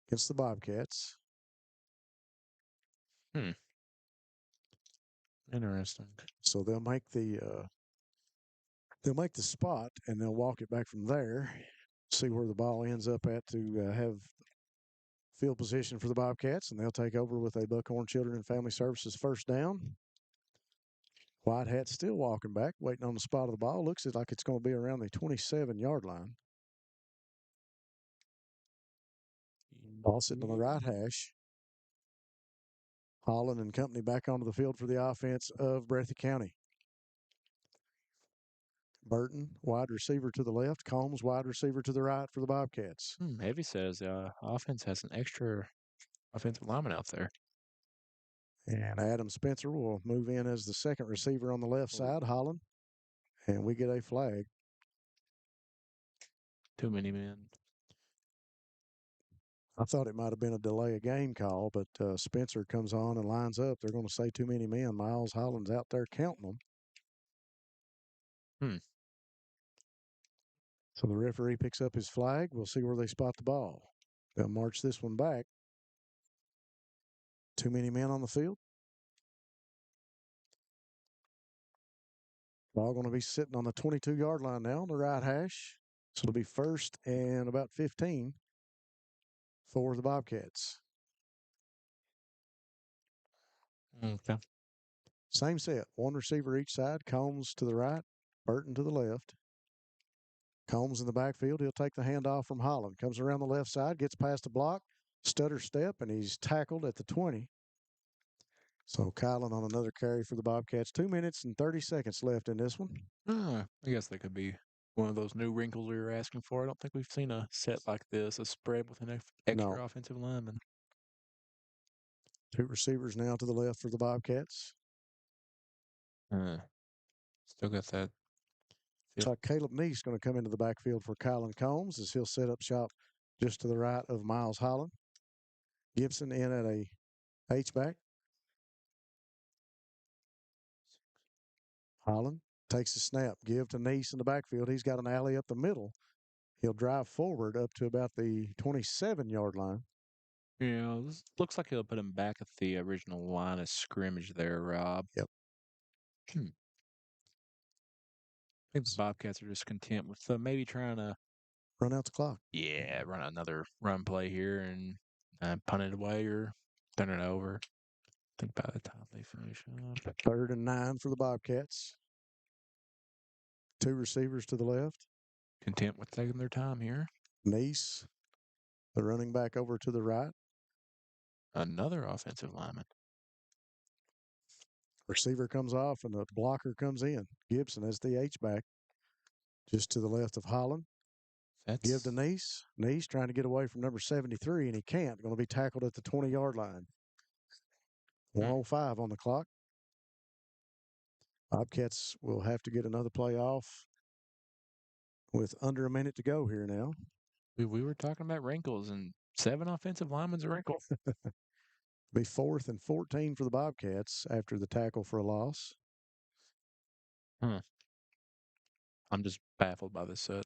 against the Bobcats. Interesting. So they'll make the spot, and they'll walk it back from there. See where the ball ends up at to have field position for the Bobcats, and they'll take over with a Buckhorn Children and Family Services first down. White Hat's still walking back, waiting on the spot of the ball. Looks like it's going to be around the 27-yard line. Ball sitting on the right hash. Holland and company back onto the field for the offense of Breathitt County. Burton, wide receiver to the left. Combs, wide receiver to the right for the Bobcats. Heavy says the offense has an extra offensive lineman out there. And Adam Spencer will move in as the second receiver on the left side, Holland. And we get a flag. Too many men. I thought it might have been a delay of game call, but Spencer comes on and lines up. They're going to say too many men. Miles Holland's out there counting them. So the referee picks up his flag. We'll see where they spot the ball. They'll march this one back. Too many men on the field. Ball going to be sitting on the 22-yard line now on the right hash. So it'll be first and about 15 for the Bobcats. Okay. Same set. One receiver each side. Combs to the right, Burton to the left. Combs in the backfield. He'll take the handoff from Holland. Comes around the left side, gets past the block, stutter step, and he's tackled at the 20. So Kylan on another carry for the Bobcats. 2 minutes and 30 seconds left in this one. I guess that could be one of those new wrinkles we were asking for. I don't think we've seen a set like this, a spread with an extra offensive lineman. 2 receivers now to the left for the Bobcats. Still got that. Looks like Caleb Neese going to come into the backfield for Kylan Combs as he'll set up shop just to the right of Miles Holland. Gibson in at a H-back. Holland takes the snap. Give to Neese in the backfield. He's got an alley up the middle. He'll drive forward up to about the 27-yard line. Yeah, this looks like he'll put him back at the original line of scrimmage there, Rob. Yep. I think the Bobcats are just content with maybe trying to run out the clock. Yeah, run another run play here and punt it away or turn it over. I think by the time they finish up. 3rd and 9 for the Bobcats. 2 receivers to the left. Content with taking their time here. Neese, the running back over to the right. Another offensive lineman. Receiver comes off and the blocker comes in. Gibson as the H-back, just to the left of Holland. Give to Neese. Neese trying to get away from number 73, and he can't. Going to be tackled at the 20-yard line. 1:05 on the clock. Bobcats will have to get another play off with under a minute to go here now. We were talking about wrinkles, and 7 offensive linemen's a wrinkle. Be 4th and 14 for the Bobcats after the tackle for a loss. I'm just baffled by this set.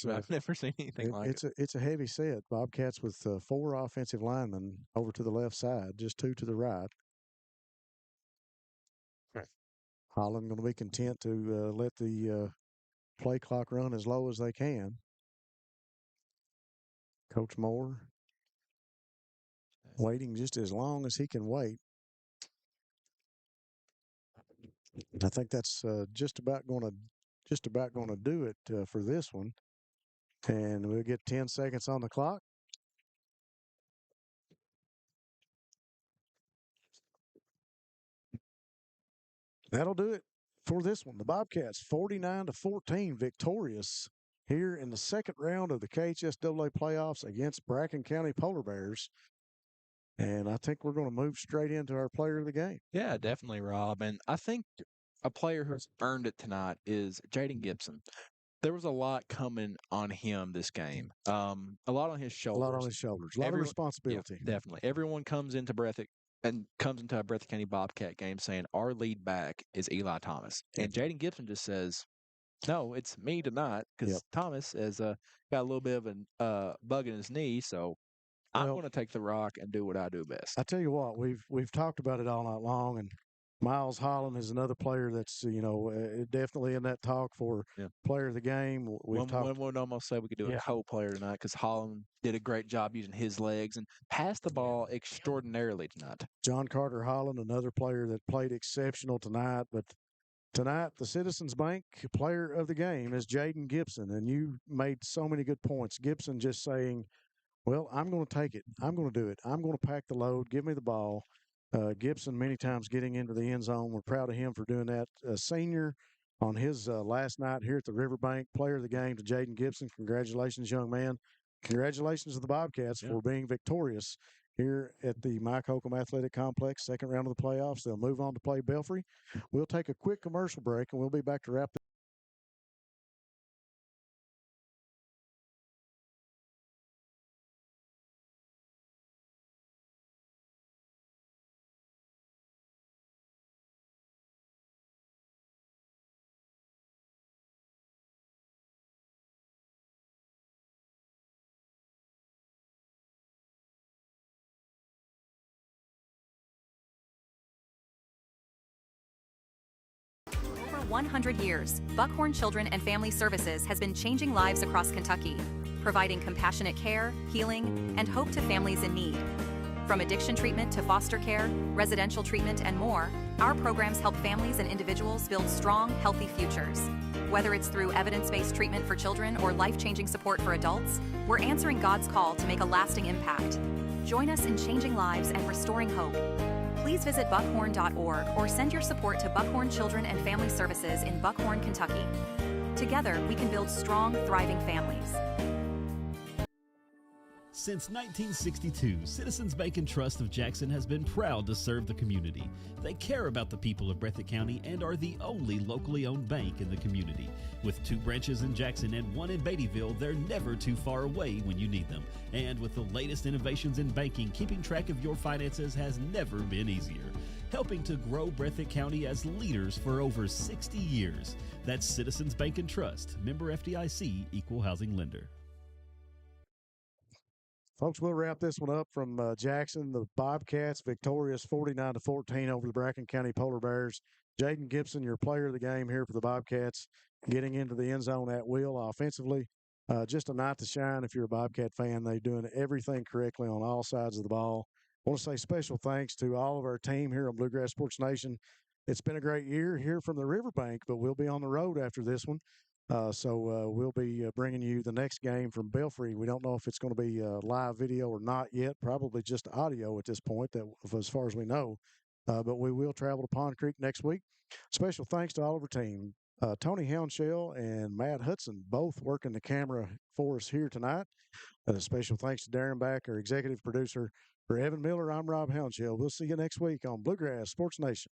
I've never seen anything like it. It's a heavy set. Bobcats with 4 offensive linemen over to the left side, just 2 to the right. Holland going to be content to let the play clock run as low as they can. Coach Moore waiting just as long as he can wait. I think that's just about going to do it for this one. And we'll get 10 seconds on the clock. That'll do it for this one. The Bobcats 49-14 victorious here in the second round of the KHSAA playoffs against Bracken County Polar Bears. And I think we're going to move straight into our player of the game. Yeah, definitely, Rob. And I think a player who's earned it tonight is Jaden Gibson. There was a lot coming on him this game. A lot on his shoulders. A lot on his shoulders. A lot of responsibility. Yeah, definitely. Everyone comes into Breathitt and comes into a Breathitt County Bobcat game saying our lead back is Eli Thomas. And Jaden Gibson just says, no, it's me tonight because Thomas has got a little bit of a bug in his knee, so I'm going to take the rock and do what I do best. I tell you what, we've talked about it all night long, and Miles Holland is another player that's definitely in that talk for player of the game. One would almost say we could do a co-player tonight because Holland did a great job using his legs and passed the ball extraordinarily tonight. John Carter Holland, another player that played exceptional tonight, but tonight, the Citizens Bank player of the game is Jaden Gibson, and you made so many good points. Gibson just saying, well, I'm going to take it. I'm going to do it. I'm going to pack the load. Give me the ball. Gibson many times getting into the end zone. We're proud of him for doing that. Senior on his last night here at the Riverbank, player of the game to Jaden Gibson. Congratulations, young man. Congratulations to the Bobcats for being victorious here at the Mike Holcomb Athletic Complex, second round of the playoffs. They'll move on to play Belfry. We'll take a quick commercial break, and we'll be back to wrap this. For 100 years, Buckhorn Children and Family Services has been changing lives across Kentucky, providing compassionate care, healing, and hope to families in need. From addiction treatment to foster care, residential treatment, and more, our programs help families and individuals build strong, healthy futures. Whether it's through evidence-based treatment for children or life-changing support for adults, we're answering God's call to make a lasting impact. Join us in changing lives and restoring hope. Please visit buckhorn.org or send your support to Buckhorn Children and Family Services in Buckhorn, Kentucky. Together, we can build strong, thriving families. Since 1962, Citizens Bank and Trust of Jackson has been proud to serve the community. They care about the people of Breathitt County and are the only locally owned bank in the community. With 2 branches in Jackson and 1 in Beattyville, they're never too far away when you need them. And with the latest innovations in banking, keeping track of your finances has never been easier. Helping to grow Breathitt County as leaders for over 60 years. That's Citizens Bank and Trust, member FDIC, equal housing lender. Folks, we'll wrap this one up from Jackson. The Bobcats victorious 49-14 over the Bracken County Polar Bears. Jaden Gibson, your player of the game here for the Bobcats, getting into the end zone at will offensively. Just a night to shine if you're a Bobcat fan. They're doing everything correctly on all sides of the ball. I want to say special thanks to all of our team here on Bluegrass Sports Nation. It's been a great year here from the Riverbank, but we'll be on the road after this one. So we'll be bringing you the next game from Belfry. We don't know if it's going to be live video or not yet. Probably just audio at this point, that as far as we know. But we will travel to Pond Creek next week. Special thanks to all of our team. Tony Hounshell and Matt Hudson both working the camera for us here tonight. Special thanks to Darren Back, our executive producer. For Evan Miller, I'm Rob Hounshell. We'll see you next week on Bluegrass Sports Nation.